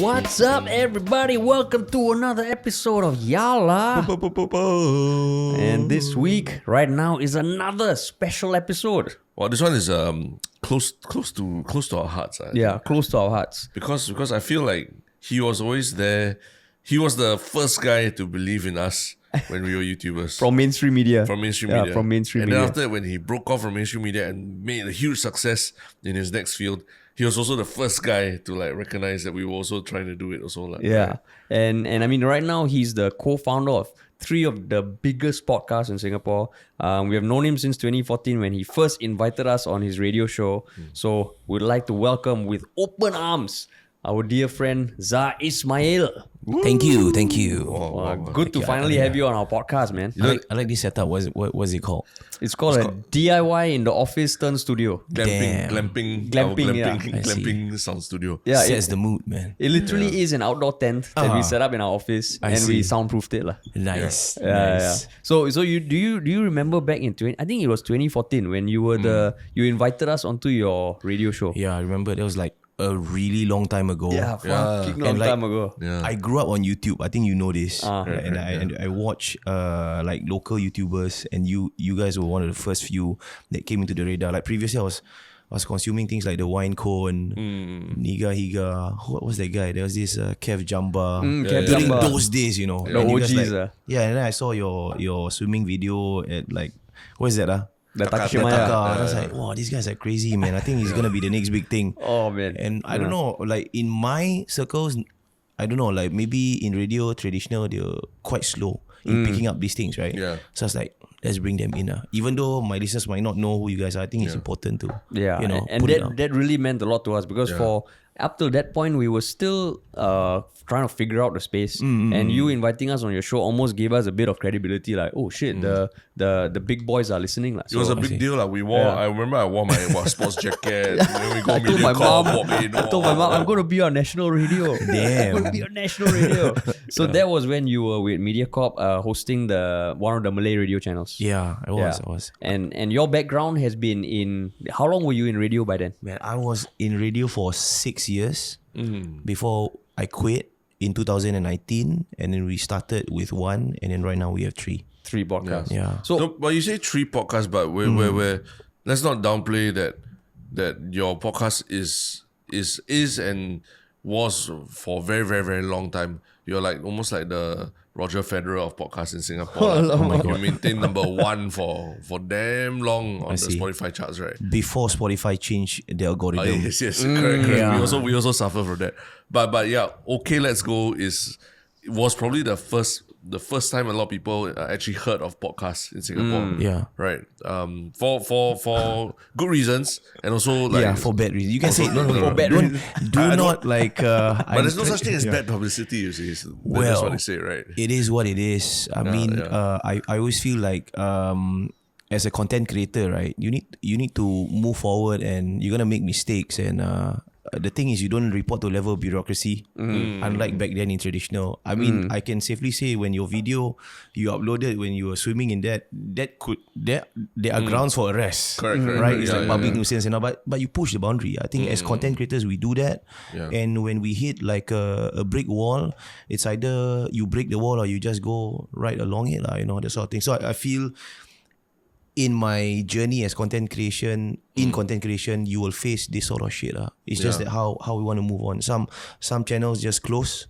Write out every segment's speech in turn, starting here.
What's up, everybody? Welcome to another episode of Yala. And this week, right now, is another special episode. Well, this one is close to our hearts. Yeah, close to our hearts. Because I feel like he was always there. He was the first guy to believe in us when we were YouTubers. From mainstream media. From mainstream media. And then after that, when he broke off from mainstream media and made a huge success in his next field, he was also the first guy to like recognize that we were also trying to do it also. Like, Yeah. right? And I mean, right now, he's the co-founder of 3 of the biggest podcasts in Singapore. We have known him since 2014 when he first invited us on his radio show. So we'd like to welcome with open arms our dear friend Dzar Ismail. Thank you. Good to finally have you on our podcast, man. I like this setup. What's it called? It's called a DIY in the office turn studio. Glamping sound studio. Yeah, Sets the mood, man. It literally is an outdoor tent that we set up in our office we soundproofed it. Nice. Yeah. So you do you remember back in I think it was 2014 when you were you invited us onto your radio show. Yeah, I remember that was like a really long time ago. Yeah, fucking long time ago. Yeah. I grew up on YouTube. I think you know this. Right, and I watch like local YouTubers, and you guys were one of the first few that came into the radar. Like previously, I was consuming things like the Wine Cone, Niga Higa. What was that guy? There was this Kev Jamba. Kev During Jamba. those days, you know. The And you guys, OGs. like, yeah, and then I saw your swimming video at like, what is that? The Taka. Takashimaya. And I was like, wow, this guy's like crazy, man. I think he's gonna be the next big thing. Oh, man. And I don't know, like in my circles, I don't know, like maybe in radio traditional, they're quite slow in picking up these things, right? Yeah. So I was like, let's bring them in. Even though my listeners might not know who you guys are, I think it's important to, Yeah, you know, and put it out. that really meant a lot to us because for up till that point we were still trying to figure out the space, and you inviting us on your show almost gave us a bit of credibility. Like, oh shit, the big boys are listening. Like, It was a big deal. Like we wore. I remember I wore my sports jacket. When we go told my mom, I told my mom, I'm going to be on national radio. Damn. I'm going to be on national radio. So that was when you were with MediaCorp hosting one of the Malay radio channels. Yeah, I was. And your background has been in, how long were you in radio by then? Man, I was in radio for 6 years before I quit in 2019, and then we started with 1, and then right now we have 3. 3 podcasts. Yeah. So No, but you say 3 podcasts, but we're let's not downplay that your podcast is and was for a very, very, very long time. You're like almost like the Roger Federer of podcasts in Singapore. Oh my You maintain number 1 for damn long on the see. Spotify charts, right? Before Spotify changed the algorithm. Yes, correct. yeah. We also suffer from that. But yeah, OKLETSGO was probably the first time a lot of people actually heard of podcasts in Singapore. Yeah. Right. For good reasons, and also like Yeah, for bad reasons. You can say no. for bad reasons. Do not like. But there's no such thing as bad publicity. You see, that's Well, what they say, right? It is what it is. I mean, I always feel like as a content creator, right? You need to move forward, and you're gonna make mistakes. And the thing is, you don't report to level of bureaucracy, unlike back then in traditional. I mean, I can safely say when your video you uploaded when you were swimming in there are grounds for arrest. Correct. Right? It's Yeah, like public nuisance and all, but you push the boundary. I think as content creators we do that, and when we hit like a brick wall, it's either you break the wall or you just go right along it, that sort of thing. So I feel in my journey as content creation, you will face this sort of shit. It's just that how we want to move on. Some channels just close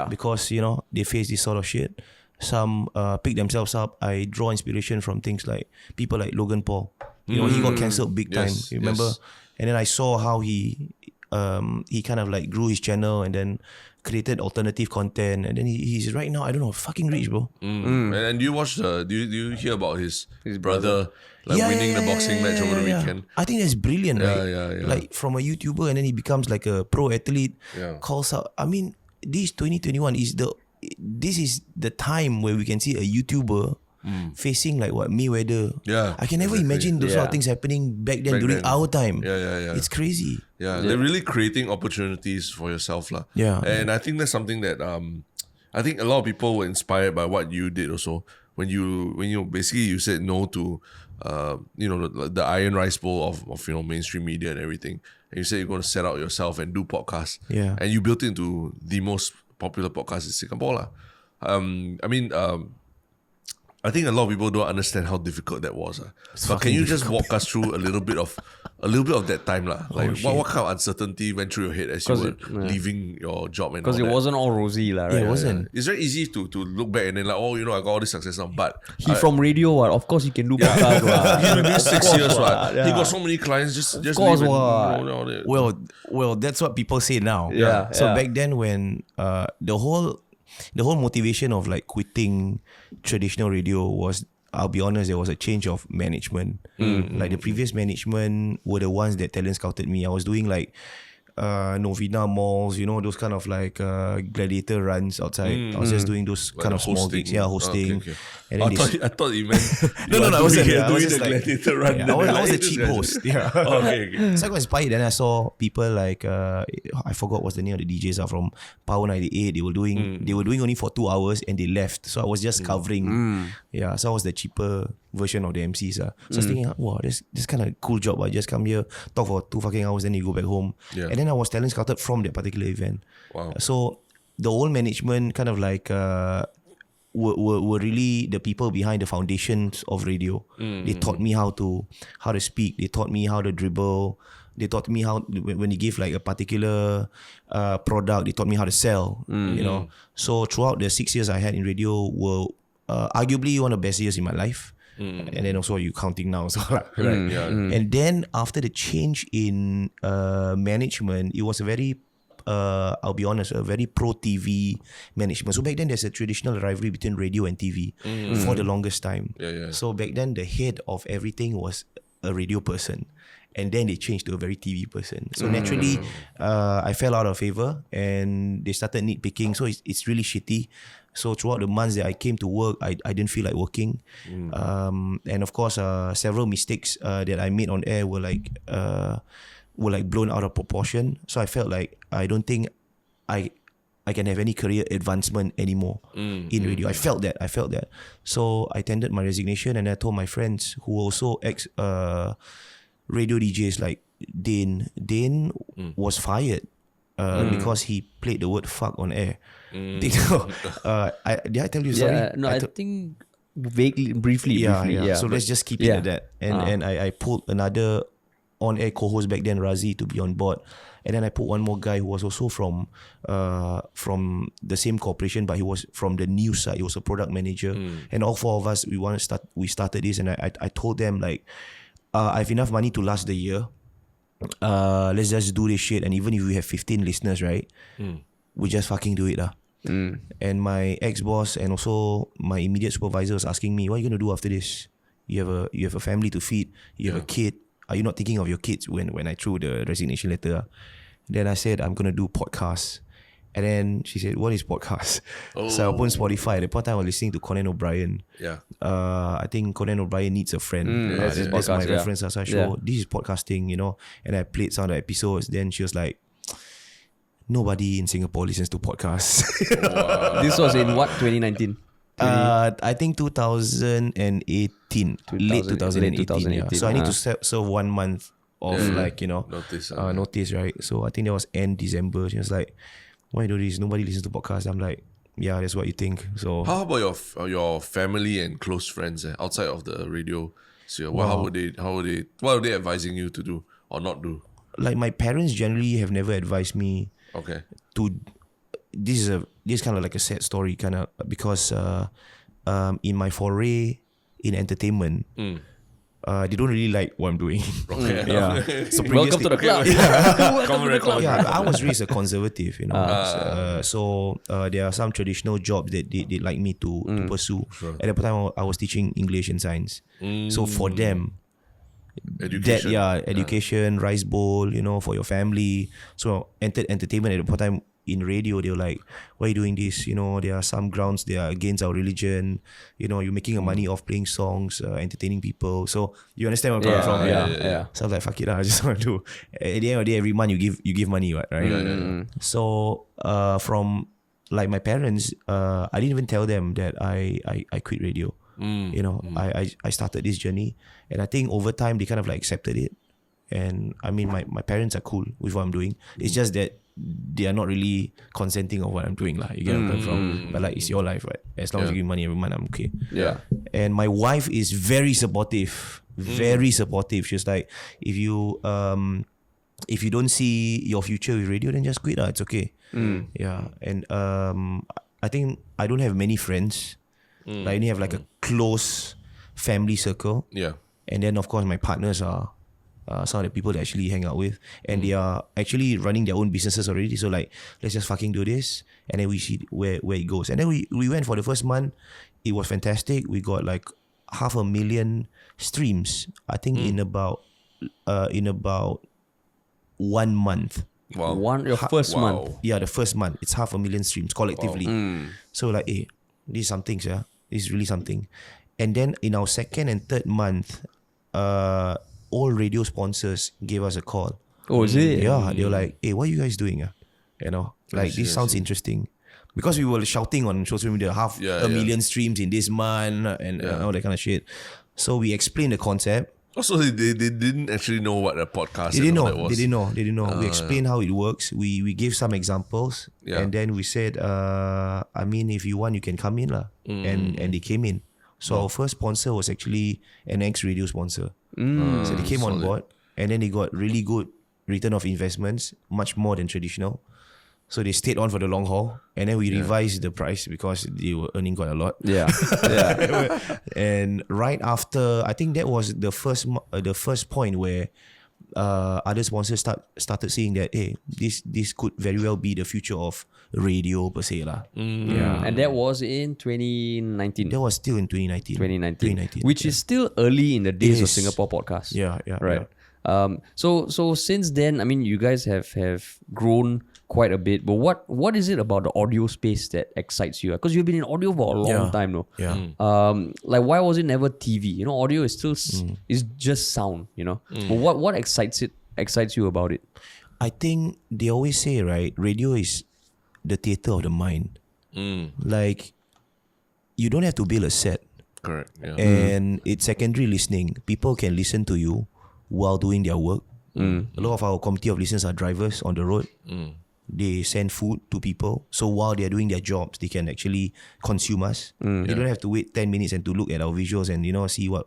because they face this sort of shit. Some pick themselves up. I draw inspiration from things like people like Logan Paul. He got cancelled big time. Yes, Remember? yes. And then I saw how he kind of like grew his channel and then created alternative content, and then he's right now, I don't know, fucking rich, bro. And do you watch do you hear about his brother winning the boxing match over the weekend? I think that's brilliant, right? Yeah. Like from a YouTuber, and then he becomes like a pro athlete. Calls out. I mean, this 2021 this is the time where we can see a YouTuber facing like what Mayweather. Yeah, I can never exactly. imagine those sort of things happening back during our time. Yeah. It's crazy. Yeah, they're really creating opportunities for yourself, lah. Yeah. And I think that's something that I think a lot of people were inspired by what you did also. when you basically you said no to the iron rice bowl of mainstream media and everything, and you said you're going to set out yourself and do podcasts, and you built into the most popular podcast in Singapore lah. I think a lot of people don't understand how difficult that was. But can you just walk us through a little bit of that time lah? Like what kind of uncertainty went through your head as you were leaving your job and all that? Because it wasn't all rosy lah, right? Yeah, it wasn't. It's very easy to look back and then like, I got all this success now. But He from radio, what? Of course he can do podcast. he's been doing 6 years, right? Yeah. He got so many clients. Just course, leave and what? all that. Well, that's what people say now. Yeah, So yeah. back then, when the whole motivation of like quitting traditional radio was, I'll be honest, there was a change of management. Like the previous management were the ones that talent scouted me. I was doing like Novena malls, those kind of like gladiator runs outside. I was just doing those Like kind of the small hosting. gigs. Yeah, hosting. Okay. And then I thought you meant No, I wasn't. I was doing just the like, gladiator run. yeah, then I like, was hey, a this cheap guy's- host. Yeah. Okay. So I got inspired. Then I saw people like I forgot what's the name of the DJs are from Power 98. They were doing only for 2 hours and they left. So I was just covering. Yeah. So I was the cheaper version of the MCs. So I was thinking, wow, this kind of cool job. I just come here, talk for 2 fucking hours, then you go back home. Yeah. And then I was talent scouted from that particular event. Wow. So the whole management kind of like were really the people behind the foundations of radio. They taught me how to speak. They taught me how to dribble. They taught me how, when you give like a particular product, they taught me how to sell. So throughout the 6 years I had in radio were arguably one of the best years in my life. And then also you counting now, so right. And then after the change in management, it was a very I'll be honest, a very pro TV management. So back then there's a traditional rivalry between radio and TV for the longest time. Yeah. So back then the head of everything was a radio person. And then they changed to a very TV person. So naturally, I fell out of favor and they started nitpicking. So it's really shitty. So throughout the months that I came to work, I didn't feel like working. And of course, several mistakes that I made on air were like blown out of proportion. So I felt like I don't think I can have any career advancement anymore in radio. I felt that. So I tendered my resignation and I told my friends who were also ex radio DJs like Dane. Dane was fired because he played the word fuck on air. Did I tell you? Sorry. Yeah, no, I think briefly. Yeah. So let's just keep it at that. And I pulled another on-air co-host back then, Razi, to be on board. And then I put one more guy who was also from the same corporation, but he was from the news side. He was a product manager. And all 4 of us, we started this, and I told them like, I have enough money to last the year. Let's just do this shit. And even if we have 15 listeners, right, we just fucking do it lah. And my ex-boss and also my immediate supervisor was asking me, what are you going to do after this? You have a family to feed. You have a kid. Are you not thinking of your kids when I threw the resignation letter? Then I said, I'm going to do podcasts. And then she said, what is podcast? So I opened Spotify. At the point I was listening to Conan O'Brien. Yeah. I think Conan O'Brien needs a friend. That's my reference. So I showed, this is podcasting, and I played some of the episodes. Then she was like, nobody in Singapore listens to podcasts. Wow. This was in what, 2019? I think 2018. Late 2018. Yeah. So I need to serve 1 month of notice, right? So I think that was end December. She was like, why do this? Nobody listens to podcasts. I'm like, yeah, that's what you think. So how about your family and close friends outside of the radio? So what are they advising you to do or not do? Like my parents generally have never advised me to. This is kind of like a sad story, kind of, because in my foray in entertainment, they don't really like what I'm doing. Okay. So Welcome to the club. Welcome to the club. Yeah, I was raised a conservative, so there are some traditional jobs that they like me to pursue. Sure. At the time, I was teaching English and science. So for them, education, education, rice bowl, for your family. So entertainment at the time. In radio, they were like, why are you doing this? There are some grounds they are against our religion. You're making money off playing songs, entertaining people. So you understand where I'm coming from? Yeah. So I was like, fuck it, I just want to. At the end of the day, every month you give money, right? So from like my parents, I didn't even tell them that I quit radio. You know, I started this journey, and I think over time they kind of like accepted it. And I mean, my parents are cool with what I'm doing. It's just that they are not really consenting of what I'm doing. You get where I'm coming from? But like, it's your life, right? As long as you give me money every month, I'm okay. Yeah. And my wife is very supportive. Very supportive. She's like, if you don't see your future with radio, then just quit. It's okay. Yeah. And I think I don't have many friends. I only have like a close family circle. Yeah. And then of course my partners are some of the people that I actually hang out with, and they are actually running their own businesses already. So like, let's just fucking do this, and then we see where it goes. And then we went for the first month. It was fantastic. We got like 500,000 streams, I think, in about 1 month. Wow. Your first month. Yeah, the first month. It's 500,000 streams collectively. So like, hey, this is something, sir. This is really something. And then in our second and third month, all radio sponsors gave us a call. Oh, is it? Yeah, they were like, hey, what are you guys doing? You know, like, this sounds interesting. Because we were shouting on social media, 500,000 streams in this month and all that kind of shit. So we explained the concept. Also, they didn't actually know what a podcast They didn't know. was. They didn't know. We explained how it works. We gave some examples. Yeah. And then we said, I mean, if you want, you can come in. And they came in. So our first sponsor was actually an ex-radio sponsor. So they came on board, and then they got really good return of investments, much more than traditional. So they stayed on for the long haul, and then we revised the price because they were earning quite a lot. Yeah. And right after, I think that was the first point where other sponsors started seeing that, hey, this could very well be the future of radio per se lah. Yeah. And that was in 2019. That was still in 2019. Which is still early in the days of Yes. Singapore podcasts. Yeah. Right. So since then, I mean, you guys have grown quite a bit. But what is it about the audio space that excites you? Because you've been in audio for a long time, no? Yeah. Like, why was it never TV? You know, audio is still is just sound. You know, but what excites you about it? I think they always say, right, radio is the theater of the mind. Like, you don't have to build a set. Correct. Yeah. And it's secondary listening. People can listen to you while doing their work. A lot of our committee of listeners are drivers on the road. They send food to people. So while they're doing their jobs, they can actually consume us. They don't have to wait 10 minutes and to look at our visuals and, you know, see what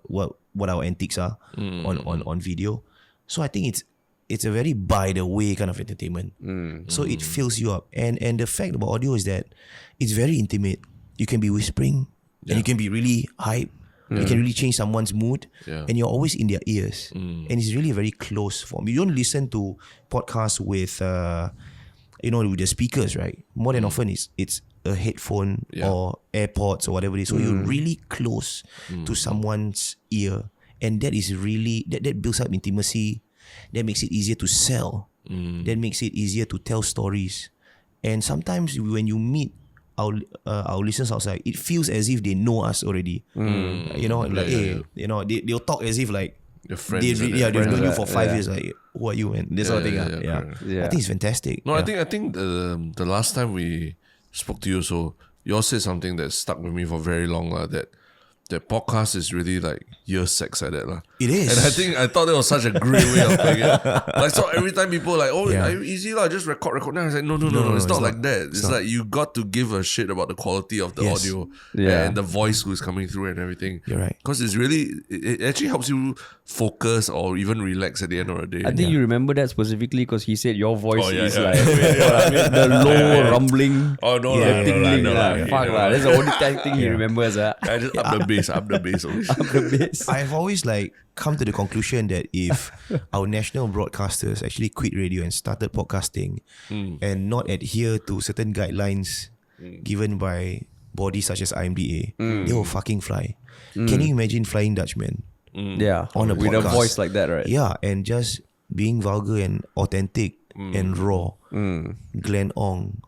our antics are on video. So I think it's a very by the way kind of entertainment. So it fills you up. And the fact about audio is that it's very intimate. You can be whispering and you can be really hype. You can really change someone's mood, and you're always in their ears. And it's really a very close form. You don't listen to podcasts with, with the speakers, right? More than often, it's a headphone or AirPods or whatever it is. So you're really close to someone's ear, and that is really that builds up intimacy. That makes it easier to sell. That makes it easier to tell stories. And sometimes when you meet our listeners outside, it feels as if they know us already. They'll talk as if like your friends. They've known you for 5 years. Like, who are you? And this sort of thing. I think it's fantastic. No, I think the last time we spoke to you, so you all said something that stuck with me for very long, that podcast is really like your sex like that. It is. And I thought that was such a great way of putting it. Like, so every time people are like, easy lah, just record. Now I was like, no, it's not like that. It's like you got to give a shit about the quality of the audio and the voice who's coming through and everything. You're right. Because it actually helps you focus or even relax at the end of the day. I think you remember that specifically because he said your voice is like the low rumbling. Oh no, tingling. Fuck lah. That's the only thing he remembers. I just up the bass always. Up the bass. I've always come to the conclusion that if our national broadcasters actually quit radio and started podcasting and not adhere to certain guidelines given by bodies such as IMDA, they will fucking fly. Can you imagine Flying Dutchman? Yeah, on a with podcast? A voice like that, right? Yeah, and just being vulgar and authentic and raw. Glenn Ong,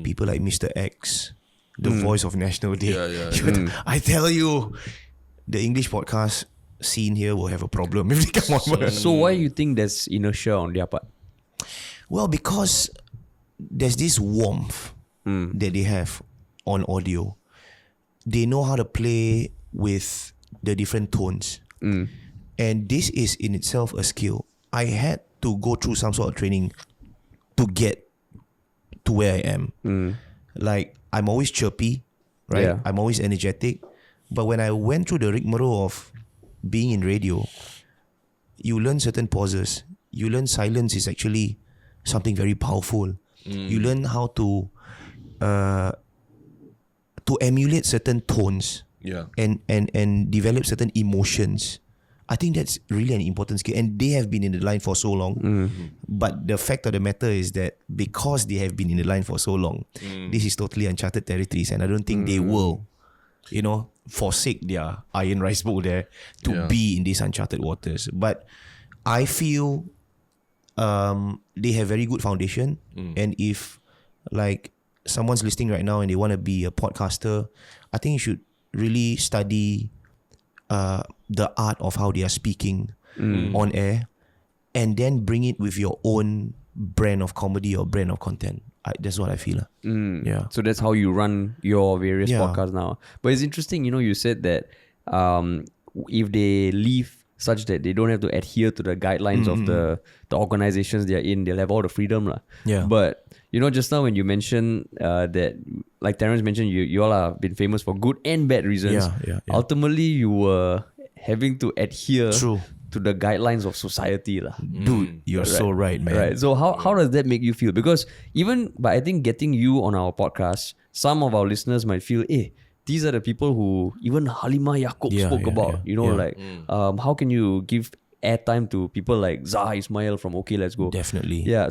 people like Mr. X, the voice of National Day. I tell you, the English podcast scene here will have a problem if they come on. So why you think there's inertia on their part? Well, because there's this warmth that they have on audio. They know how to play with the different tones. And this is in itself a skill. I had to go through some sort of training to get to where I am. Like, I'm always chirpy, right? Yeah. I'm always energetic. But when I went through the rigmarole of being in radio, you learn certain pauses. You learn silence is actually something very powerful. You learn how to emulate certain tones and develop certain emotions. I think that's really an important skill, and they have been in the line for so long. But the fact of the matter is that because they have been in the line for so long, this is totally uncharted territories, and I don't think they will, forsake their iron rice bowl there to be in these uncharted waters. But I feel they have very good foundation, and if like someone's listening right now and they want to be a podcaster, I think you should really study the art of how they are speaking on air, and then bring it with your own brand of comedy or brand of content. That's what I feel. Yeah. So that's how you run your various podcasts now. But it's interesting, you said that if they leave such that they don't have to adhere to the guidelines of the organizations they're in, they'll have all the freedom. Yeah. But, just now when you mentioned that, like Terence mentioned, you all have been famous for good and bad reasons. Yeah. Ultimately, you were having to adhere True. to the guidelines of society. Dude, you're so right, man. Right. So how does that make you feel? Because even by, I think, getting you on our podcast, some of our listeners might feel, these are the people who even Halima Yaakob spoke about. How can you give airtime to people like Dzar Ismail from OKLETSGO? Definitely. Yeah.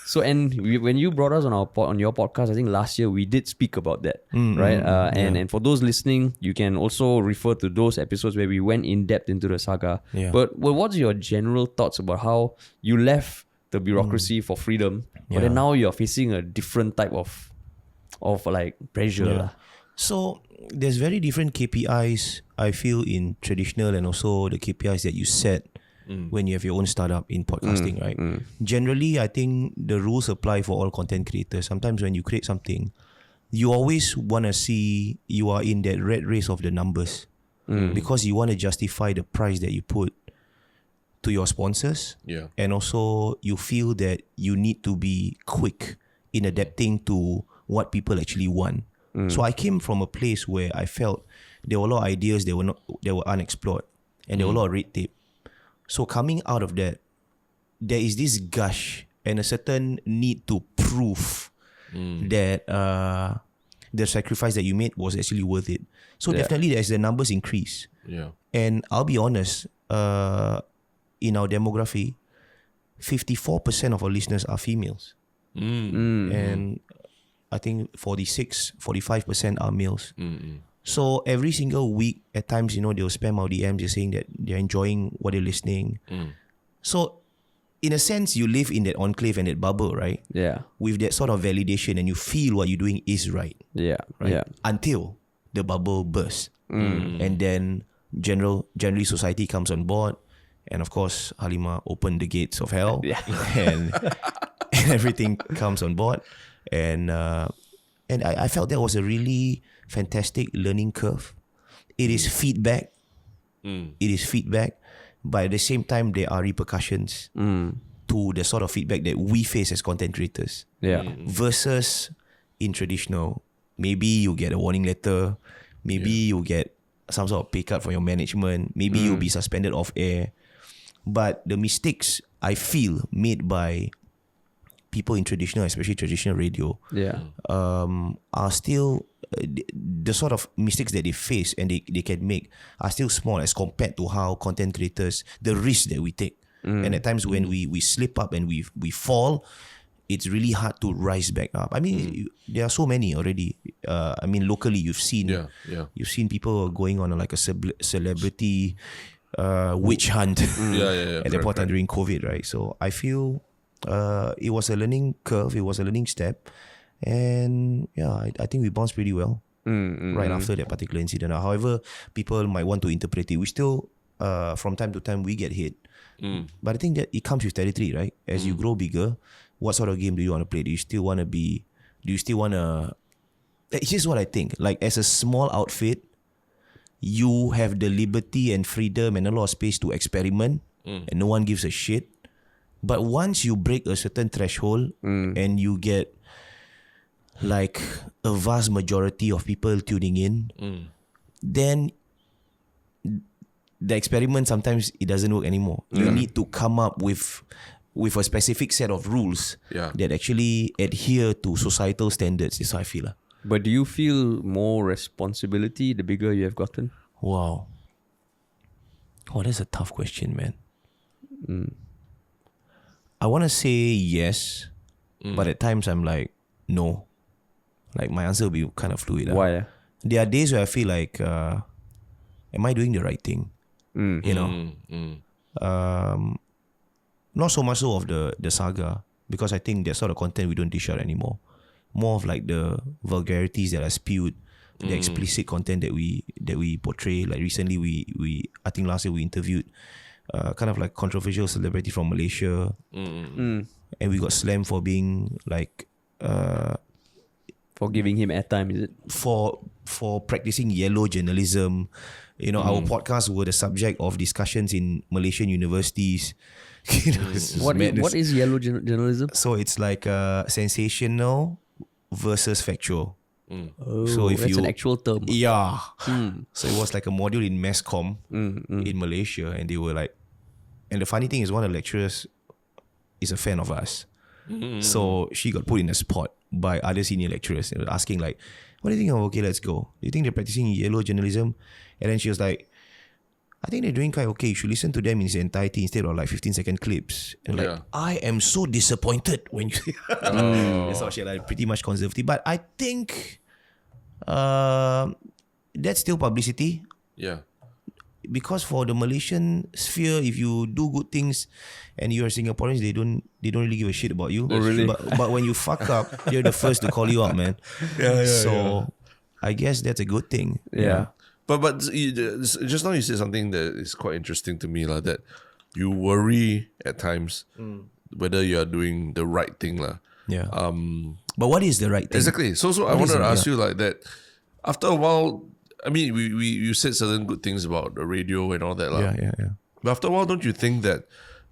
So when you brought us on your podcast, I think last year we did speak about that, right? And for those listening, you can also refer to those episodes where we went in depth into the saga. Yeah. But what's your general thoughts about how you left the bureaucracy for freedom, but then now you're facing a different type of like pressure? So there's very different KPIs I feel in traditional and also the KPIs that you set when you have your own startup in podcasting, right? Generally, I think the rules apply for all content creators. Sometimes when you create something, you always want to see you are in that red race of the numbers because you want to justify the price that you put to your sponsors. Yeah. And also you feel that you need to be quick in adapting to what people actually want. So I came from a place where I felt there were a lot of ideas that were unexplored, and there were a lot of red tape. So coming out of that, there is this gush and a certain need to prove that the sacrifice that you made was actually worth it. So definitely as the numbers increase, and I'll be honest, in our demography, 54% of our listeners are females, and I think 45% are males. So every single week, at times, they'll spam our DMs, they're saying that they're enjoying what they're listening. So in a sense, you live in that enclave and that bubble, right? Yeah. With that sort of validation, and you feel what you're doing is right. Yeah. Right? Yeah. Until the bubble bursts. And then generally society comes on board. And of course, Halima opened the gates of hell. and everything comes on board. And I felt that was a really fantastic learning curve. It is feedback. It is feedback. But at the same time, there are repercussions to the sort of feedback that we face as content creators. Versus in traditional, maybe you get a warning letter. Maybe you get some sort of pay cut from your management. Maybe you'll be suspended off air. But the mistakes I feel made by people in traditional, especially traditional radio, are still the sort of mistakes that they face and they can make are still small as compared to how content creators, the risk that we take. And at times when we slip up and we fall, it's really hard to rise back up. I mean, there are so many already. I mean, locally you've seen people going on like a celebrity witch hunt at the point during COVID, right? So I feel it was a learning curve, it was a learning step, and I think we bounced pretty well right after that particular incident. However, people might want to interpret it. We still, from time to time, we get hit, but I think that it comes with territory, right? As you grow bigger, what sort of game do you want to play? Do you still want to? Here's what I think. Like as a small outfit, you have the liberty and freedom and a lot of space to experiment, and no one gives a shit. But once you break a certain threshold and you get like a vast majority of people tuning in, then the experiment sometimes it doesn't work anymore. You need to come up with a specific set of rules that actually adhere to societal standards. That's how I feel. But do you feel more responsibility the bigger you have gotten? Wow. Oh, that's a tough question, man. I want to say yes, but at times I'm like, no. Like my answer will be kind of fluid. Why? There are days where I feel like, am I doing the right thing? You know? Not so much so of the saga, because I think that sort of content we don't dish out anymore. More of like the vulgarities that are spewed, the explicit content that we portray. Like recently I think last year we interviewed kind of like controversial celebrity from Malaysia, and we got slammed for being like for giving him airtime, is it? For practicing yellow journalism. You know, our podcasts were the subject of discussions in Malaysian universities. You know, What is yellow journalism? So it's like sensational versus factual. Oh, so if that's an actual term. Yeah. So it was like a module in mass comm in Malaysia, and they were like, and the funny thing is one of the lecturers is a fan of us. So she got put in a spot by other senior lecturers, and asking like, what do you think of OK Let's Go? Do you think they're practicing yellow journalism? And then she was like, I think they're doing quite okay. You should listen to them in its entirety instead of like 15-second clips. And like, I am so disappointed when you that's how she like pretty much conservative. But I think that's still publicity. Yeah. Because for the Malaysian sphere, if you do good things and you are Singaporeans, they don't really give a shit about you. Oh, really? But when you fuck up, they're the first to call you out, man. So I guess that's a good thing. Yeah. But just now you said something that is quite interesting to me, that you worry at times whether you are doing the right thing. Yeah. But what is the right thing? Exactly. So I wanted to ask you like that. After a while, I mean, you said certain good things about the radio and all that. Yeah. But after a while, don't you think that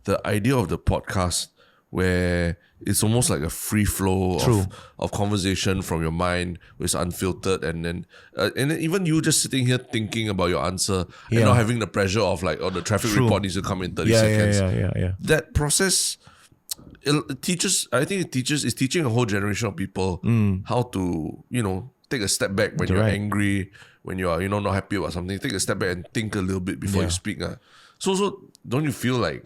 the idea of the podcast, where it's almost like a free flow of conversation from your mind, where it's unfiltered, and then even you just sitting here thinking about your answer and not having the pressure of like, the traffic report needs to come in 30 seconds. Yeah. That process, it teaches. I think it's teaching a whole generation of people how to, take a step back when you're angry, when you are, not happy about something. Take a step back and think a little bit before you speak. So don't you feel like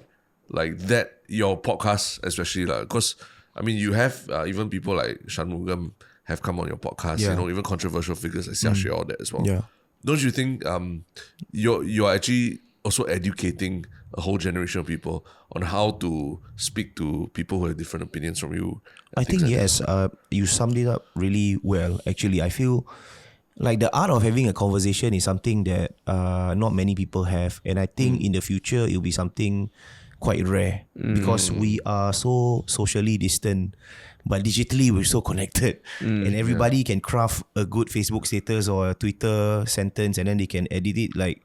that your podcast, especially because I mean you have even people like Shanmugam have come on your podcast, even controversial figures like Xiaxue, all that as well. Yeah. Don't you think you're actually also educating a whole generation of people on how to speak to people who have different opinions from you? I think yes, you summed it up really well. Actually, I feel like the art of having a conversation is something that not many people have, and I think in the future it'll be something quite rare because we are so socially distant, but digitally we're so connected, and everybody can craft a good Facebook status or a Twitter sentence, and then they can edit it like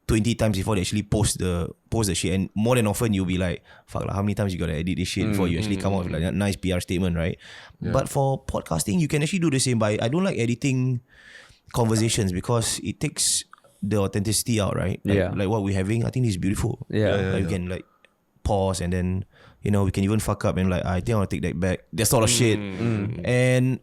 20 times before they actually post the shit. And more than often you'll be like, fuck lah, how many times you gotta edit this shit before you actually come out with like a nice PR statement, right? But for podcasting you can actually do the same. But I don't like editing conversations because it takes the authenticity out, right? Like what we're having, I think is beautiful. You can like pause, and then we can even fuck up and like, I think I'll take that back, that sort of shit. And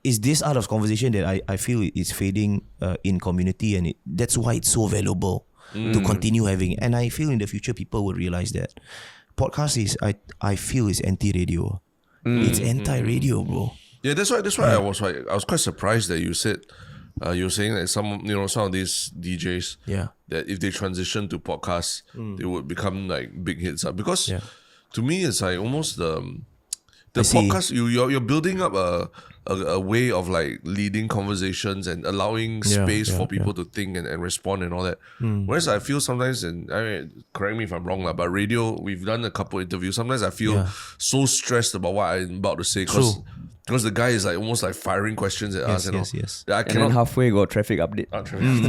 it's this art of conversation that I feel is fading in community, and that's why it's so valuable to continue having. And I feel in the future people will realize that podcast is I feel is anti-radio. It's anti-radio, bro. Yeah, that's why I was quite surprised that you said you were saying that some of these DJs that if they transition to podcasts they would become like big hits because to me it's like almost the podcast you're building up a way of like leading conversations and allowing space for people to think and respond and all that. Whereas I feel sometimes, and I mean, correct me if I'm wrong, but radio, we've done a couple interviews. Sometimes I feel so stressed about what I'm about to say because because the guy is like almost like firing questions at us. Yes. I And then cannot. halfway got traffic update.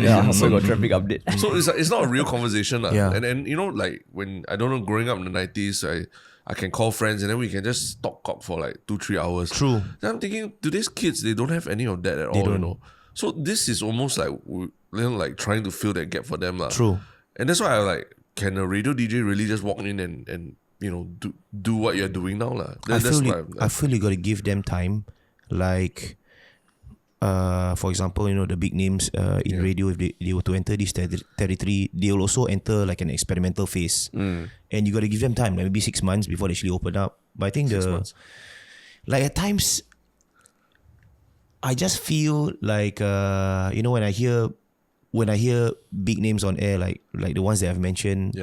Yeah. Halfway got traffic update. So it's not a real conversation. Yeah. And you know, like when I don't know, growing up in the 90s, I can call friends and then we can just talk cock for like 2-3 hours. True. Then I'm thinking, today's kids, they don't have any of that at all, don't. you know. So this is almost like, you know, like trying to fill that gap for them. True. And that's why I like, can a radio DJ really just walk in and you know, do what you're doing now? I feel you got to give them time. Like, for example, you know, the big names in radio, if they were to enter this territory, they will also enter like an experimental phase. And you got to give them time, like maybe 6 months before they actually open up. But I think like at times, I just feel like, you know, when I hear big names on air, like the ones that I've mentioned,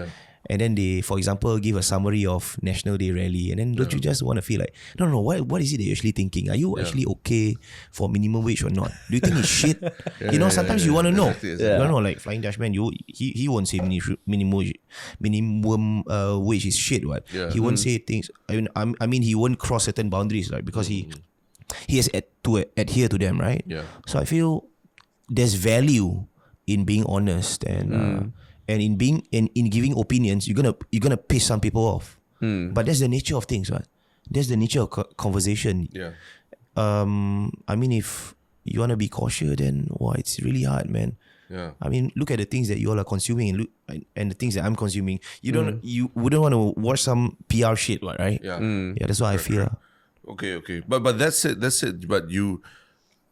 and then they, for example, give a summary of National Day rally, and then don't you just want to feel like, no, what is it that you're actually thinking? Are you actually okay for minimum wage or not? Do you think it's shit? You know, sometimes you want to know. Exactly. You know, like Flying Dutchman, he won't say minimum wage is shit. What he won't say things. I mean, he won't cross certain boundaries, right? Because he has to adhere to them, right? Yeah. So I feel there's value in being honest and in being in giving opinions. You're gonna piss some people off, but that's the nature of things, right? That's the nature of conversation. Yeah. I mean, if you wanna be cautious, then it's really hard, man. Yeah. I mean, look at the things that you all are consuming and the things that I'm consuming. You wouldn't want to watch some PR shit, right? Yeah. Yeah, that's what I feel. Okay. But that's it. But you,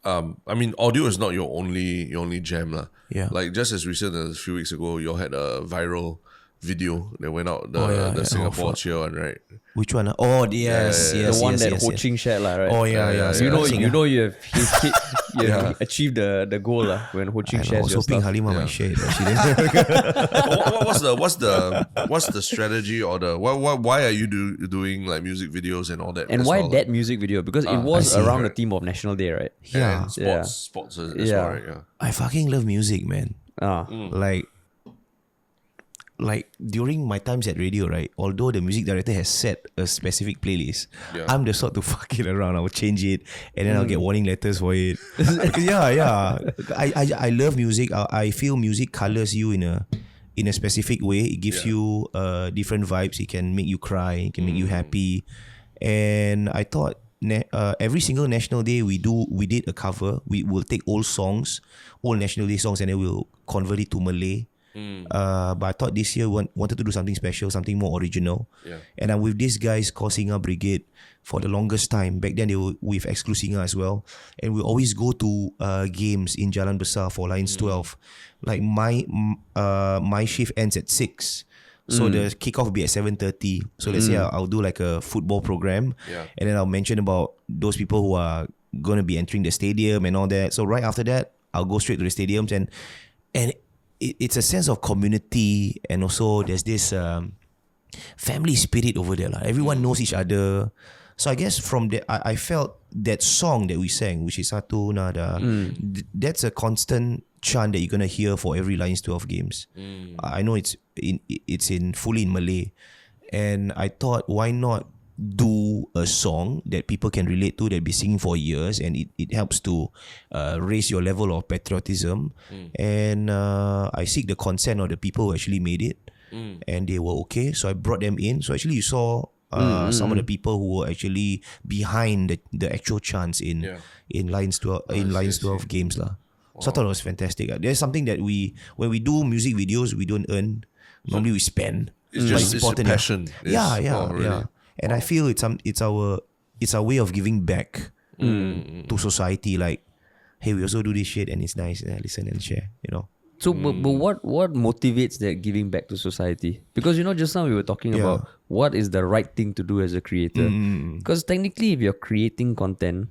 I mean, audio is not your only jam, lah. Yeah. Like just as recent as a few weeks ago, you all had a viral video that went out, the Singapore cheer one, right? Which one? Oh, yes. The one that Ho Ching shared, right? Oh, yeah. You know you have achieved the goal when Ho Ching I shares was your hoping stuff. Halima might share it, but she didn't. What's the strategy or why are you doing like music videos and all that? And as why well, that music video? Because it was I see. around the theme of National Day, right? Yeah. And sports as well, right? Yeah. I fucking love music, man. Like during my times at radio, right? Although the music director has set a specific playlist, I'm the sort to fuck it around. I'll change it and then I'll get warning letters for it. Yeah. I love music. I feel music colors you in a specific way. It gives you different vibes. It can make you cry. It can make you happy. And I thought every single National Day we did a cover. We will take old National Day songs, and then we'll convert it to Malay. But I thought this year we wanted to do something special, something more original. And I'm with these guys called Singa Brigade for the longest time. Back then they were with Exclu Singa as well. And we always go to games in Jalan Besar for Lions 12. Like my shift ends at 6. So the kickoff will be at 7:30. So let's say I'll do like a football program, and then I'll mention about those people who are going to be entering the stadium and all that. So right after that, I'll go straight to the stadiums, and it's a sense of community, and also there's this family spirit over there. Everyone knows each other. So I guess from that, I felt that song that we sang, which is Satu Nada, that's a constant chant that you're gonna hear for every Lions 12 games. I know it's fully in Malay, and I thought, why not do a song that people can relate to, that be singing for years, and it helps to raise your level of patriotism. And I seek the consent of the people who actually made it, and they were okay, so I brought them in. So actually you saw some of the people who were actually behind the actual chants in Lions 12 games lah. So I thought it was fantastic. There's something that when we do music videos, we don't earn. Normally we spend. It's just it's a passion. Yeah. And I feel it's our way of giving back to society. Like, hey, we also do this shit and it's nice. Listen and share, you know. So, but what motivates that giving back to society? Because, you know, just now we were talking about what is the right thing to do as a creator. Because technically, if you're creating content,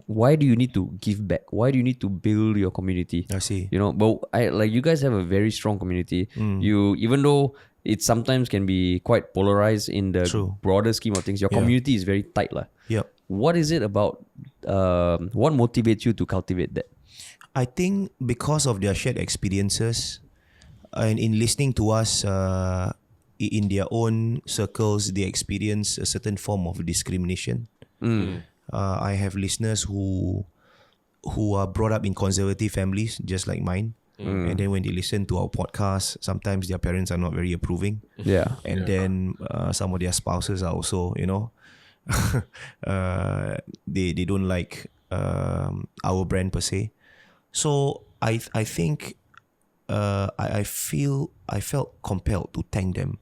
why do you need to give back? Why do you need to build your community? I see. You know, but you guys have a very strong community. You, even though it sometimes can be quite polarized in the broader scheme of things, your community is very tight lah. Yep. What is it about? What motivates you to cultivate that? I think because of their shared experiences, and in listening to us in their own circles, they experience a certain form of discrimination. I have listeners who are brought up in conservative families, just like mine. And then when they listen to our podcast, sometimes their parents are not very approving. Yeah. And then some of their spouses are also, they don't like our brand per se. So I think I felt compelled to thank them,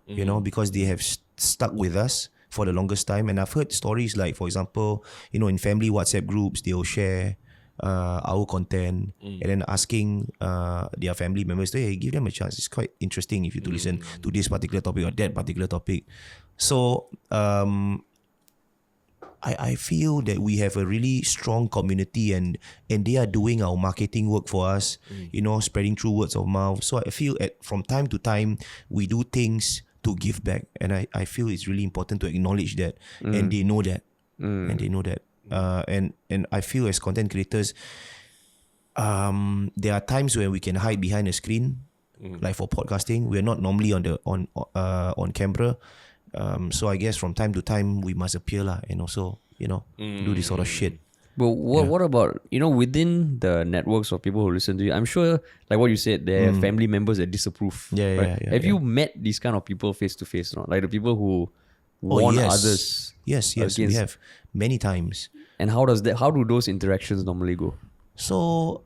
because they have stuck with us for the longest time. And I've heard stories like, for example, in family WhatsApp groups, they'll share our content and then asking their family members, hey, give them a chance. It's quite interesting if you to listen to this particular topic or that particular topic. So I feel that we have a really strong community and they are doing our marketing work for us, spreading through words of mouth. So I feel from time to time we do things to give back, and I feel it's really important to acknowledge that, and they know that, and they know that. And I feel as content creators, there are times when we can hide behind a screen, like for podcasting. We're not normally on camera, so I guess from time to time we must appear and also do this sort of shit. But what about, within the networks of people who listen to you? I'm sure, like what you said, there are family members that disapprove. Yeah. Have you met these kind of people face to face? Like the people who warn others? Yes, we have many times. And how do those interactions normally go? So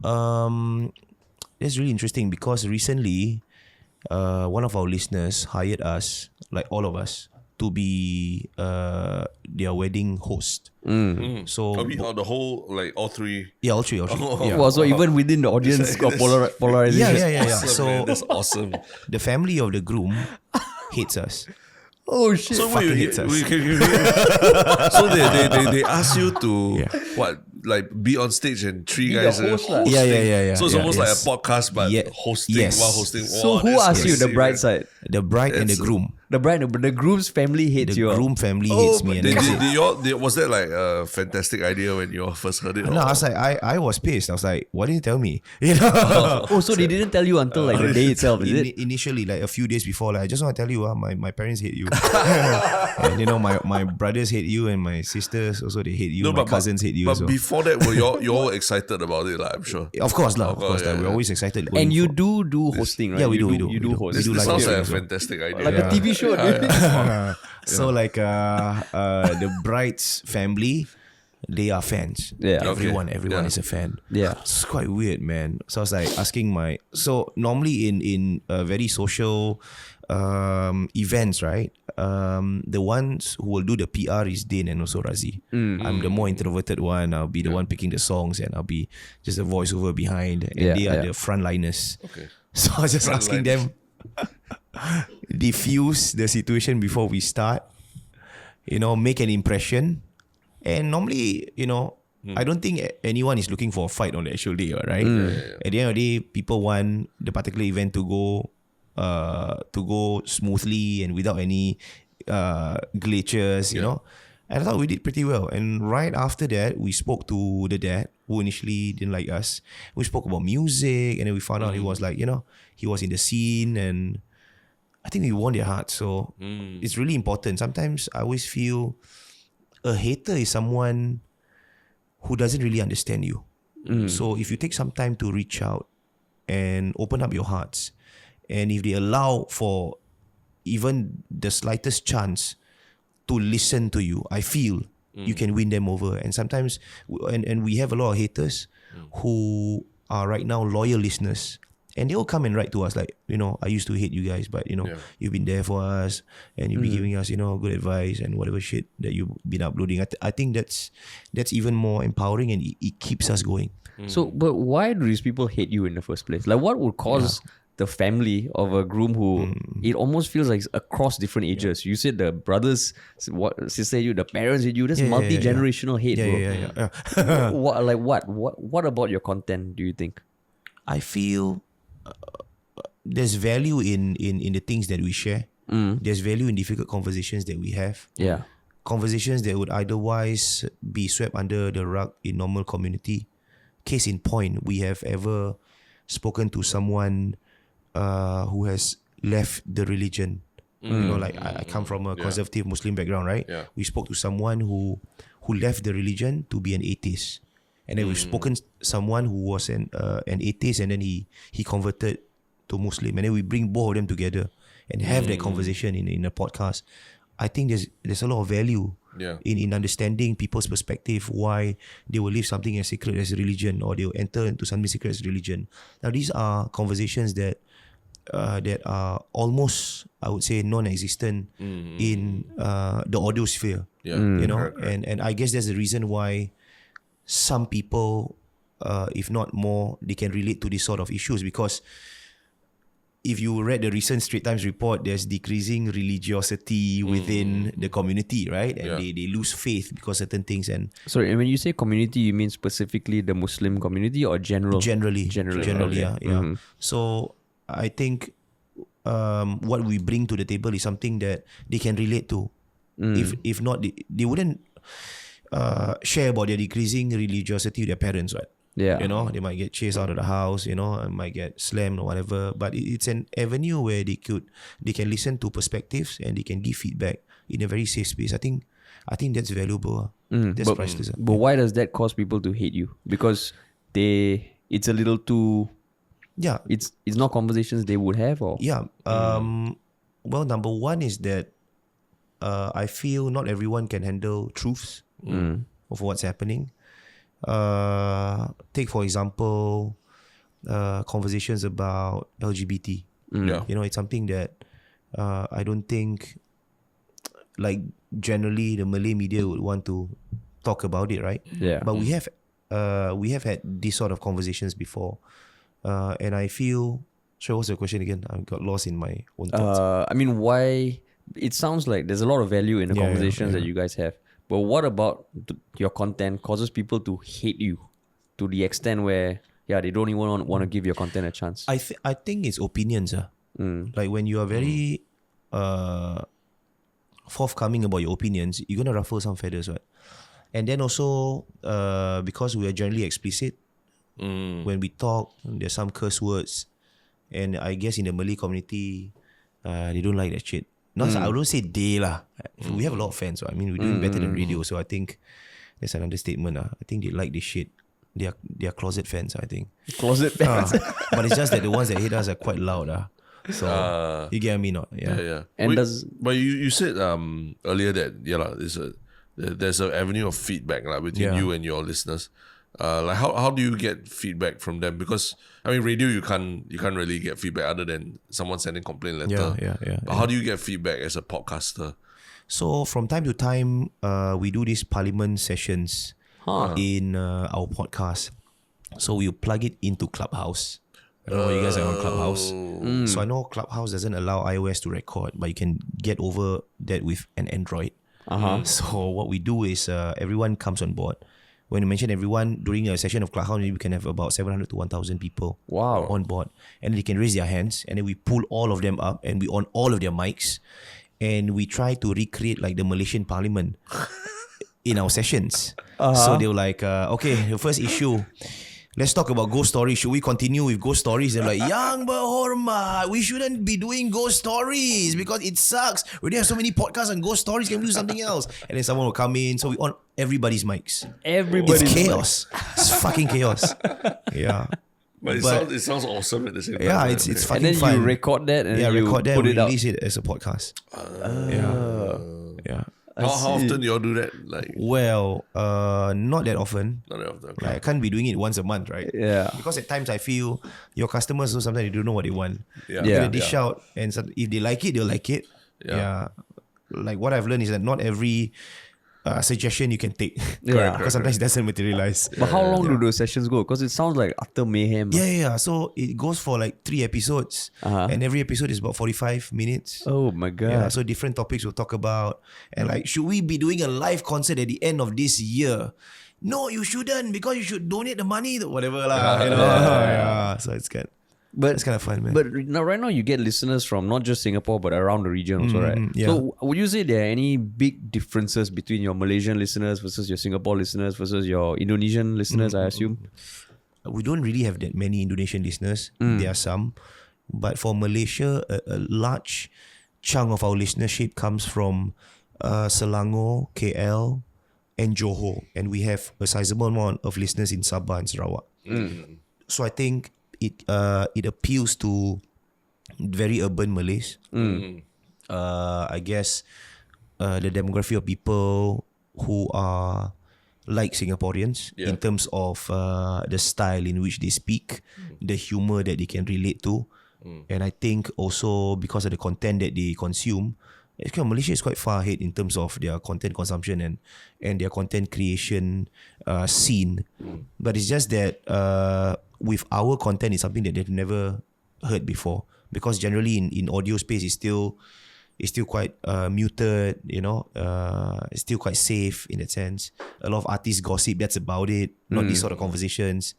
that's really interesting because recently one of our listeners hired us, like all of us, to be their wedding host. So the whole, like all three. Yeah, all three. Yeah. Well, so even within the audience got polarization. Yeah. Awesome, So man. That's awesome. the family of the groom hates us. Oh shit. So Fucking hates us. So they ask you to be on stage and three guys hosting. Yeah. So it's almost like a podcast, but Yeah. hosting Yes. while hosting. So Wow, who that's asked you, the crazy, bride man. side? The bride and the groom. The groom's family hates The you. groom family hates me. And Was that like a fantastic idea when you all first heard it? no, I was like, I was pissed. I was like, why didn't you tell me? Oh, so they didn't tell you until like the day itself, is it? Initially, like a few days before, like I just want to tell you, my parents hate you, and my brothers hate you, and my sisters also they hate you. My cousins hate you. But so. before that, were you all excited about it? Like, I'm sure. Of course, Of course, we're yeah. always excited. going And you for- do hosting, right? Yeah, we do. You do host. We do This like sounds like a hosting as well. fantastic idea. Like a TV show, dude. So like the bride's family, they are fans. Yeah. Everyone Yeah. is a fan. Yeah. It's quite weird, man. So I was like asking so normally in very social events, right? The ones who will do the PR is Dane and also Razi. I'm the more introverted one. I'll be the one picking the songs and I'll be just a voiceover behind. And they are the frontliners. Okay. So I was just asking them diffuse the situation before we start, make an impression. And normally, I don't think anyone is looking for a fight on the actual day, right? At the end of the day, people want the particular event to go smoothly and without any glitches, And I thought we did pretty well. And right after that, we spoke to the dad, who initially didn't like us. We spoke about music, and then we found out he was like, he was in the scene, and I think we won their hearts. So it's really important. Sometimes I always feel a hater is someone who doesn't really understand you. So if you take some time to reach out and open up your hearts, and if they allow for even the slightest chance to listen to you, I feel you can win them over. And sometimes, and we have a lot of haters who are right now loyal listeners, and they will come and write to us like, I used to hate you guys, but you've been there for us, and you've been giving us, good advice and whatever shit that you've been uploading. I think that's even more empowering, and it keeps us going. So, but why do these people hate you in the first place? Like, what would cause the family of a groom who it almost feels like it's across different ages? You said the brothers, sister hate you, the parents hate you. That's multi-generational hate, bro. What about your content do you think? I feel there's value in the things that we share. There's value in difficult conversations that we have. Yeah. Conversations that would otherwise be swept under the rug in normal community. Case in point, we have ever spoken to someone who has left the religion. I come from a conservative Muslim background, right? Yeah. We spoke to someone who who left the religion to be an atheist. And then we've spoken someone who was an atheist and then he converted to Muslim. And then we bring both of them together and have that conversation in a podcast. I think there's a lot of value in understanding people's perspective, why they will leave something as sacred as religion, or they will enter into something sacred as religion. Now these are conversations that are almost, I would say, non-existent in the audio sphere. You know, correct. And I guess that's the reason why some people, if not more, they can relate to this sort of issues, because if you read the recent Straits Times report, there's decreasing religiosity within the community, right? And they lose faith because certain things. And Sorry, and when you say community, you mean specifically the Muslim community or general? generally, Okay. yeah. So I think what we bring to the table is something that they can relate to. If not, they wouldn't share about their decreasing religiosity with their parents, right? Yeah. You know, they might get chased out of the house, you know, and might get slammed or whatever. But it's an avenue where they can listen to perspectives and they can give feedback in a very safe space. I think that's valuable. That's priceless. But why does that cause people to hate you? Because it's a little too... Yeah. It's not conversations they would have, or... Yeah. Well, number one is that I feel not everyone can handle truths of what's happening. Take for example conversations about LGBT. You know, it's something that I don't think, like, generally the Malay media would want to talk about it, right? Yeah. But we have had these sort of conversations before, and I feel... Sure, what's your question again? I got lost in my own thoughts. I mean, why... It sounds like there's a lot of value in the conversations that you guys have. But what about your content causes people to hate you to the extent where, they don't even want to give your content a chance? I think it's opinions. Like when you are very forthcoming about your opinions, you're going to ruffle some feathers, right? And then also, because we are generally explicit, when we talk, there's some curse words. And I guess in the Malay community, they don't like that shit. Not I don't say they lah. We have a lot of fans. So I mean, we're doing better than radio. So I think that's an understatement. I think they like this shit. They are closet fans, I think. Closet fans. But it's just that the ones that hate us are quite loud. So you get me, not? Yeah. And but you said earlier that there's an avenue of feedback between you and your listeners. Like how do you get feedback from them? Because I mean, radio you can't really get feedback other than someone sending complaint letter. But how do you get feedback as a podcaster? So from time to time, we do these parliament sessions in our podcast. So we plug it into Clubhouse. I don't know you guys are on Clubhouse. So I know Clubhouse doesn't allow iOS to record, but you can get over that with an Android. So what we do is everyone comes on board. When you mention everyone, during a session of Clubhouse, we can have about 700 to 1,000 people on board. And they can raise their hands, and then we pull all of them up, and we on all of their mics, and we try to recreate like the Malaysian parliament in our sessions. So they were like, okay, the first issue, let's talk about ghost stories. Should we continue with ghost stories? They're like, Yang berhormat, we shouldn't be doing ghost stories because it sucks. We already have so many podcasts on ghost stories. Can we do something else? And then someone will come in. So we on everybody's mics. Everybody's It's chaos. It's fucking chaos. Yeah. But it sounds awesome at the same time. Yeah, it's fucking and then fun. you record that and you record that put and it out. release it as a podcast. Yeah. How often you all do that? Like, Well, not that often. not that often. Okay. Like, I can't be doing it once a month, right? Yeah. Because at times I feel your customers know sometimes they don't know what they want. Yeah. You're Yeah. gonna dish out, and if they like it, they'll like it. Yeah. Like what I've learned is that not every suggestion you can take. Yeah. Because sometimes it doesn't materialize. But how long do those sessions go? Because it sounds like utter mayhem. Yeah. So it goes for like 3 episodes, and every episode is about 45 minutes. Oh my god. Yeah, so different topics we'll talk about. And like, should we be doing a live concert at the end of this year? No, you shouldn't, because you should donate the money, whatever lah. Yeah. So it's good. But It's kind of fun, man. But now, right now, you get listeners from not just Singapore but around the region also, right? yeah. So, would you say there are any big differences between your Malaysian listeners versus your Singapore listeners versus your Indonesian listeners? I assume. We don't really have that many Indonesian listeners. There are some. But for Malaysia, a large chunk of our listenership comes from Selangor, KL, and Johor, and we have a sizable amount of listeners in Sabah and Sarawak. So I think it appeals to very urban Malays. I guess the demography of people who are like Singaporeans in terms of the style in which they speak, the humor that they can relate to, and I think also because of the content that they consume, Malaysia is quite far ahead in terms of their content consumption and their content creation scene. But it's just that with our content, it's something that they've never heard before, because generally in audio space it's still quite muted, it's still quite safe in that sense. A lot of artists gossip, that's about it, not these sort of conversations.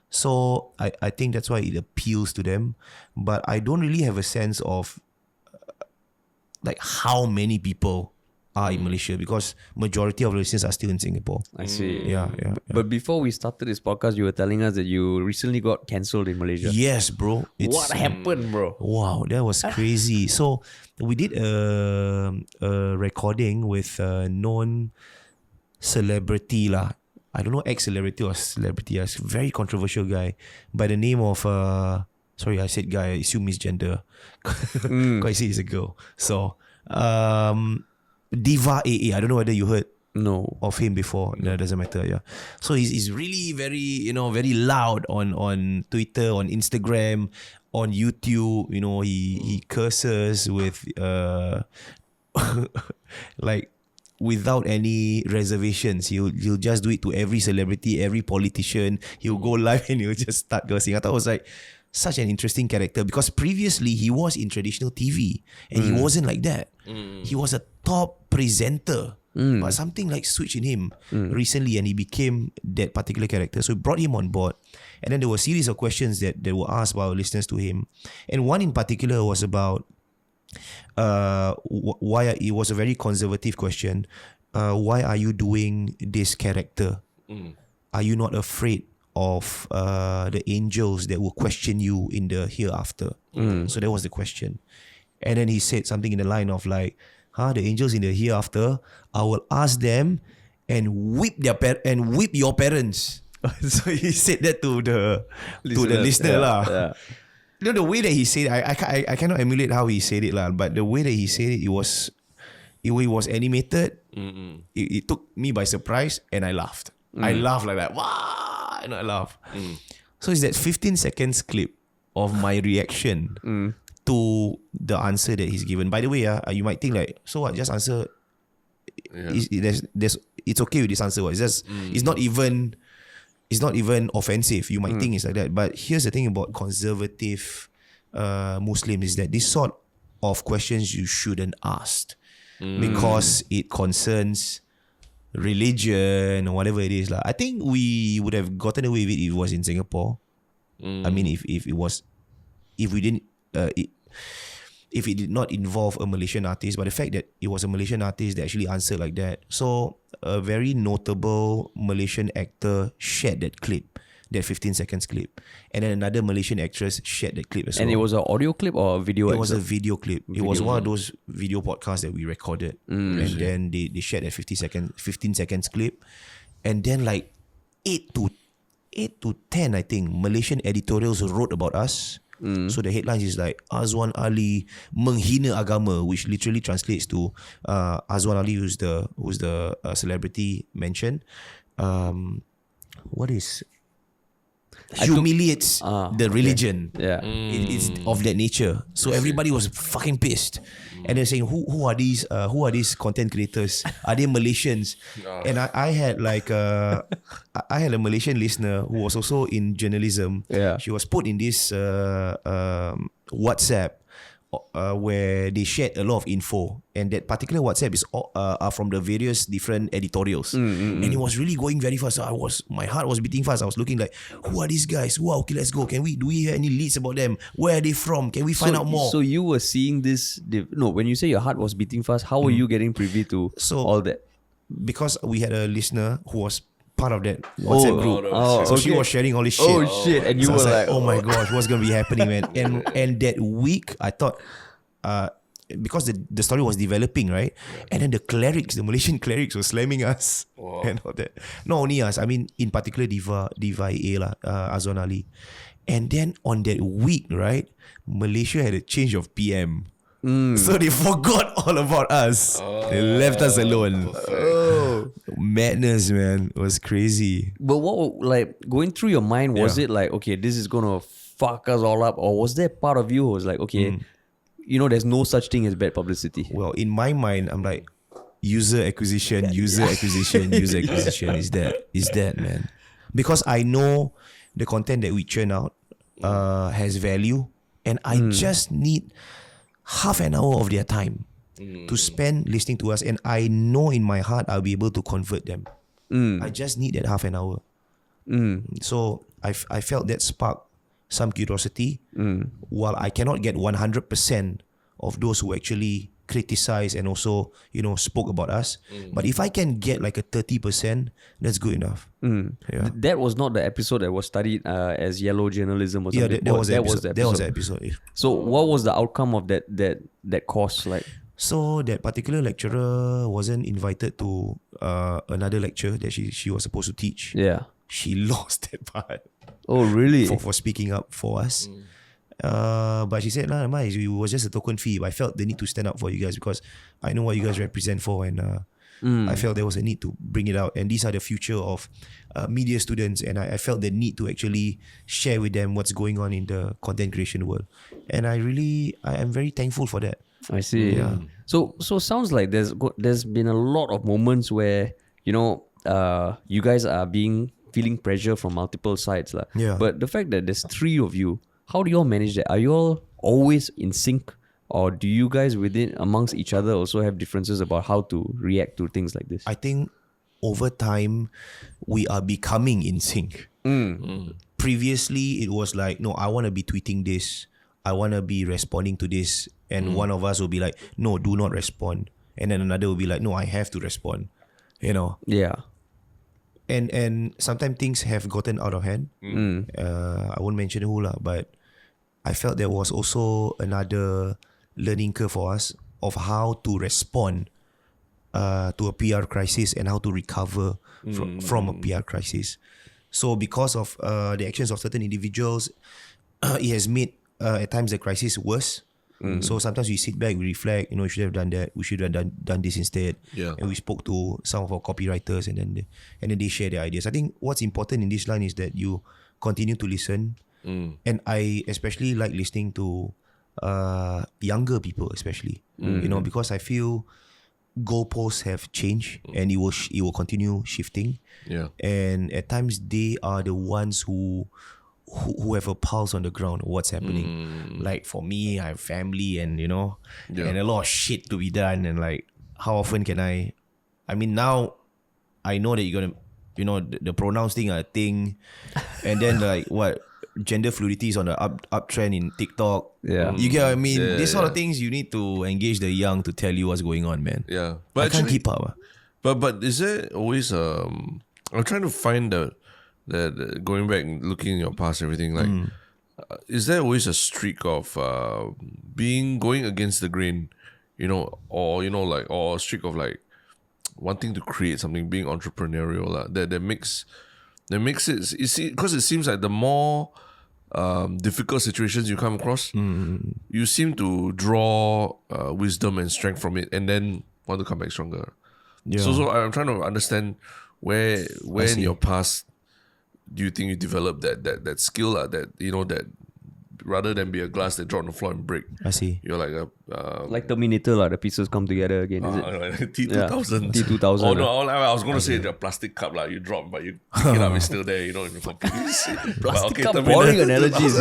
So I think that's why it appeals to them. But I don't really have a sense of like how many people are in Malaysia, because majority of the listeners are still in Singapore. I see. Yeah. But before we started this podcast, you were telling us that you recently got cancelled in Malaysia. Yes, bro. What happened, bro? Wow, that was crazy. So we did a recording with a known celebrity lah. I don't know, ex-celebrity or celebrity. A very controversial guy by the name of sorry, I said guy. I assume misgender. Because I say he's a girl. So Diva AA. I don't know whether you heard of him before. No, it doesn't matter. Yeah. So he's really very very loud on Twitter, on Instagram, on YouTube. He curses with like without any reservations. He'll just do it to every celebrity, every politician. He'll go live and he'll just start cursing. I thought it was like such an interesting character, because previously he was in traditional TV and he wasn't like that. He was a top presenter, but something like switched in him recently and he became that particular character. So we brought him on board, and then there were a series of questions that were asked by our listeners to him, and one in particular was about why. It was a very conservative question. Why are you doing this character? Are you not afraid of the angels that will question you in the hereafter? So that was the question. And then he said something in the line of like, the angels in the hereafter, I will ask them and whip your parents. So he said that to the listener lah. Yeah. The way that he said it, I cannot emulate how he said it lah, but the way that he said it, it was animated. It took me by surprise and I laughed. I laughed like that. Wow, and I laughed. So it's that 15 seconds clip of my reaction to the answer that he's given. By the way, you might think like, so what? Just answer. Yeah. It's okay with this answer. What? It's just it's not even offensive. You might think it's like that. But here's the thing about conservative Muslims is that this sort of questions you shouldn't ask because it concerns religion or whatever it is. I think we would have gotten away with it if it was in Singapore. I mean, if it did not involve a Malaysian artist, but the fact that it was a Malaysian artist that actually answered like that. So a very notable Malaysian actor shared that clip, that 15 seconds clip. And then another Malaysian actress shared that clip as well. And it was an audio clip or a video? It was a video clip. It was one of those video podcasts that we recorded. And then they shared that 15 seconds clip. And then like 8 to 10, I think, Malaysian editorials wrote about us. So the headlines is like Azwan Ali menghina agama, which literally translates to Azwan Ali, who's the celebrity mentioned. What is humiliates the religion. Yeah. It's of that nature. So everybody was fucking pissed. And they're saying, who are these content creators? Are they Malaysians? And I had like I had a Malaysian listener who was also in journalism. Yeah. She was put in this WhatsApp where they shared a lot of info, and that particular WhatsApp is are from the various different editorials, and it was really going very fast. So my heart was beating fast. I was looking like, who are these guys? Wow, okay, let's go. Do we hear any leads about them? Where are they from? Can we find out more? So you were seeing this? No, when you say your heart was beating fast, how were you getting privy to all that? Because we had a listener who was part of that WhatsApp group. So she was sharing all this shit. Oh shit! And you so were like, oh my gosh, what's gonna be happening, man? And that week, I thought, because the story was developing, right? And then the Malaysian clerics were slamming us and all that. Not only us, I mean, in particular Diva A lah, Azwan Ali. And then on that week, right, Malaysia had a change of PM. So they forgot all about us. They left us alone. Madness, man. It was crazy. But what, like, going through your mind, was it like, okay, this is gonna fuck us all up? Or was there part of you who was like, okay, you know, there's no such thing as bad publicity? Well, in my mind, I'm like, user acquisition is that, man. Because I know the content that we churn out has value, and I just need half an hour of their time to spend listening to us, and I know in my heart I'll be able to convert them. I just need that half an hour. So I felt that spark some curiosity. While I cannot get 100% of those who actually criticize and also, you know, spoke about us, but if I can get like a 30%, that's good enough. That was not the episode that was studied as yellow journalism or something. That was the episode. So what was the outcome of that course like? So that particular lecturer wasn't invited to another lecture that she was supposed to teach. Yeah. She lost that part. Oh, really? For speaking up for us. But she said, nah, it was just a token fee. But I felt the need to stand up for you guys because I know what you guys represent for, and I felt there was a need to bring it out. And these are the future of media students, and I felt the need to actually share with them what's going on in the content creation world. And I am very thankful for that. I see. Yeah. So sounds like there's been a lot of moments where, you know, you guys are feeling pressure from multiple sides. Yeah. But the fact that there's 3 of you, how do you all manage that? Are you all always in sync? Or do you guys amongst each other also have differences about how to react to things like this? I think over time, we are becoming in sync. Previously, it was like, no, I want to be tweeting this. I want to be responding to this. And one of us will be like, no, do not respond. And then another will be like, no, I have to respond. You know? Yeah. And sometimes things have gotten out of hand. I won't mention who lah, but I felt there was also another learning curve for us of how to respond to a PR crisis and how to recover from a PR crisis. So because of the actions of certain individuals, it has made at times the crisis worse. So sometimes we sit back, we reflect, you know, we should have done that, we should have done this instead. And we spoke to some of our copywriters, and then they share their ideas. I think what's important in this line is that you continue to listen. And I especially like listening to younger people, especially, you know, because I feel goalposts have changed and it will continue shifting. And at times they are the ones who have a pulse on the ground of what's happening. Like for me, I have family and, you know, and a lot of shit to be done. And like, how often can I mean, now I know that you're going to, you know, the pronouns thing are a thing. And then like, gender fluidity is on the uptrend in TikTok. You get what I mean? These sort of things, you need to engage the young to tell you what's going on, man. But I can't keep up. But is there always I'm trying to find the going back and looking in your past, everything, like is there always a streak of going against the grain, you know, or, you know, like, or a streak of like wanting to create something, being entrepreneurial that makes it, you see, because it seems like the more difficult situations you come across, you seem to draw wisdom and strength from it, and then want to come back stronger. So I'm trying to understand where in your past do you think you developed that skill, that, you know, that rather than be a glass that drop on the floor and break, I see, you're like a like Terminator, the pieces come together again. Is it like T2000? T2000. Oh no, I was going to say the plastic cup, like you drop, but you pick it up, it's still there, you know. Plastic cup, boring analogies.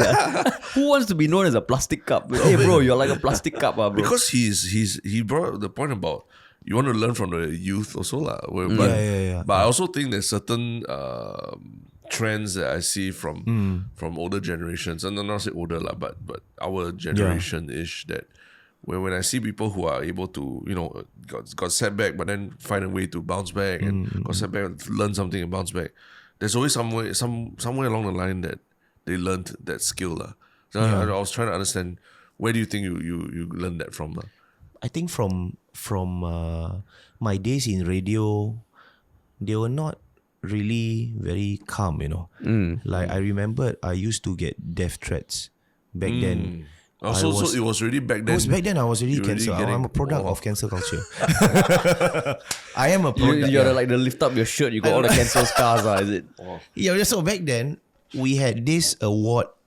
Who wants to be known as a plastic cup? Hey bro, you're like a plastic cup, bro. Because he brought up the point about you want to learn from the youth also, but I also think there's certain trends that I see from older generations, and not say older but our generation-ish, that when I see people who are able to, you know, got setback but then find a way to bounce back, and got setback, learn something and bounce back, there's always somewhere along the line that they learned that skill. So I was trying to understand, where do you think you learned that from? I think from my days in radio, they were not really very calm, you know. Like I remember I used to get death threats back then. So it was already back then. Back then I was already cancel. I'm a product of cancel culture. I am a You're product. like the lift up your shirt, you got all the cancel scars, is it? Yeah, so back then we had this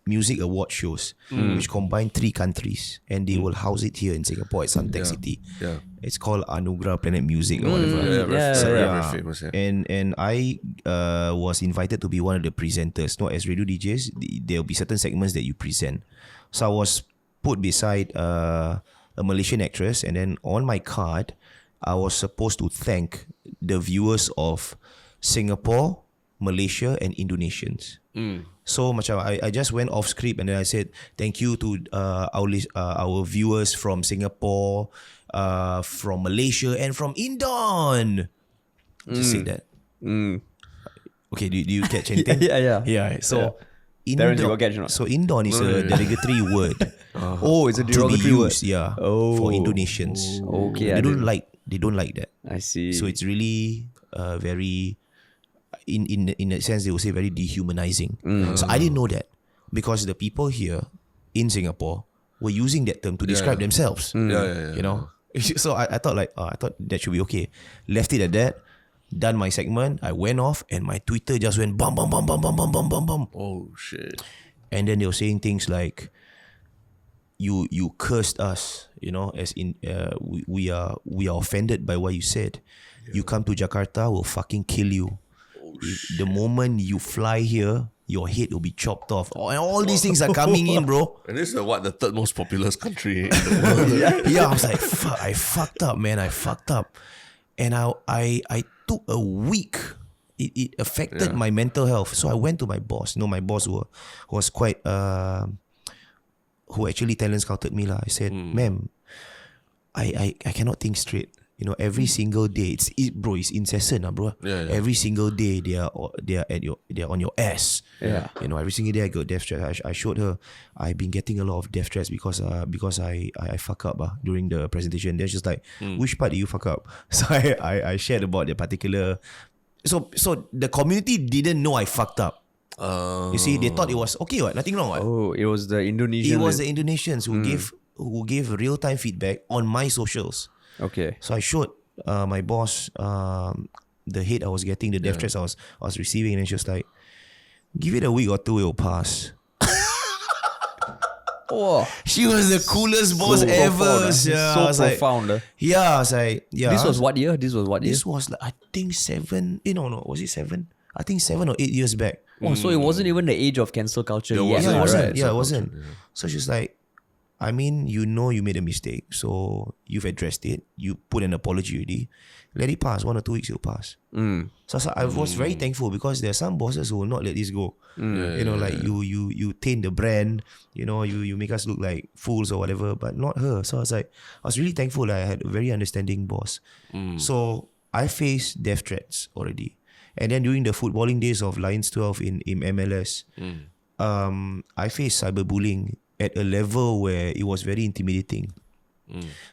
music award shows which combine 3 countries, and they will house it here in Singapore at Suntec City. Yeah. It's called Anugerah Planet Music or whatever. Very famous. Yeah. And I was invited to be one of the presenters. Not as Radio DJs, there'll be certain segments that you present. So I was put beside a Malaysian actress, and then on my card, I was supposed to thank the viewers of Singapore, Malaysia, and Indonesians. So macam I just went off script, and then I said thank you to our viewers from Singapore, from Malaysia, and from Indon. Just say that. Okay, do you catch anything? Yeah. So Terrence, you got catch or not? So Indon is a derogatory word. It's a derogatory word. Yeah. For Indonesians. Okay, They don't like that. I see. So it's really very, in a sense, they will say very dehumanizing. So I didn't know that, because the people here in Singapore were using that term to describe themselves. You know. So I thought I thought that should be okay. Left it at that. Done my segment. I went off, and my Twitter just went bum bum bum bum bum bum bum bum bum. Oh shit! And then they were saying things like, "You cursed us," you know, as in we are offended by what you said. You come to Jakarta, we'll fucking kill you. The moment you fly here, your head will be chopped off. And all these things are coming in, bro. And this is the third most populous country in the world. Yeah, I was like, fuck, I fucked up, man. I fucked up. And I took a week. It affected my mental health. So I went to my boss. My boss was quite who actually talent scouted me lah. I said, ma'am, I cannot think straight. Every single day, it's incessant, bro. Every single day they are on your ass. Every single day I got death threats. I showed her I've been getting a lot of death threats because I fuck up during the presentation. They're just like, which part did you fuck up? So I shared about the particular. So the community didn't know I fucked up. You see, they thought it was okay, nothing wrong. Oh, it was the Indonesians. It was the Indonesians who gave real time feedback on my socials. Okay. So I showed my boss the hate I was getting, the death threats I was receiving, and she was like, give it a week or two, it will pass. Oh, she was the coolest boss ever. So profound. Yeah, I was like, yeah. This was what year? This was like, I think 7. Was it 7? I think 7 or 8 years back. Oh, so it wasn't even the age of cancel culture yet. It wasn't. Right? Yeah, it wasn't. So she's like, I mean, you made a mistake, so you've addressed it. You put an apology already. Let it pass. 1 or 2 weeks, it'll pass. So I was very thankful, because there are some bosses who will not let this go. Like you taint the brand. You make us look like fools or whatever, but not her. So I was really thankful that I had a very understanding boss. So I faced death threats already, and then during the footballing days of Lions 12 in MLS, I faced cyberbullying at a level where it was very intimidating.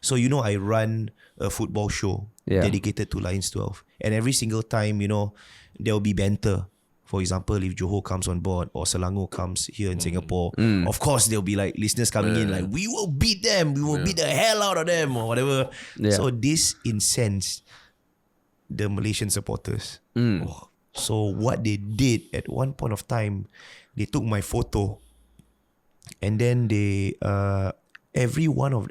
So I run a football show dedicated to Lions 12, and every single time there will be banter. For example, if Johor comes on board or Selangor comes here in Singapore, of course there'll be like listeners coming in like, we will beat them, we will beat the hell out of them or whatever. So this incensed the Malaysian supporters. So what they did at one point of time, they took my photo, and then they every one of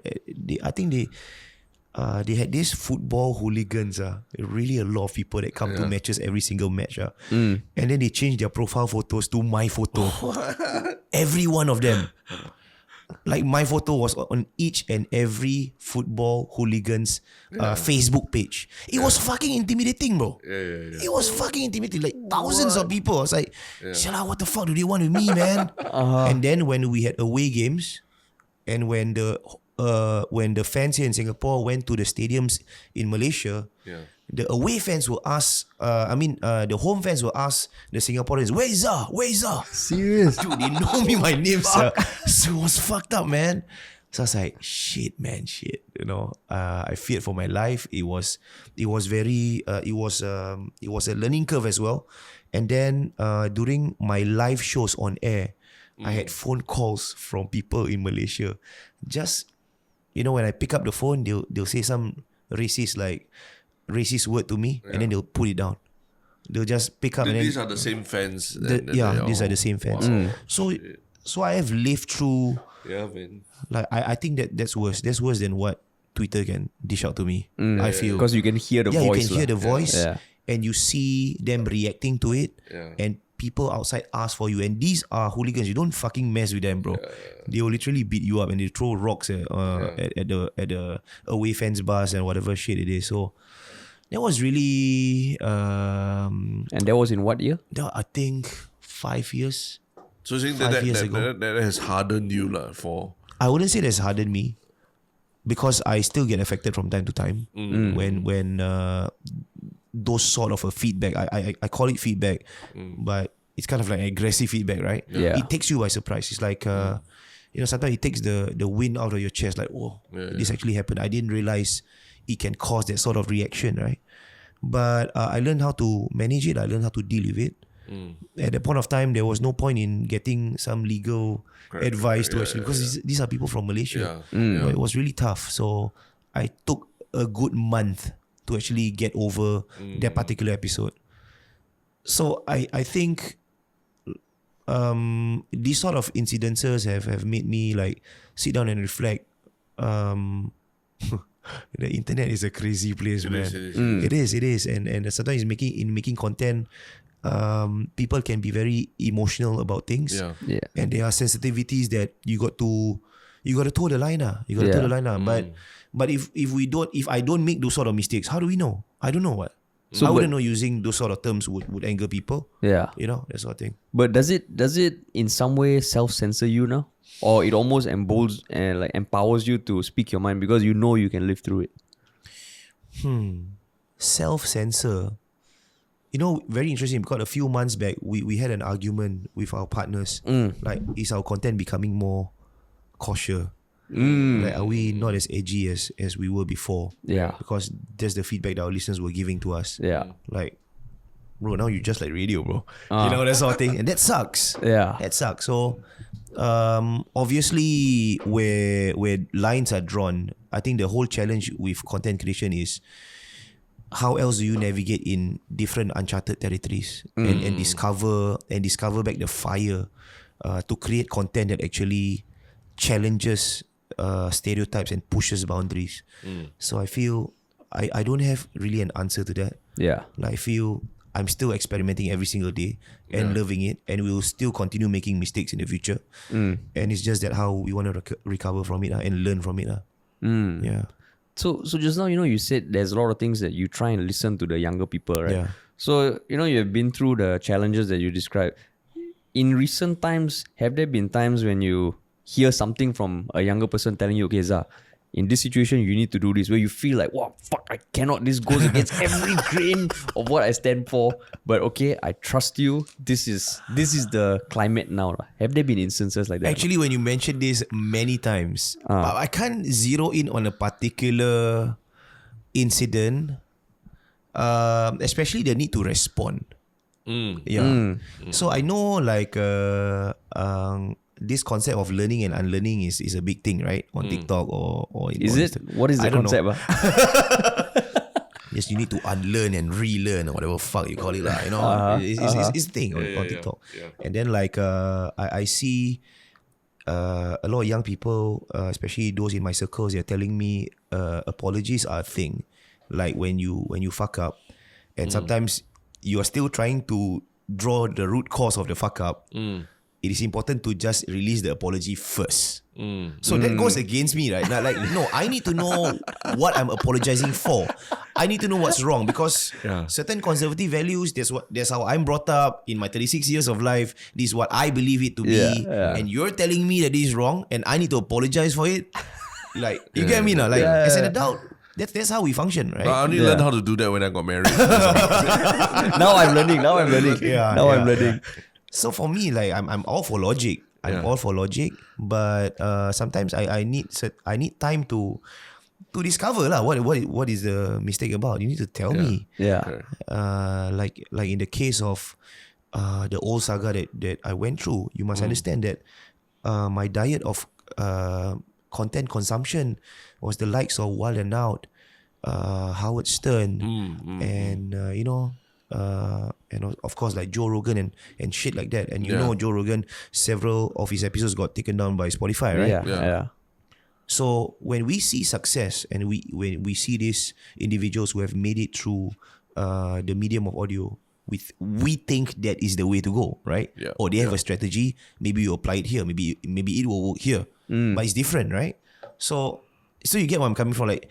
I think they had these football hooligans. Really a lot of people that come to matches every single match. And then they changed their profile photos to my photo. Every one of them. Like my photo was on each and every football hooligans Facebook page. It was fucking intimidating, bro. It was fucking intimidating. Like thousands of people. I was like, Shala, what the fuck do they want with me, man? And then when we had away games, and when the fans here in Singapore went to the stadiums in Malaysia, the away fans will ask, the home fans will ask the Singaporeans, where is Dzar? Where is Dzar? Serious? Dude, they know me, my name, sir. So it was fucked up, man. So I was like, shit. You know, I feared for my life. It was very, it was a learning curve as well. And then during my live shows on air, I had phone calls from people in Malaysia. Just, you know, when I pick up the phone, they'll say some racist word to me, and then they'll put it down. They'll just pick up. These are the same fans. These are the same fans. So I have lived through. Yeah, man. Like I think that's worse. That's worse than what Twitter can dish out to me. I feel because you can hear the voice. you can hear the voice, Yeah. and you see them reacting to it, and people outside ask for you. And these are hooligans. You don't fucking mess with them, bro. They will literally beat you up, and they throw rocks at the away fans bars and whatever shit it is. So that was really And that was in what year? I think 5 years. So you think 5 years ago. that has hardened you for... I wouldn't say that's hardened me, because I still get affected from time to time when those sort of a feedback. I call it feedback, but it's kind of like aggressive feedback, right? Yeah. It takes you by surprise. It's like you know, sometimes it takes the wind out of your chest. Like, oh, this actually happened. I didn't realize it can cause that sort of reaction, right? But I learned how to manage it. I learned how to deal with it. At that point of time, there was no point in getting some legal advice to actually, because these are people from Malaysia. It was really tough. So I took a good month to actually get over that particular episode. So I think these sort of incidences have made me like sit down and reflect. The internet is a crazy place, man. It is. And sometimes in making content, people can be very emotional about things. And there are sensitivities that you got to toe the line. You got to toe the line. But if I don't make those sort of mistakes, how do we know? I don't know what. So I wouldn't know using those sort of terms would anger people. Yeah. You know, that sort of thing. But does it in some way self-censor you now? Or it almost emboldens and like empowers you to speak your mind because you know you can live through it? Self-censor. You know, very interesting, because a few months back we had an argument with our partners. Like, is our content becoming more cautious? Like, are we not as edgy as we were before? Yeah. Because that's the feedback that our listeners were giving to us. Yeah. Like, bro, now you just like radio, bro. You know, that sort of thing. And that sucks. Yeah. That sucks. So obviously where lines are drawn, I think the whole challenge with content creation is how else do you navigate in different uncharted territories and discover back the fire to create content that actually challenges stereotypes and pushes boundaries. So I feel I don't have really an answer to that. Yeah. Like, I feel I'm still experimenting every single day and loving it, and we will still continue making mistakes in the future. And it's just that how we want to recover from it and learn from it. Yeah. So just now, you know, you said there's a lot of things that you try and listen to the younger people, right? Yeah. So, you know, you've been through the challenges that you described. In recent times, have there been times when you hear something from a younger person telling you, okay, Zar, in this situation, you need to do this, where you feel like, wow, fuck, I cannot, this goes against every grain of what I stand for. But okay, I trust you. This is the climate now. Have there been instances like that? Actually, when you mentioned this many times, but I can't zero in on a particular incident, especially the need to respond. So I know, like, this concept of learning and unlearning is a big thing, right? On TikTok or is it? What is the concept? Yes, you need to unlearn and relearn or whatever fuck you call it, you know. It's a thing on TikTok. And then, like, I see a lot of young people, especially those in my circles, they're telling me apologies are a thing. Like, when you fuck up, and sometimes you are still trying to draw the root cause of the fuck up. It is important to just release the apology first. So that goes against me, right? Like, no, I need to know what I'm apologizing for. I need to know what's wrong, because certain conservative values, that's how I'm brought up in my 36 years of life. This is what I believe it to be. And you're telling me that this is wrong and I need to apologize for it. Like, you get me now? Like, as an adult, that's how we function, right? I only learned how to do that when I got married. Now I'm learning. I'm learning. So for me, like, I'm all for logic. I'm all for logic, but sometimes I need time to discover lah what is the mistake about. You need to tell me. Yeah. Like in the case of the old saga that I went through, you must understand that my diet of content consumption was the likes of Wild and Out, Howard Stern, and and of course like Joe Rogan and shit like that. And you know Joe Rogan, several of his episodes got taken down by Spotify, right? Yeah. So when we see success and when we see these individuals who have made it through the medium of audio, we think that is the way to go, right? Yeah. Or they have a strategy. Maybe you apply it here. Maybe it will work here. But it's different, right? So you get where I'm coming from. Like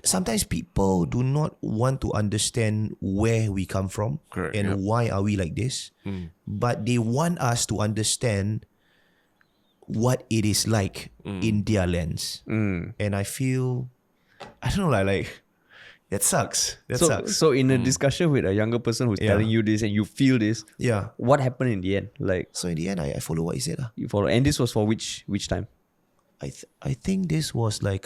sometimes people do not want to understand where we come from. Correct, and why are we like this. But they want us to understand what it is like in their lens. And I feel, I don't know, like that sucks. So in a discussion with a younger person who's telling you this and you feel this, what happened in the end? Like, so in the end, I follow what he said. You follow, and this was for which time? I think this was like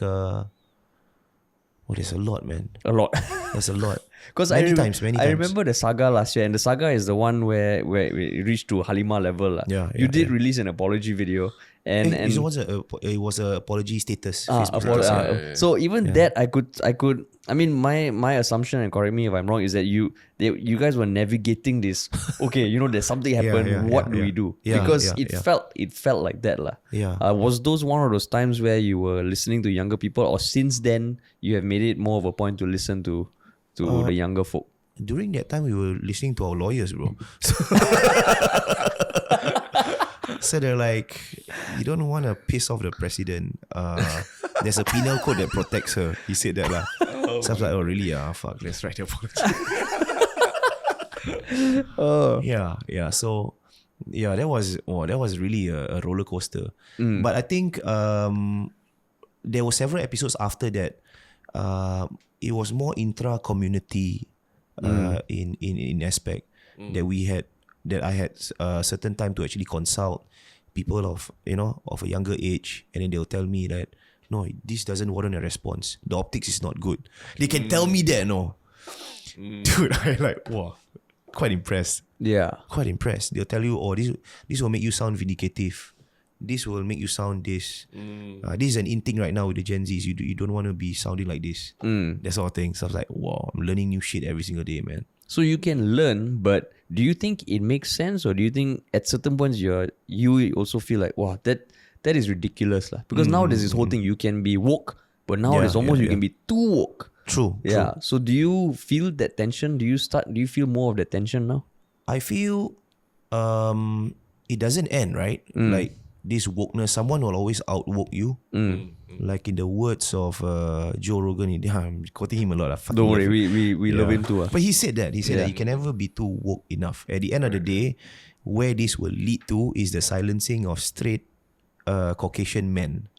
there's a lot, man. A lot. There's a lot. Because many I times. remember the saga last year, and the saga is the one where it reached to Halima level. You did release an apology video, and it was a apology status. Facebook status. So even that, I could. I mean, my assumption, and correct me if I'm wrong, is that you guys were navigating this. Okay, there's something happened. What do we do? Because it felt like that, lah. Was those one of those times where you were listening to younger people, or since then you have made it more of a point to listen to the younger folk? During that time, we were listening to our lawyers, bro. So they're like, you don't want to piss off the president. There's a penal code that protects her. He said that lah. So I was like, oh really? Fuck, let's write the apology. Yeah. So that was really a roller coaster. But I think there were several episodes after that. It was more intra-community in aspect that I had a certain time to actually consult people of a younger age, and then they'll tell me that no, this doesn't warrant a response. The optics is not good. They can tell me that, no. Dude, I like, wow, quite impressed. Yeah. Quite impressed. They'll tell you, oh, this will make you sound vindicative. This will make you sound this. This is an in thing right now with the Gen Zs. You don't want to be sounding like this. That sort of thing. So I was like, wow, I'm learning new shit every single day, man. So you can learn, but do you think it makes sense, or do you think at certain points you also feel like, wow, that is ridiculous, lah? Because now there's this whole thing, you can be woke, but now there's almost you can be too woke. True. Yeah. So do you feel that tension? Do you feel more of that tension now? I feel it doesn't end, right? Like this wokeness, someone will always outwoke you. Like in the words of Joe Rogan, I'm quoting him a lot. Don't worry, we love him too. But he said that you can never be too woke enough. At the end of the day, where this will lead to is the silencing of straight Caucasian men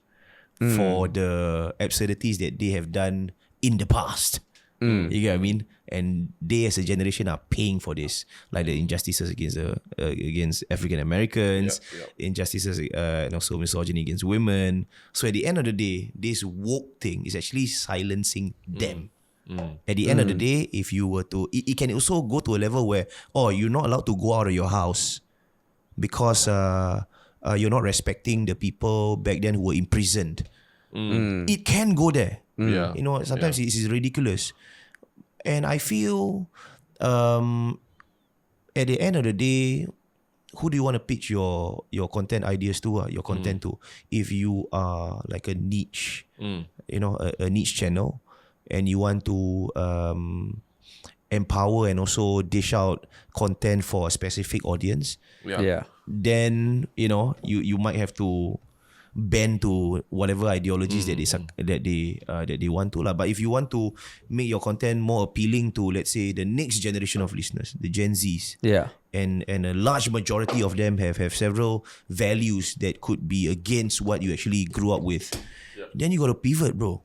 for the absurdities that they have done in the past. You get what I mean? And they as a generation are paying for this, like the injustices against African Americans, injustices and also misogyny against women. So at the end of the day, this woke thing is actually silencing them. At the end of the day, if you were to, it can also go to a level where, you're not allowed to go out of your house because you're not respecting the people back then who were imprisoned. It can go there. Sometimes it is ridiculous. And I feel at the end of the day, who do you want to pitch your content ideas to, your content to? If you are like a niche, a niche channel, and you want to empower and also dish out content for a specific audience, then you might have to bend to whatever ideologies that they want to lah. But if you want to make your content more appealing to, let's say, the next generation of listeners, the Gen Zs, and a large majority of them have several values that could be against what you actually grew up with, then you got to pivot, bro.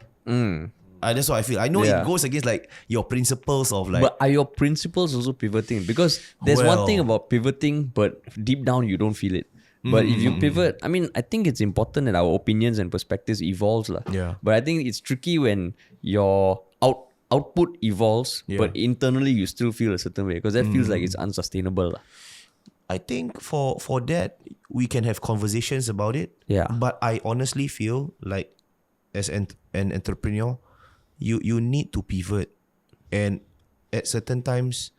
That's what I feel. I know it goes against like your principles of like. But are your principles also pivoting? Because there's one thing about pivoting, but deep down you don't feel it. But if you pivot, I mean, I think it's important that our opinions and perspectives evolves lah. Yeah. But I think it's tricky when your output evolves, but internally you still feel a certain way, because that feels like it's unsustainable lah. I think for that, we can have conversations about it. Yeah. But I honestly feel like as an entrepreneur, you need to pivot, and at certain times,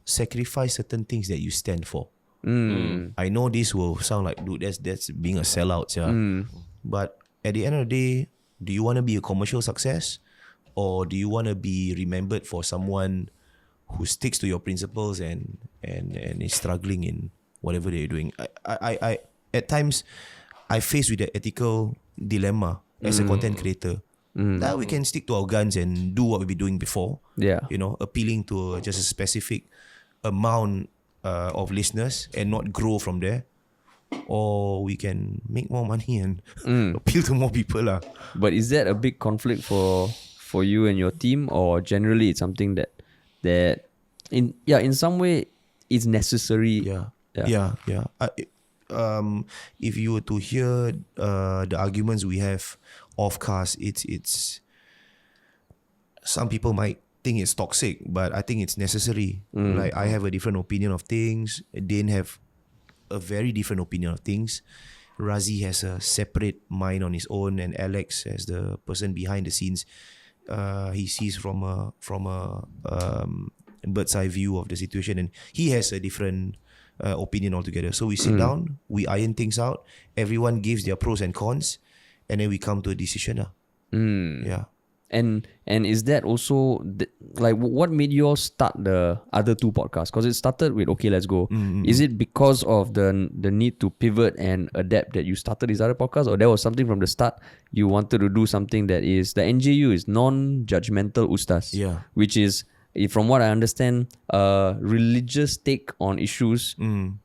sacrifice certain things that you stand for. I know this will sound like, dude, that's being a sellout, yeah. But at the end of the day, do you want to be a commercial success, or do you want to be remembered for someone who sticks to your principles and is struggling in whatever they're doing? I at times I face with the ethical dilemma as a content creator. Now we can stick to our guns and do what we've been doing before. Yeah. You know, appealing to just a specific amount of listeners and not grow from there. Or we can make more money and appeal to more people lah. But is that a big conflict for you and your team, or generally it's something that in some way it's necessary? Yeah. If you were to hear the arguments we have off cast, it's some people might think it's toxic, but I think it's necessary. Like, I have a different opinion of things. Dane have a very different opinion of things. Razi has a separate mind on his own, and Alex, as the person behind the scenes, he sees from a bird's eye view of the situation, and he has a different opinion altogether. So we sit down, we iron things out, everyone gives their pros and cons, and then we come to a decision. Yeah. And is that also like what made you all start the other two podcasts? Because it started with Okay Let's Go. Is it because of the need to pivot and adapt that you started these other podcasts, or there was something from the start you wanted to do something that is, the NJU is non-judgmental Ustaz, which is, from what I understand, a religious take on issues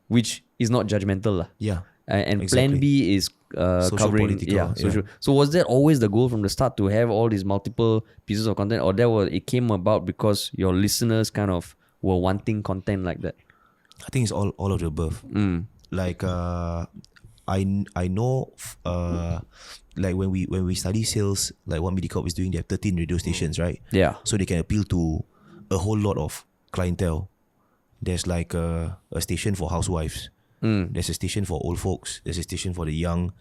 which is not judgmental lah. Yeah. And exactly. Plan B is covering social. So was that always the goal from the start, to have all these multiple pieces of content, or it came about because your listeners kind of were wanting content like that? I think it's all of the above. Like I know like when we study sales, like what MediaCorp is doing, they have 13 radio stations, right? Yeah. So they can appeal to a whole lot of clientele. There's like a station for housewives. There's a station for old folks. There's a station for the young.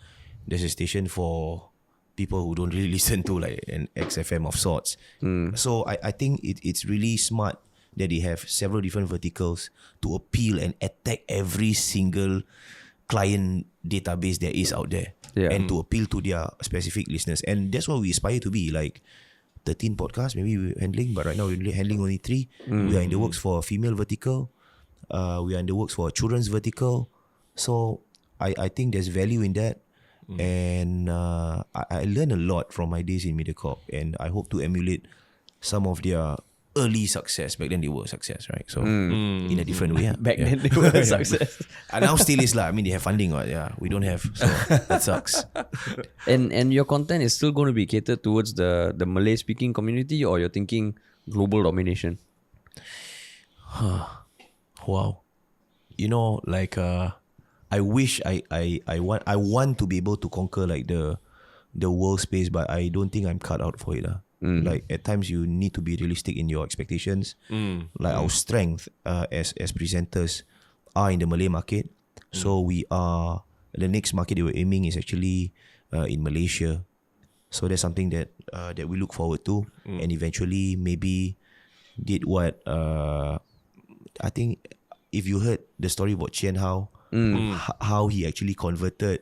There's a station for people who don't really listen to like an XFM of sorts. So I think it's really smart that they have several different verticals to appeal and attack every single client database there is out there, and to appeal to their specific listeners. And that's what we aspire to be. Like 13 podcasts maybe we're handling, but right now we're handling only 3. We are in the works for a female vertical. We are in the works for a children's vertical. So I think there's value in that. And I learned a lot from my days in MediaCorp, and I hope to emulate some of their early success. Back then they were a success, right? So in a different way. Back then they were a success. And now still is lah. I mean, they have funding, right? Yeah, we don't have, so that sucks. And your content is still going to be catered towards the Malay speaking community, or you're thinking global domination? Wow. You know, like I wish I want to be able to conquer like the world space, but I don't think I'm cut out for it. Like at times you need to be realistic in your expectations. Like our strength as presenters are in the Malay market. So we are, the next market that we're aiming is actually in Malaysia. So that's something that we look forward to, and eventually maybe did what I think, if you heard the story about Chien Hao, how he actually converted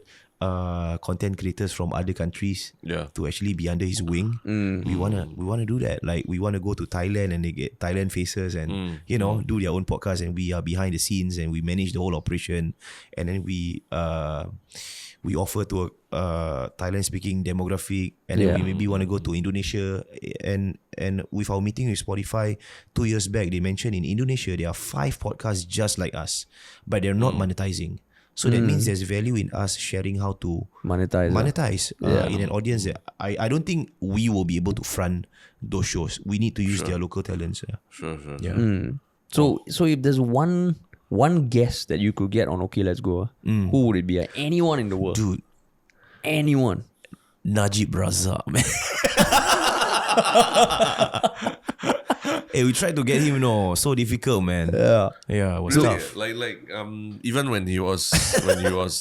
content creators from other countries to actually be under his wing. We wanna do that. Like, we want to go to Thailand and they get Thailand faces and do their own podcast, and we are behind the scenes and we manage the whole operation, and then we offer to a Thailand speaking demographic, and then we maybe want to go to Indonesia, and with our meeting with Spotify 2 years back, they mentioned in Indonesia there are 5 podcasts just like us, but they're not monetizing. So that means there's value in us sharing how to monetize in an audience that I don't think we will be able to front those shows. We need to use their local talents. Sure. Yeah. So if there's one one guest that you could get on OK Let's Go, who would it be? Anyone in the world. Dude, Anyone. Najib Razak, man. Hey, we tried to get him, so difficult, man. Yeah, it was Really, tough. even when he was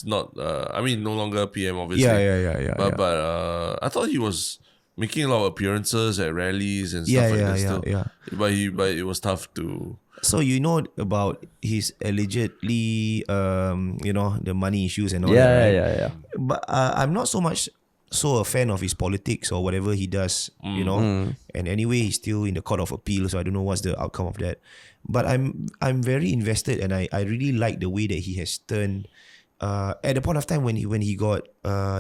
not no longer PM obviously. Yeah. But I thought he was making a lot of appearances at rallies and stuff like that still. Yeah. But it was tough to. So you know about his allegedly, the money issues and all that, right? Yeah. But I'm not so a fan of his politics or whatever he does, And anyway, he's still in the court of appeal, so I don't know what's the outcome of that. But I'm very invested, and I really like the way that he has turned. At the point of time when he got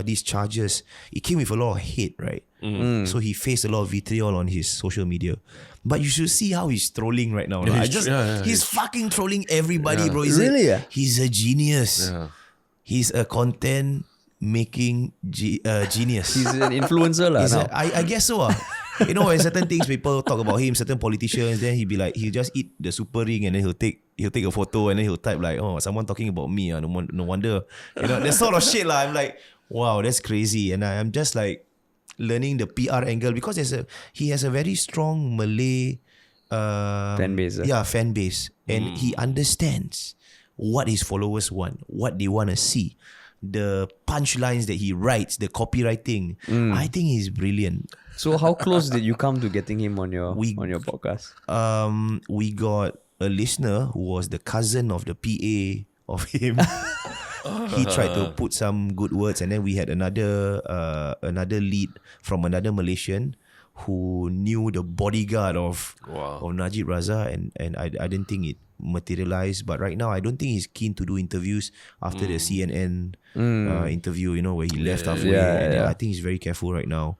these charges, it came with a lot of hate, right? So he faced a lot of vitriol on his social media. But you should see how he's trolling right now. He's fucking trolling everybody, bro. He's a genius. Yeah. He's a content making genius. He's an influencer now. I guess so. When certain things people talk about him, certain politicians, then he'll just eat the super ring and then he'll take a photo and then he'll type like, oh, someone talking about me. No wonder. That sort of shit. I'm like, wow, that's crazy. And I'm just like learning the PR angle because he has a very strong Malay fan base. Yeah, fan base. And he understands what his followers want, what they want to see. The punchlines that he writes, the copywriting, I think he's brilliant. So how close did you come to getting him on your podcast? We got a listener who was the cousin of the PA of him. He tried to put some good words, and then we had another lead from another Malaysian who knew the bodyguard of Najib Razak, and I didn't think it materialized. But right now, I don't think he's keen to do interviews after the CNN interview, where he left halfway. I think he's very careful right now.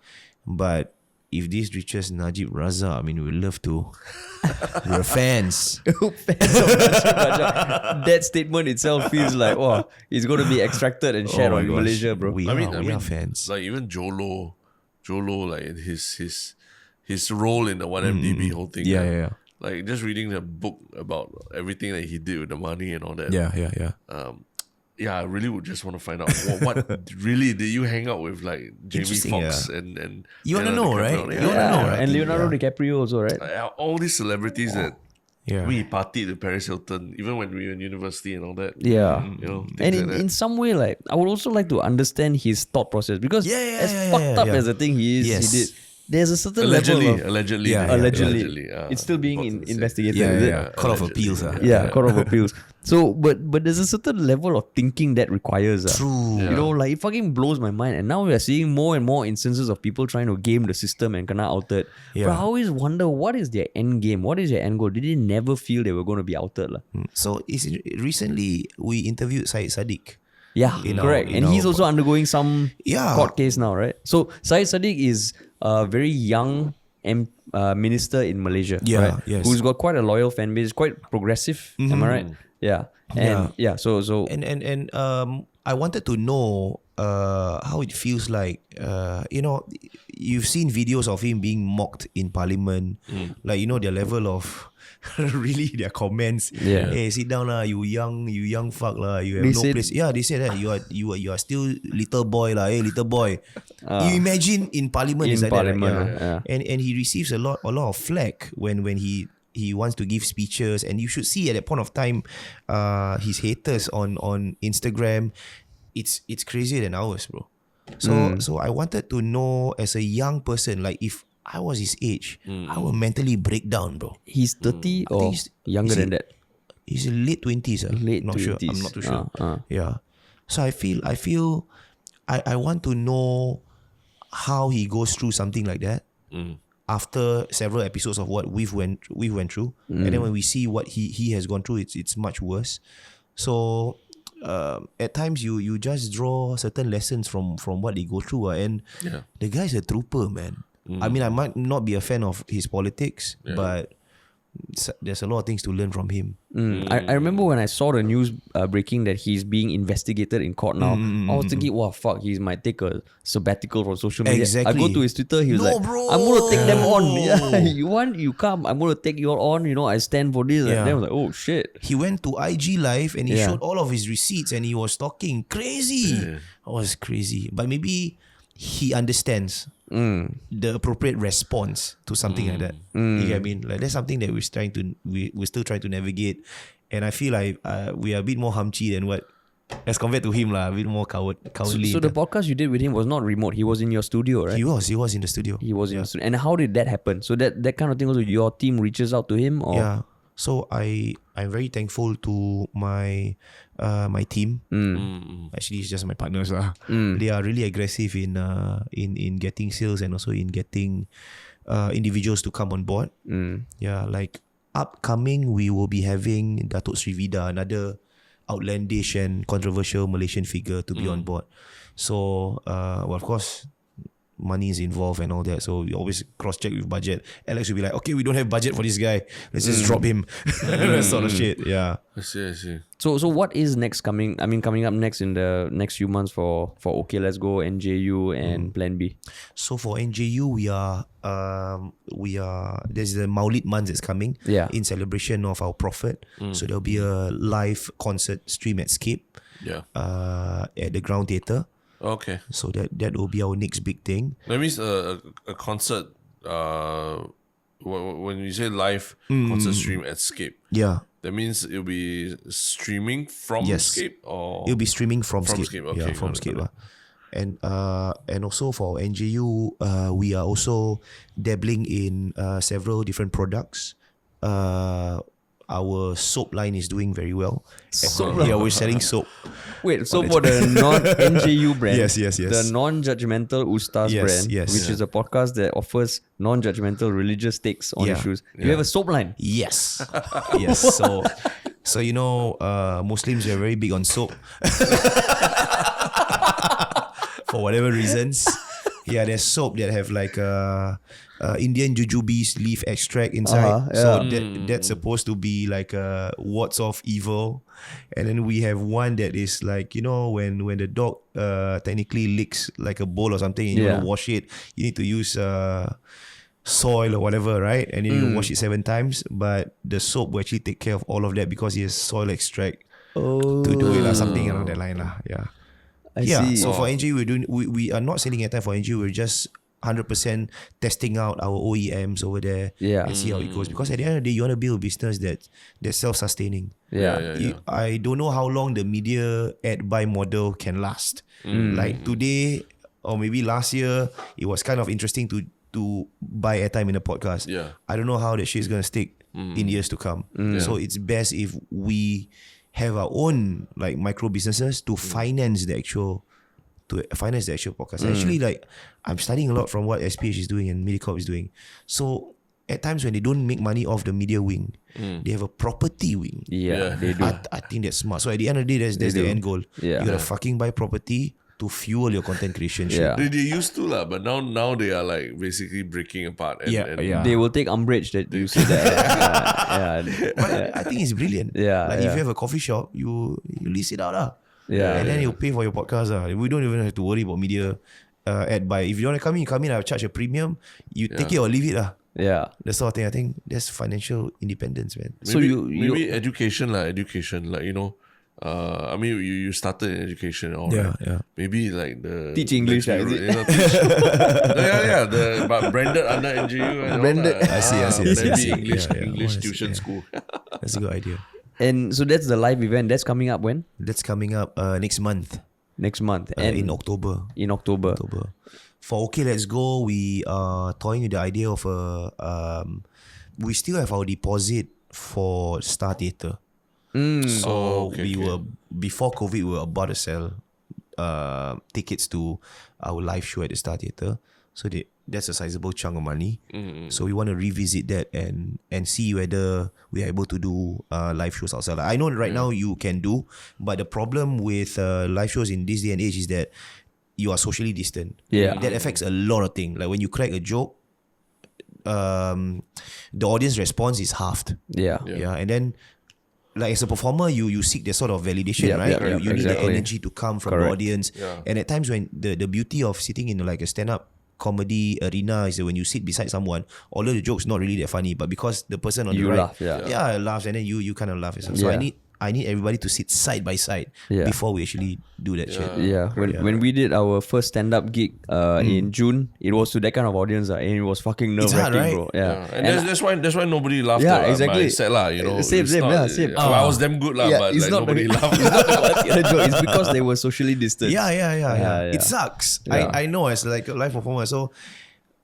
But if this reaches Najib Razak, we would love to. We're fans. Fans of Najib Razak. That statement itself feels like, it's going to be extracted and shared on Malaysia, bro. We are fans. Like even Jolo, like his role in the 1MDB whole thing. Yeah. Like just reading the book about everything that he did with the money and all that. Yeah. I really would just want to find out what really did you hang out with like Jamie Foxx and you want to know, right? You want to know, right? And Leonardo DiCaprio also, right? All these celebrities that Yeah. we partied with Paris Hilton even when we were in university and all that. Yeah. And things like in some way, like I would also like to understand his thought process because as fucked up as the thing he is, he did. There's a certain level of allegedly. It's still being investigated. Court of Appeals. Court of Appeals. So, but there's a certain level of thinking that requires. True. Like it fucking blows my mind. And now we are seeing more and more instances of people trying to game the system and kena outed. Yeah. But I always wonder, what is their end game? What is their end goal? Did they never feel they were going to be outed? So recently we interviewed Syed Saddiq. Yeah, correct. And he's also undergoing some court case now, right? So Syed Saddiq is a very young minister in Malaysia, right? Yes. Who's got quite a loyal fan base, quite progressive. Am I right? Yeah. And so and I wanted to know how it feels like. You've seen videos of him being mocked in Parliament, like their level of really their comments. Yeah. Hey, sit down lah, you young fuck lah, you have no place. Yeah, they said that you are still little boy lah. Hey, little boy. You imagine in Parliament is like Parliament, that, right? And he receives a lot of flack when he wants to give speeches, and you should see at that point of time, his haters on Instagram, it's crazier than ours, bro. So I wanted to know, as a young person, like if I was his age, I would mentally break down, bro. he's 30 or younger than that. He's in late 20s. Late not 20s. sure. I'm not too sure. Yeah. So I feel I want to know how he goes through something like that. After several episodes of what we went through, and then when we see what he has gone through, it's much worse. So at times you just draw certain lessons from what they go through, and the guy's a trooper, man. I mean, I might not be a fan of his politics, but there's a lot of things to learn from him. I remember when I saw the news breaking that he's being investigated in court now. I was thinking, wow, fuck, he might take a sabbatical from social media. I go to his Twitter, he was like, bro. I'm going to take them on. Yeah, you want, you come. I'm going to take you all on. I stand for this. And then I was like, oh shit. He went to IG Live and he showed all of his receipts and he was talking crazy. It was crazy. But maybe he understands the appropriate response to something like that. You get what I mean? Like that's something that we're still trying to navigate. And I feel like we are a bit more humchy than what, as compared to him, a bit more cowardly. So the podcast you did with him was not remote. He was in your studio, right? He was in the studio. He was in your studio. And how did that happen? So that kind of thing also, your team reaches out to him? Or? Yeah. So I'm very thankful to my my team. Actually, it's just my partners lah. They are really aggressive in getting sales and also in getting individuals to come on board. Yeah, like upcoming, we will be having Datuk Sri Vida, another outlandish and controversial Malaysian figure, to be on board. So, well, of course, money is involved and all that, so we always cross-check with budget. Alex will be like, okay, we don't have budget for this guy, let's just drop him. That sort of shit. Yeah. I see. So what is coming up next in the next few months for OKLETSGO, NJU and Plan B? So for NJU, we are there's the Maulid month that's coming in celebration of our Prophet. So there'll be a live concert stream at Scape at the Ground Theatre. Okay. So that will be our next big thing. That means a concert. When you say live concert stream at Scape, that means it'll be streaming from Scape, or it'll be streaming from Scape. Okay, from Scape. And also for NJU, we are also dabbling in several different products. Our soap line is doing very well. Yeah, we're selling soap. Wait, so for the non-NJU brand, yes. the non-judgmental Ustaz brand, which is a podcast that offers non-judgmental religious takes on issues, you have a soap line? Yes. So you know, Muslims are very big on soap. For whatever reasons. Yeah, there's soap that have like Indian jujubes leaf extract inside. So that's supposed to be like wards off evil. And then we have one that is like, you know, when the dog technically licks like a bowl or something and you want to wash it, you need to use soil or whatever, right? And then you wash it 7 times. But the soap will actually take care of all of that because it has soil extract to do it, something around that line. Yeah. I see. So for NG, we are not selling airtime for NG. We're just 100% testing out our OEMs over there and see how it goes. Because at the end of the day, you want to build a business that's self-sustaining. I don't know how long the media ad buy model can last. Like today or maybe last year, it was kind of interesting to buy airtime in a podcast. I don't know how that shit is going to stick in years to come. So it's best if we have our own like micro businesses to finance the actual podcast. Actually, like I'm studying a lot from what SPH is doing and Mediacorp is doing. So at times when they don't make money off the media wing, they have a property wing. They do. I think that's smart. So at the end of the day, that's the end goal. You gotta fucking buy property to fuel your content creation shit. They used to lah, but now they are like basically breaking apart. And They will take umbrage that you say that. But I think it's brilliant. Like if you have a coffee shop, you lease it out lah. And then you pay for your podcast. We don't even have to worry about media ad buy. If you want to come in, I'll charge a premium. You take it or leave it lah. That sort of thing. I think that's financial independence, man. Maybe, so maybe education, like you know. I mean, you started in education, all right? Maybe like the teach English, right? But branded under NGU and branded. I see. English tuition school. That's a good idea. And so that's the live event. That's coming up when? That's coming up next month. And in October. For OKLETSGO, we are toying with the idea of we still have our deposit for Star Theatre. We were before COVID, we were about to sell tickets to our live show at the Star Theatre. So that's a sizable chunk of money. So we want to revisit that and see whether we are able to do live shows outside. I know right now you can do, but the problem with live shows in this day and age is that you are socially distant. That affects a lot of things. Like when you crack a joke, the audience response is halved. Yeah. Yeah, and then like as a performer, you seek that sort of validation, right? You need the energy to come from the audience. And at times when the beauty of sitting in like a stand-up comedy arena is that when you sit beside someone, although the joke's not really that funny, but because the person on the right laughs, and then you kind of laugh as well. So I need everybody to sit side by side before we actually do that shit. When we did our first stand-up gig in June, it was to that kind of audience, and it was fucking nerve-wracking, right? bro. Yeah. And that's why nobody laughed Yeah, at exactly. my set lah, you know. Same. I was damn good lah, but it's like not nobody laughed. It's not about the joke. It's because they were socially distanced. Yeah. It sucks. I know as like a live performer, so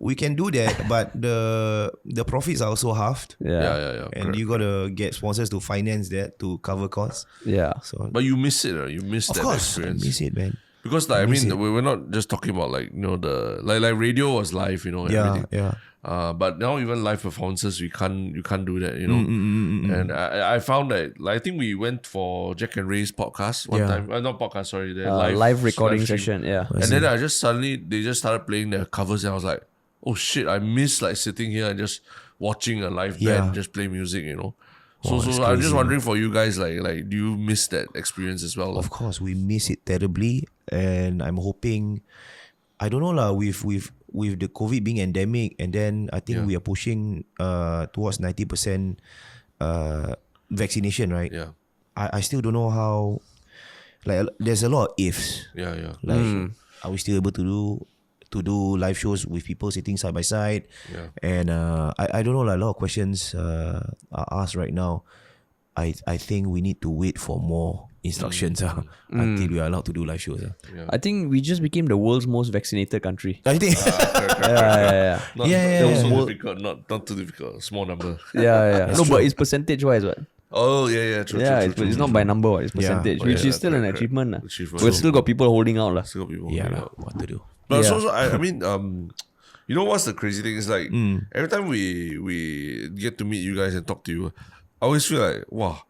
we can do that, but the profits are also halved. Yeah. And you gotta get sponsors to finance that to cover costs. Yeah. So, But you miss it, you miss of that course, experience. I miss it, man. Because like, I mean, we're not just talking about like, you know, the like radio was live, you know, everything. But now even live performances, you can't do that, you know. And I found that, like, I think we went for Jack and Ray's podcast one time. Not podcast, sorry, their live recording stream. session. Yeah. And then they just started playing their covers, and I was like, oh shit, I miss like sitting here and just watching a live band just play music, you know. So I'm just wondering for you guys, like do you miss that experience as well? Of course, we miss it terribly, and I'm hoping, I don't know lah, with the COVID being endemic, and then I think we are pushing towards 90% vaccination, right? Yeah. I still don't know how, like there's a lot of ifs. Yeah. Like, are we still able to do live shows with people sitting side by side? And I don't know, like a lot of questions are asked right now. I think we need to wait for more instructions until we are allowed to do live shows. I think we just became the world's most vaccinated country. I think Not too difficult. Small number. No, but it's percentage-wise, what? Oh yeah, true. It's not by number, it's percentage, which is still an achievement. We've still got people holding out. Still got people. What to do? But also, I mean, you know what's the crazy thing is like every time we get to meet you guys and talk to you, I always feel like, wow,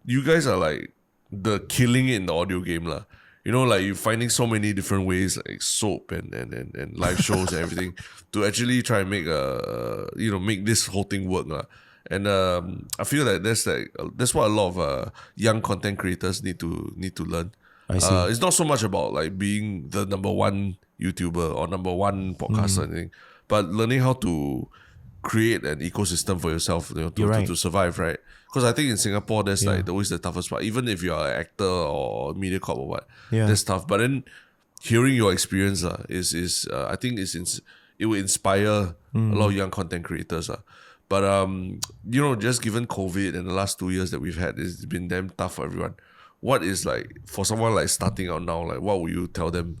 you guys are like the killing it in the audio game lah. You know, like you're finding so many different ways, like soap and live shows and everything, to actually try and make make this whole thing work lah. And I feel that that's what a lot of young content creators need to learn. I see. It's not so much about like being the number one YouTuber or number one podcaster or anything, but learning how to create an ecosystem for yourself, you know, to survive, right? Because I think in Singapore, that's like always the toughest part. Even if you're an actor or MediaCorp or what, that's tough. But then hearing your experience is I think it will inspire a lot of young content creators. But you know, just given COVID and the last 2 years that we've had, it's been damn tough for everyone. What is like for someone like starting out now? Like, what would you tell them?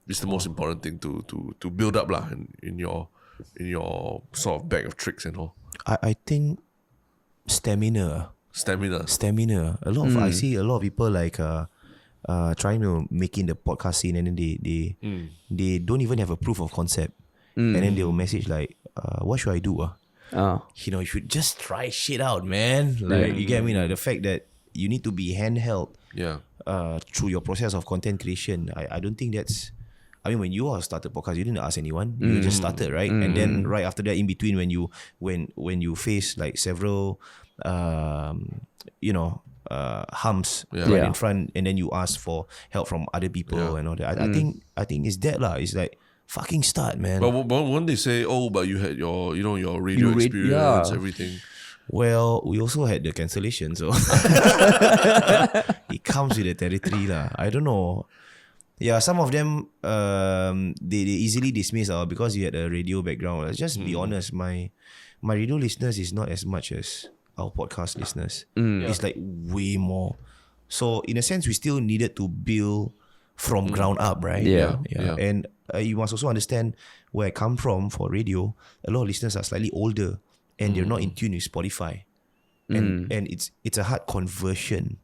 Is the most important thing to build up lah in your sort of bag of tricks and all. I think stamina. A lot of I see a lot of people like trying to make in the podcast scene, and then they don't even have a proof of concept, and then they'll message like, what should I do? You know, you should just try shit out, man. Like you get me? The fact that you need to be handheld through your process of content creation. I don't think that's. I mean, when you all started podcast, you didn't ask anyone. You just started, right? And then right after that, in between, when you face like several, humps right in front, and then you ask for help from other people and all that. I think it's that lah. It's like fucking start, man. But when they say, oh, but you had your radio experience, everything. Well, we also had the cancellation, so it comes with the territory lah. I don't know. Yeah, some of them they easily dismiss because you had a radio background. Let's just be honest, my radio listeners is not as much as our podcast listeners. It's like way more. So in a sense, we still needed to build from ground up, right? Yeah. And you must also understand where I come from for radio. A lot of listeners are slightly older, and they're not in tune with Spotify, and it's a hard conversion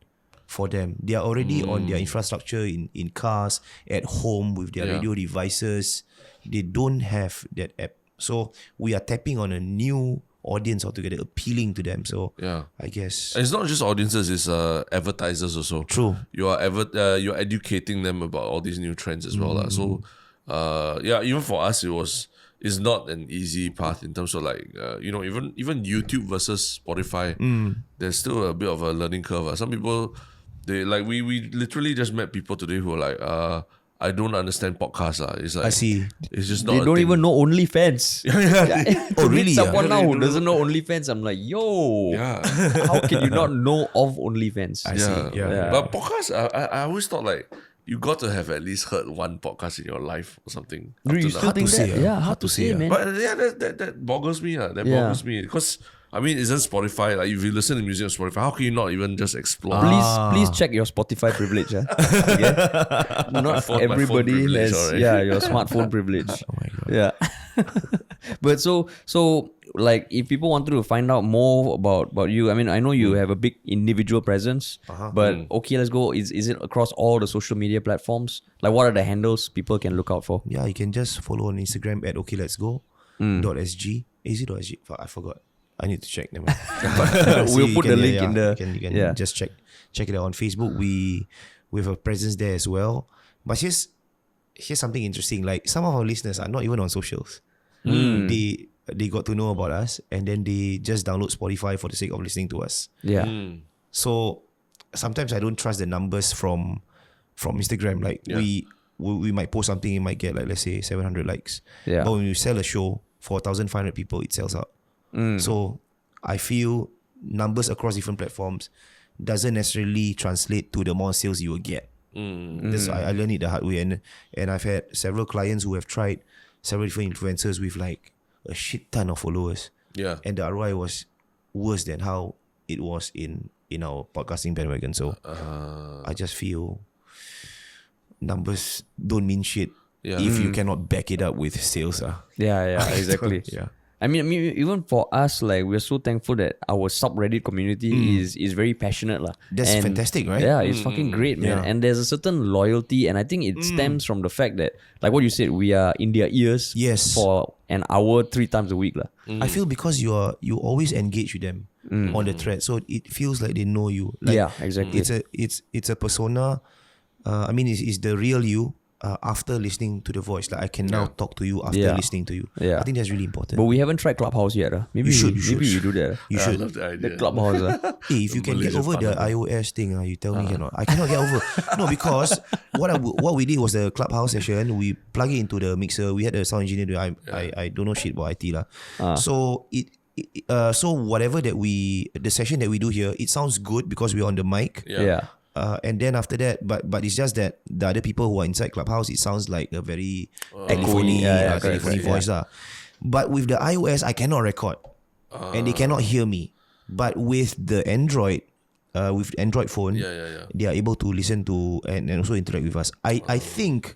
for them. They are already on their infrastructure in cars, at home with their radio devices. They don't have that app. So we are tapping on a new audience altogether, appealing to them. So I guess. And it's not just audiences, it's advertisers also. True. You're educating them about all these new trends as well. So even for us, it is not an easy path in terms of like even YouTube versus Spotify. There's still a bit of a learning curve. Some people, they like we literally just met people today who are like, I don't understand podcasts. It's like, I see. It's just not. They a don't thing. even know OnlyFans. Oh, really? Someone Yeah. now They who don't doesn't know OnlyFans, I'm like, yo, Yeah. how can you not know of OnlyFans? I see. Yeah. But podcasts, I always thought like you got to have at least heard one podcast in your life or something. up You to still now. think to that? say, Yeah, hard to say, man. But yeah, that boggles me. That Yeah. boggles me because I mean, isn't Spotify like if you listen to music on Spotify, how can you not even just explore? Please check your Spotify privilege. Okay? Not My phone everybody privilege, has alright. your smartphone privilege. Oh my God. Yeah. But so like if people wanted to find out more about you, I mean I know you have a big individual presence, but okay, let's go. Is it across all the social media platforms? Like what are the handles people can look out for? Yeah, you can just follow on Instagram at OKLETSGO.SG. Is it .SG? I forgot. I need to check. Never mind. We'll you put the link in the You can just check it out on Facebook. We have a presence there as well. But here's something interesting. Like some of our listeners are not even on socials. They got to know about us and then they just download Spotify for the sake of listening to us. Yeah. So sometimes I don't trust the numbers from Instagram. Like we might post something, it might get like let's say 700 likes. Yeah. But when you sell a show for 1,500 people, it sells out. So I feel numbers across different platforms doesn't necessarily translate to the more sales you will get. That's I learned it the hard way, and I've had several clients who have tried several different influencers with like a shit ton of followers. Yeah. And the ROI was worse than how it was in our podcasting bandwagon. So I just feel numbers don't mean shit if you cannot back it up with sales. Yeah, exactly. Yeah. I mean, even for us, like we're so thankful that our subreddit community is very passionate, lah. That's And fantastic, right? Yeah, it's fucking great, man. Yeah. And there's a certain loyalty, and I think it stems from the fact that, like what you said, we are in their ears Yes. for an hour 3 times a week, lah. I feel because you always engage with them on the thread, so it feels like they know you. Like, Yeah, exactly. It's a persona. I mean, it's the real you. After listening to the voice, like I can now talk to you after Yeah. listening to you. Yeah. I think that's really important. But we haven't tried Clubhouse yet. Maybe You should. Maybe we do that. You I should. love the idea. The Clubhouse. Hey, if you can get Malaysia over the fun, iOS thing, you tell me cannot. I cannot get over. No, because what we did was the Clubhouse session. We plug it into the mixer. We had a sound engineer. I don't know shit about IT lah. So so whatever the session that we do here, it sounds good because we're on the mic. Yeah. And then after that, but it's just that the other people who are inside Clubhouse, it sounds like a very echoey, correct, telephony voice lah. But with the iOS, I cannot record, and they cannot hear me. But with the Android, with the Android phone, they are able to listen to and also interact with us. I think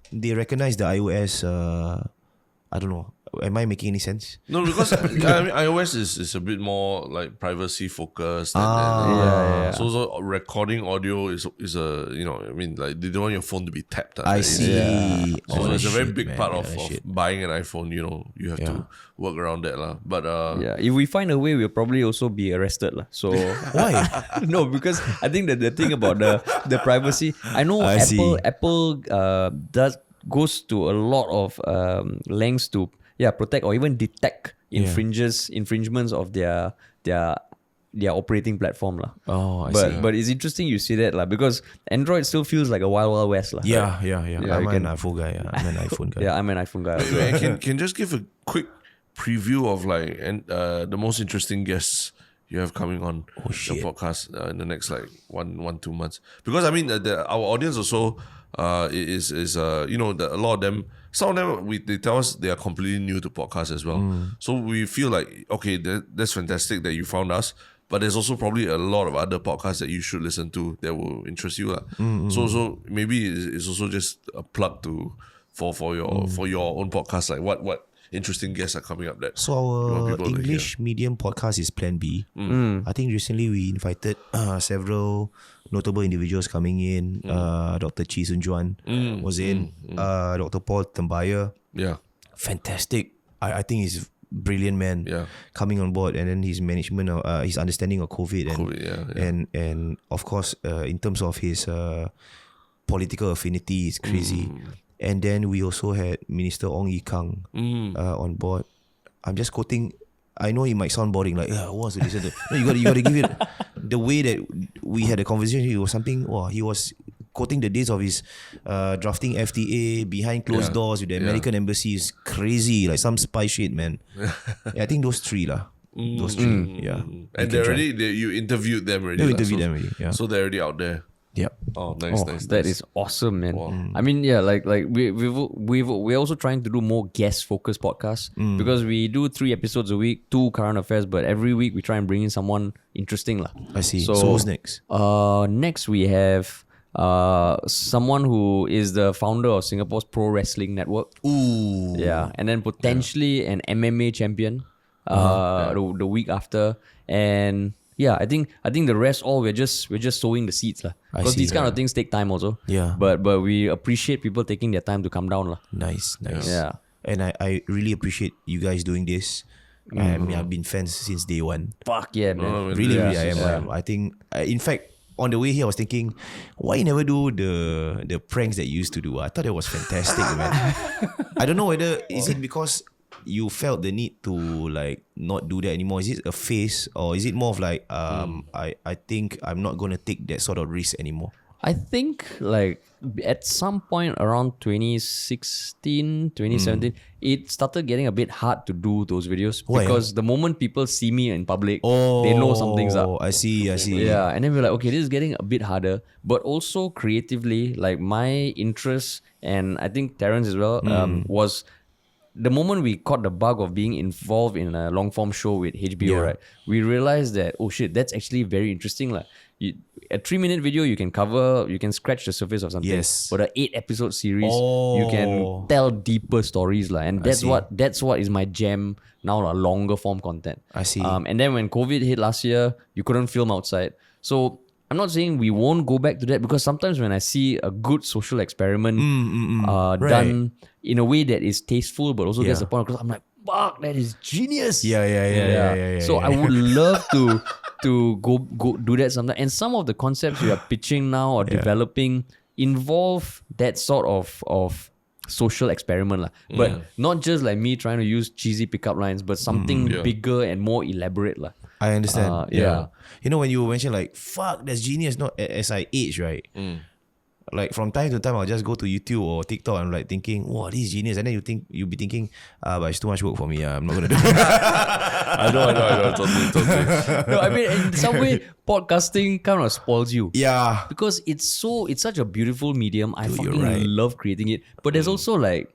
they recognize the iOS. I don't know. Am I making any sense? No, because I mean, iOS is a bit more like privacy focused. So recording audio is a I mean like they don't want your phone to be tapped. I see. Yeah. So it's a very big man. part Yeah, of that shit. buying an iPhone. You have to work around that lah. But Yeah, if we find a way, we'll probably also be arrested, lah. So Why? no, because I think that the thing about the privacy, I know I see. Apple goes to a lot of lengths to protect or even detect infringements of their operating platform, lah. Oh, I see. But it's interesting you say that, lah, because Android still feels like a wild west, lah. Yeah. I'm you an iPhone guy. I'm an iPhone guy. Yeah, I'm an iPhone guy. Anyway, can just give a quick preview of like the most interesting guests you have coming on the podcast in the next like 1-2 months, because I mean our audience also is a lot of them, some of them they tell us they are completely new to podcasts as well. So we feel like okay, that's fantastic that you found us, but there's also probably a lot of other podcasts that you should listen to that will interest you. So maybe it's also just a plug for your own podcast, like what interesting guests are coming up that So you want our people to English medium podcast is Plan B. I think recently we invited several notable individuals coming in. Dr. Chi Sun Juan was in. Dr. Paul Tembaya. Yeah. Fantastic. I think he's brilliant man. Yeah. Coming on board, and then his management, his understanding of COVID, and of course in terms of his political affinity is crazy. And then we also had Minister Ong Ye Kung on board. I'm just quoting. I know it might sound boring, like, what's the listen to? No, you got to give it the way that we had a conversation. It was something. Wow, he was quoting the days of his drafting FTA behind closed doors with the American embassy. Is crazy, like some spy shit, man. I think those three lah. Those three, yeah. And you interviewed them already. You interviewed them already, yeah. So they're already out there. Yep. Oh, nice. That is awesome, man. I mean, yeah, like we're also trying to do more guest focused podcasts because we do 3 episodes a week, 2 current affairs, but every week we try and bring in someone interesting lah. I see. So who's next? Next we have someone who is the founder of Singapore's Pro Wrestling Network. Ooh. Yeah, and then potentially an MMA champion the week after, and yeah, I think the rest all we're just sowing the seeds lah. Because these kind of things take time also. Yeah. But we appreciate people taking their time to come down lah. Nice. Yeah. And I really appreciate you guys doing this. I mean, I've been fans since day one. Fuck yeah, man. Really, I am. I think, in fact, on the way here, I was thinking, why you never do the pranks that you used to do? I thought it was fantastic, man. I don't know whether is it because you felt the need to like not do that anymore. Is it a phase, or is it more of like I think I'm not gonna take that sort of risk anymore? I think like at some point around 2016, 2017, it started getting a bit hard to do those videos. Why? Because the moment people see me in public, they know something's up. I see. Yeah, and then we're like, okay, this is getting a bit harder. But also creatively, like my interest, and I think Terrence as well, was the moment we caught the bug of being involved in a long form show with HBO, right? We realized that, oh shit, that's actually very interesting. Like, a 3-minute video, you can scratch the surface of something. Yes. But an 8-episode series, you can tell deeper stories. And that's what is my jam now, longer form content. I see. And then when COVID hit last year, you couldn't film outside. So I'm not saying we won't go back to that, because sometimes when I see a good social experiment done in a way that is tasteful but also gets the point across, I'm like, fuck, that is genius. Yeah. So I would love to go do that sometime. And some of the concepts we are pitching now or developing involve that sort of social experiment lah. But not just like me trying to use cheesy pickup lines, but something bigger and more elaborate lah. I understand. Yeah. You know, when you mention like, fuck, that's genius, not as I age, right? Like from time to time, I'll just go to YouTube or TikTok and like thinking, wow, this is genius. And then you'll be thinking, but it's too much work for me. I'm not going to do it. I know. Totally. No, I mean, in some way, podcasting kind of spoils you. Yeah. Because it's such a beautiful medium. I fucking love creating it. But there's also like,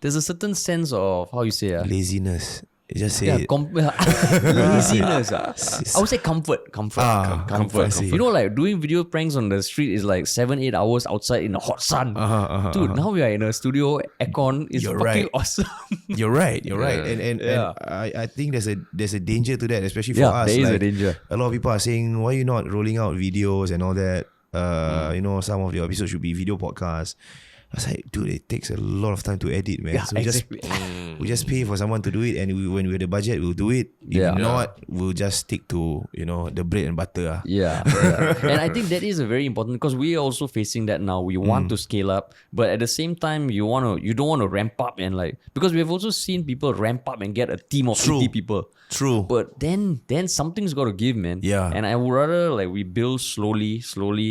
there's a certain sense of, how you say, laziness. You just say it. Laziness. I would say comfort. Comfort. You know, like doing video pranks on the street is like 7-8 hours outside in the hot sun. Dude, now we are in a studio aircon. It's fucking awesome. You're right. And I think there's a danger to that, especially for us. There is like, a danger. A lot of people are saying, why are you not rolling out videos and all that? You know, some of the episodes should be video podcasts. I was like, dude, it takes a lot of time to edit, man. So we just pay for someone to do it, and when we have the budget, we'll do it. If not, we'll just stick to, you know, the bread and butter. Yeah. And I think that is a very important, because we are also facing that now. We want to scale up, but at the same time, you don't want to ramp up and like, because we have also seen people ramp up and get a team of 80 people. True. But then something's got to give, man. Yeah. And I would rather like we build slowly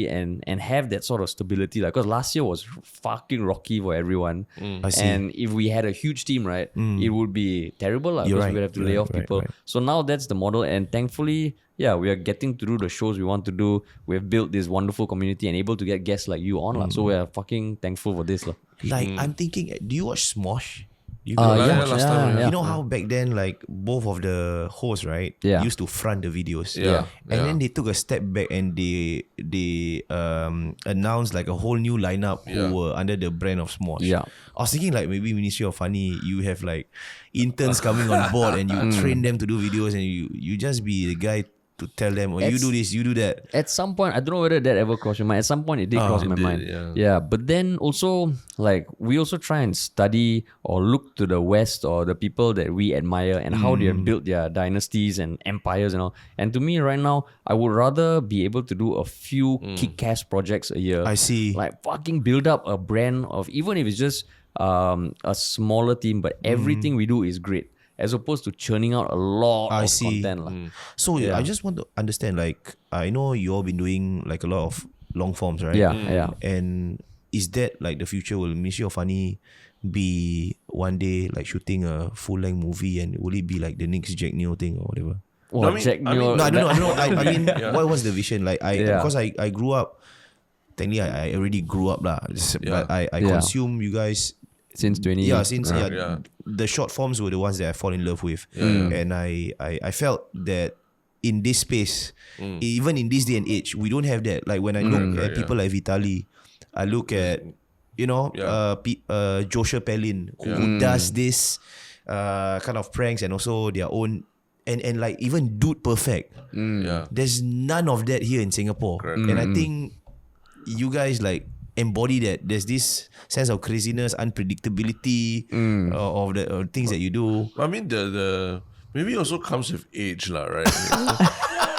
and have that sort of stability. Like, because last year was fucking rocky for everyone. I see. And if we had a huge team, right, it would be terrible, because we would have to lay off people. Right. So now that's the model, and thankfully, we are getting to do the shows we want to do. We've built this wonderful community and able to get guests like you on. So we are fucking thankful for this. Like, I'm thinking, do you watch Smosh? You last time. You know how back then, like, both of the hosts, right, used to front the videos. And then they took a step back and they announced like a whole new lineup who were under the brand of Smosh. I was thinking like maybe Ministry of Funny, you have like interns coming on board and you train them to do videos, and you just be the guy to tell them, you do this, you do that? At some point, I don't know whether that ever crossed your mind. At some point, it did cross my mind. Yeah, but then also, like, we also try and study or look to the West or the people that we admire and how they have built their dynasties and empires and all. And to me, right now, I would rather be able to do a few kick-ass projects a year. I see. Like, fucking build up a brand of, even if it's just a smaller team, but everything we do is great. As opposed to churning out a lot of content. So I just want to understand, like, I know you all been doing like a lot of long forms, right? Yeah. And is that like the future? Will Ministry of Funny be one day like shooting a full-length movie, and will it be like the next Jack Neo thing or whatever? Well, Jack Neo. I don't know. I mean, what was the vision? Like, because I grew up, technically I already grew up lah. But I consume you guys since 20. The short forms were the ones that I fall in love with, and I felt that in this space, even in this day and age, we don't have that. Like when I look at people like Vitali, I look at Joshua Pelin who does this kind of pranks and also their own. And like even Dude Perfect, there's none of that here in Singapore. And I think you guys like embody that. There's this sense of craziness, unpredictability of the things that you do. I mean, the maybe also comes with age, lah, right?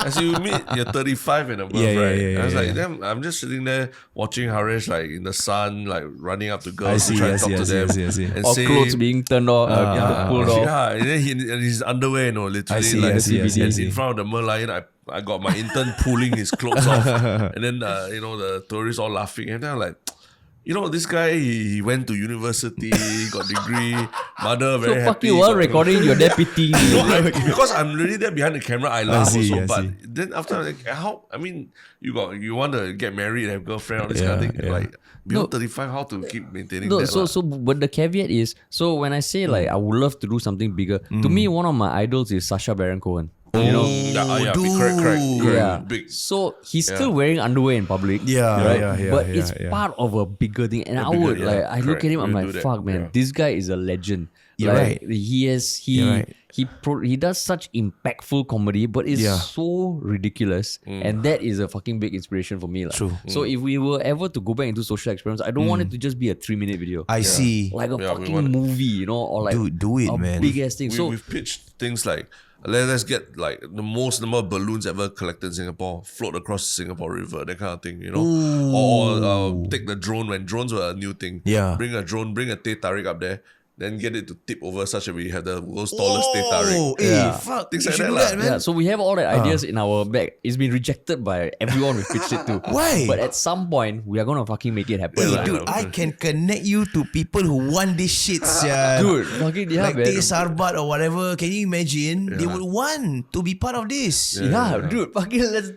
As you meet, you're 35 and above, right? I was like, damn, I'm just sitting there watching Haresh like in the sun, like running up to girls to try and talk to them. And or say, clothes being turned off, pulled off. Yeah, and then in his underwear, literally, in front of the Merlion, I got my intern pulling his clothes off, and then the tourists all laughing, and then I'm like, this guy, he went to university, got degree, mother very happy. So fuck you, while recording, you're there pitying me. Because I'm really there behind the camera, I laugh also. But then after, like, how? I mean, you want to get married, have girlfriend, all this kind of thing. Like, beyond 35, how to keep maintaining that? But the caveat is, so when I say like I would love to do something bigger, to me one of my idols is Sacha Baron Cohen. Correct. Big. So he's still wearing underwear in public. But it's part of a bigger thing. And I would I look at him, I'm like, fuck man, this guy is a legend. He does such impactful comedy, but it's so ridiculous, and that is a fucking big inspiration for me. True. So if we were ever to go back into social experiments, I don't want it to just be a 3-minute video. I see. Like a fucking movie, or like do it, a man. big ass thing. We've pitched things like, let's get like the most number of balloons ever collected in Singapore, float across the Singapore River, that kind of thing, Or take the drone when drones were a new thing. Bring a drone, bring a teh tarik up there, then get it to tip over such that we have the world's tallest teh tarik. Fuck, things you like should that, do that, man. Yeah, so we have all the ideas in our bag. It's been rejected by everyone we pitched it to. Why? But at some point, we are gonna fucking make it happen. Hey, dude, I can connect you to people who want this shit, dude. Fucking like Teh Sarbat or whatever. Can you imagine? They would want to be part of this. Dude. Fucking let's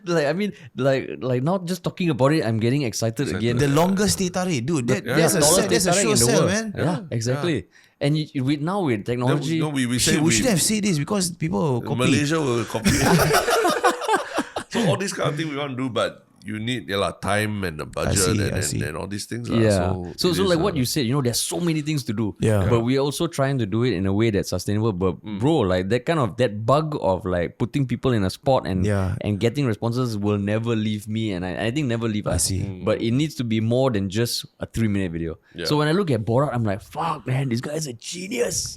not just talking about it. I'm getting excited again. The longest teh tarik, dude. That's a show sell, man. Yeah, exactly. And now with technology, we should have said this because people will copy. Malaysia will copy. So all this kind of thing we want to do, but you need time and the budget and all these things. So like what you said, there's so many things to do. But we're also trying to do it in a way that's sustainable. But bro, like that bug of like putting people in a spot and getting responses will never leave me, and I think never leave us. But it needs to be more than just a 3-minute video. So when I look at Borat, I'm like, fuck man, this guy is a genius.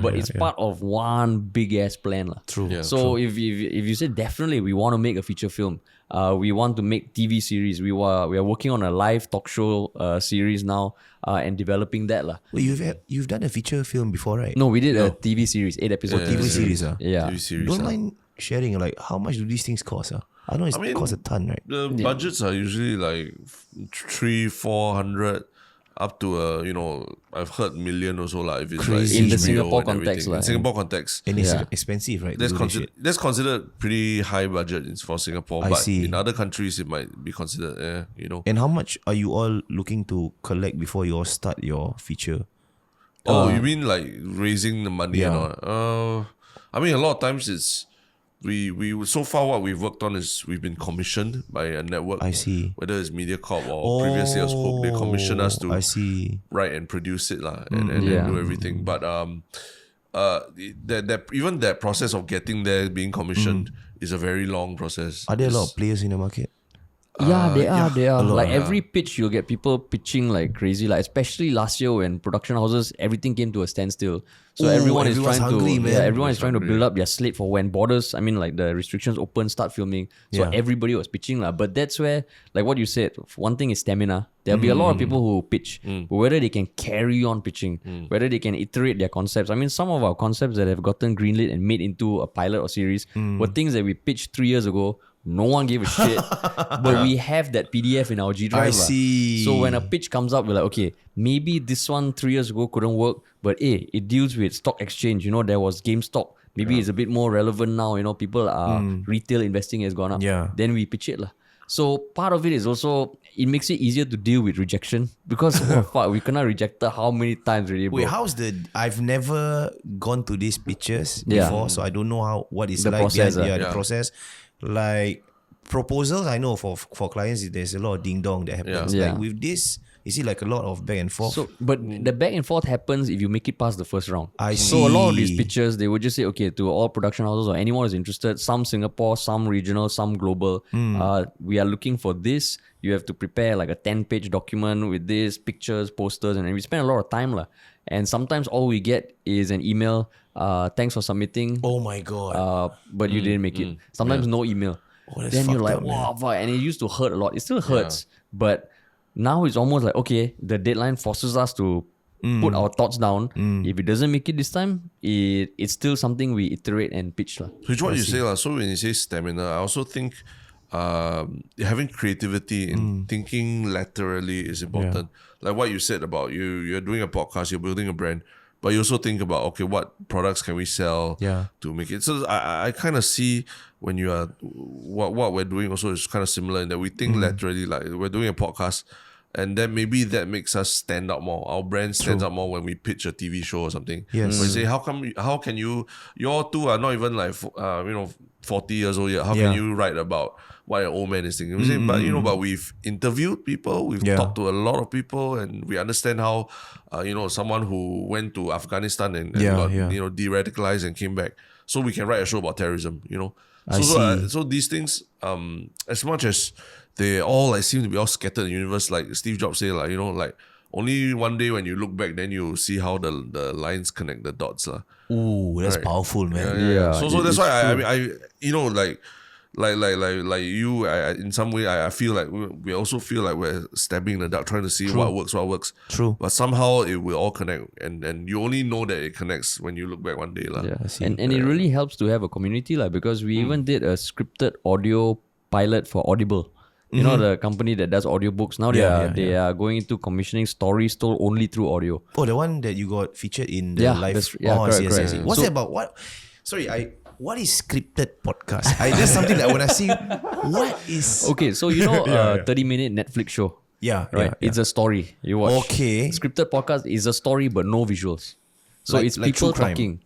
But it's part of one big ass plan. True. So if you say definitely we want to make a feature film. We want to make TV series. We are working on a live talk show series now and developing that. Well, you've done a feature film before, right? No, we did a TV series, 8-episode TV series. Yeah. TV series, don't mind sharing, like, how much do these things cost? I know it costs a ton, right? The budgets are usually like 300-400 up to I've heard million or so if it's crazy. Like in the HBO Singapore context. In Singapore context. And it's expensive, right? That's considered pretty high budget for Singapore. But in other countries it might be considered, And how much are you all looking to collect before you all start your feature? You mean like raising the money and all? I mean, a lot of times it's we so far what we've worked on is we've been commissioned by a network. I see. Whether it's MediaCorp or previously as HOOK, they commission us to write and produce it and do everything. But even that process of getting there, being commissioned, is a very long process. Are there a lot of players in the market? Yeah, they are. lot, Like every pitch, you'll get people pitching like crazy. Like especially last year when production houses, everything came to a standstill. So everyone is everyone's trying hungry, to, man. everyone is trying to build up their slate for when borders. I mean, like the restrictions open, start filming. So everybody was pitching lah. But that's where, like what you said, one thing is stamina. There'll be a lot of people who pitch, but whether they can carry on pitching, whether they can iterate their concepts. I mean, some of our concepts that have gotten greenlit and made into a pilot or series were things that we pitched 3 years ago. No one gave a shit, but we have that PDF in our G drive. I see. So when a pitch comes up, we're like, okay, maybe this one 3 years ago couldn't work, but it deals with stock exchange. You know, there was GameStop. Maybe it's a bit more relevant now. You know, people are retail investing has gone up. Yeah. Then we pitch it lah. So part of it is also it makes it easier to deal with rejection because fuck, we cannot reject how many times really. Bro. Wait, I've never gone to these pitches before, so I don't know what it's The like process, behind the process. Like proposals, I know for clients, there's a lot of ding dong that happens. Yeah. Like with this, is it like a lot of back and forth? So, but the back and forth happens if you make it past the first round. I So a lot of see. these pitches, they would just say, okay, to all production houses or anyone who's interested, some Singapore, some regional, some global, we are looking for this. You have to prepare like a 10-page document with this, pictures, posters, and we spend a lot of time lah. And sometimes all we get is an email, thanks for submitting. Oh my god. But you didn't make it. Sometimes no email. That's Then you're fucked like, up, wow, fuck. And it used to hurt a lot. It still hurts, but now it's almost like, okay, the deadline forces us to put our thoughts down. If it doesn't make it this time, it's still something we iterate and pitch lah. So it's what you say lah. So when you say stamina, I also think having creativity in thinking laterally is important. Like what you said about you're doing a podcast, you're building a brand, but you also think about, okay, what products can we sell to make it. So I kind of see when you are what we're doing also is kind of similar in that we think laterally. Like we're doing a podcast, and then maybe that makes us stand out more. Our brand stands out more when we pitch a TV show or something. Yes. When you say, how can you two are not even like 40 years old yet. How can you write about what an old man is thinking? But we've interviewed people, we've talked to a lot of people, and we understand how someone who went to Afghanistan and got de-radicalized and came back. So we can write a show about terrorism, So these things, as much as they all seem to be all scattered in the universe, like Steve Jobs say, only one day when you look back, then you see how the lines connect the dots. Ooh, that's powerful, man. Yeah, So that's why like you, in some way, I feel like we also feel like we're stabbing in the dark, trying to see what works. True. But somehow it will all connect, and you only know that it connects when you look back one day, lah. Yeah, and it really helps to have a community lah, because we even did a scripted audio pilot for Audible. You know, the company that does audiobooks. Now they are going into commissioning stories told only through audio. Oh, the one that you got featured in the live. Correct. What's that about? What is scripted podcast? That's something that when I see, what is... Okay, so you know 30-minute Netflix show? Yeah, right? It's a story you watch. Okay. Scripted podcast is a story but no visuals. So Like- it's like people true crime. talking.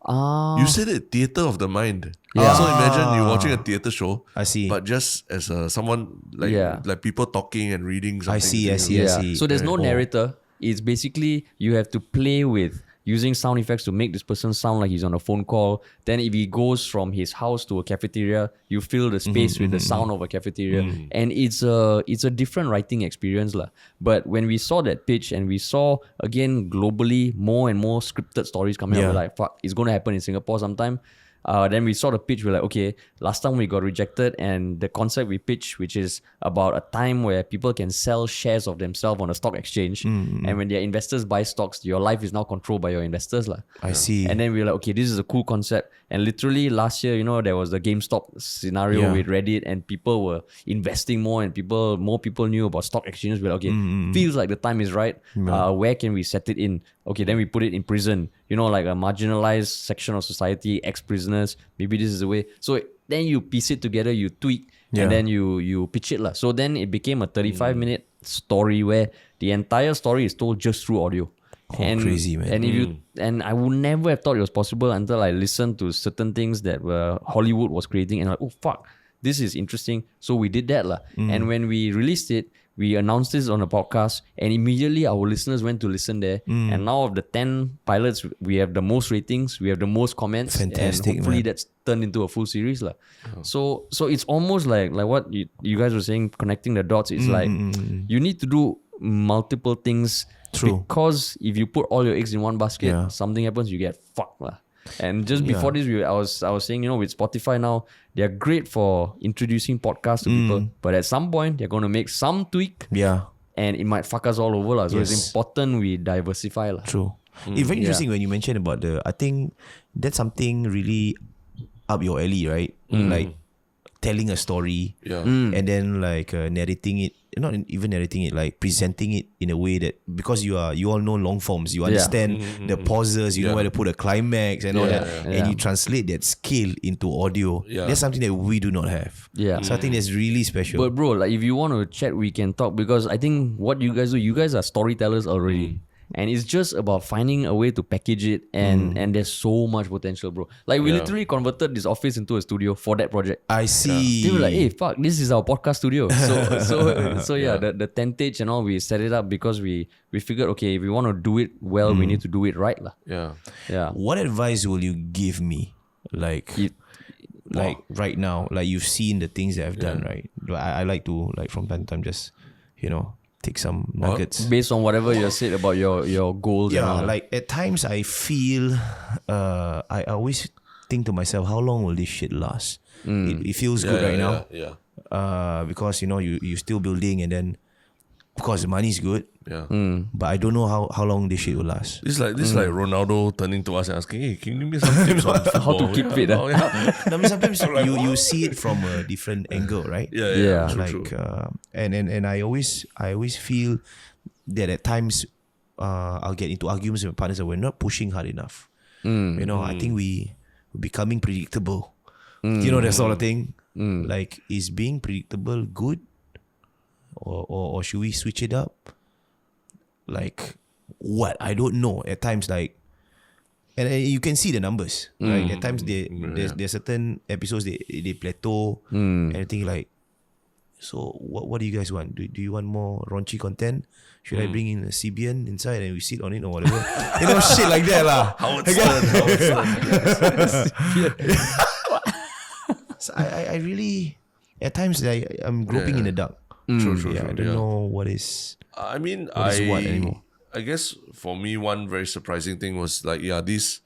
You said it, theater of the mind. Yeah. So imagine you're watching a theater show. I see. But just as someone like people talking and reading something. I see. So there's no narrator. It's basically you have to play with using sound effects to make this person sound like he's on a phone call. Then if he goes from his house to a cafeteria, you fill the space with the sound of a cafeteria. And it's a different writing experience lah. But when we saw that pitch and we saw again globally more and more scripted stories coming out, we're like, fuck, it's going to happen in Singapore sometime. Then we saw the pitch, we're like, okay, last time we got rejected, and the concept we pitched, which is about a time where people can sell shares of themselves on a stock exchange, and when their investors buy stocks, your life is now controlled by your investors lah. I see. And then we were like, okay, this is a cool concept. And literally last year, there was the GameStop scenario with Reddit, and people were investing more, and more people knew about stock exchanges. We're like, okay, feels like the time is right. Where can we set it in? Okay, then we put it in prison. Like a marginalized section of society, ex-prisoners. Maybe this is the way. So then you piece it together, you tweak, and then you pitch it lah. So then it became a 35-minute story where the entire story is told just through audio. Crazy, man. And I would never have thought it was possible until I listened to certain things that Hollywood was creating, and I'm like, oh fuck, this is interesting. So we did that lah. And when we released it, we announced this on a podcast, and immediately our listeners went to listen there. And now of the 10 pilots, we have the most ratings, we have the most comments. Fantastic, and hopefully man. that's turned into a full series. So it's almost like what you guys were saying, connecting the dots. It's like you need to do multiple things. True. Because if you put all your eggs in one basket, Yeah. something happens, you get fucked. And just before this, I was saying, with Spotify now, they're great for introducing podcasts to people. But at some point, they're going to make some tweak. Yeah. And it might fuck us all over. So it's important we diversify. True. It's very interesting when you mentioned about I think that's something really up your alley, right? Like telling a story and then like narrating it, not even narrating it, like presenting it in a way that, because you all know long forms, you understand the pauses, you know where to put a climax and all that, and you translate that skill into audio. That's something that we do not have. So I think that's really special. But bro, like if you want to chat, we can talk, because I think what you guys do, you guys are storytellers already. And it's just about finding a way to package it, and there's so much potential, bro. Like we literally converted this office into a studio for that project. I see. They were like, hey, fuck, this is our podcast studio. So yeah, the tentage and all, we set it up because we figured, okay, if we want to do it well, we need to do it right. Yeah. What advice will you give me? Like right now, like you've seen the things that I've done, right? I like to, like, from time to time, just, take some nuggets. Based on whatever you said about your goals. Yeah, and all. like at times I feel, I always think to myself, how long will this shit last? It feels good right now. Because you still building, and then of course the money is good. But I don't know how long this shit will last. This like Ronaldo turning to us and asking, hey, can you give me some tips on football? How to keep fit? I mean, sometimes you see it from a different angle, right? Yeah. Like and I always feel that at times I'll get into arguments with my partners that we're not pushing hard enough. I think we're becoming predictable. That sort of thing. Like, is being predictable good, or should we switch it up? Like, what? I don't know. At times, like, and you can see the numbers. Like, at times there's certain episodes they plateau, and I think, like, so what do you guys want? Do you want more raunchy content? Should I bring in a CBN inside and we sit on it or whatever? Shit like that lah. Howard Stern. So I really, at times, I'm groping in the dark. True. I don't know what is. I mean, what anymore? I guess for me, one very surprising thing was like, these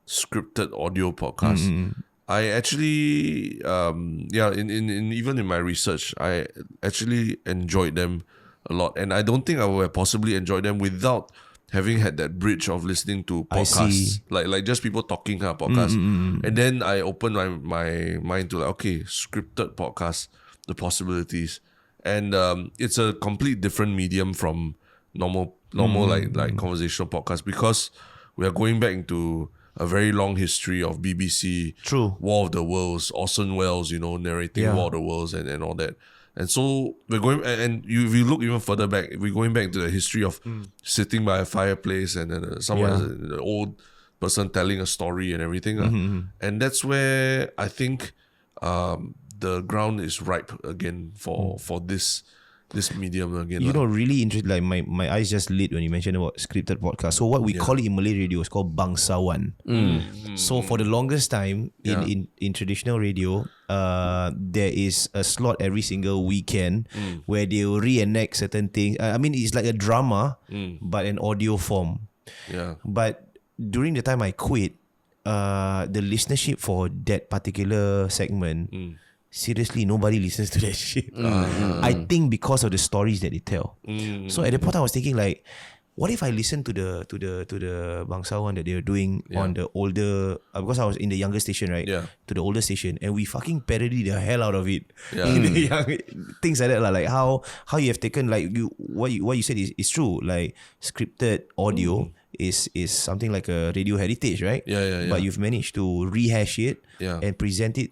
scripted audio podcasts. I actually, in even in my research, I actually enjoyed them a lot, and I don't think I would have possibly enjoyed them without having had that bridge of listening to podcasts, like just people talking kind of podcasts, and then I opened my mind to, like, okay, scripted podcasts, the possibilities. And it's a complete different medium from normal like conversational podcasts, because we are going back into a very long history of BBC, War of the Worlds, Orson Welles, narrating War of the Worlds and all that. And so we're going, and if you look even further back, we're going back to the history of sitting by a fireplace and then someone, an old person telling a story and everything. And that's where I think the ground is ripe again for this medium again. Really interesting. Like my eyes just lit when you mentioned about scripted podcast. So what we call it in Malay radio is called bangsawan. So for the longest time in traditional radio, there is a slot every single weekend where they will reenact certain things. I mean, it's like a drama, but an audio form. But during the time I quit, the listenership for that particular segment, seriously, nobody listens to that shit. I think because of the stories that they tell. So at the point I was thinking, like, what if I listen to the bangsawan that they were doing on the older, because I was in the younger station, right? To the older station, and we fucking parody the hell out of it. Things like that, like how you have taken, like, what you said is true. Like, scripted audio is something like a radio heritage, right? But you've managed to rehash it and present it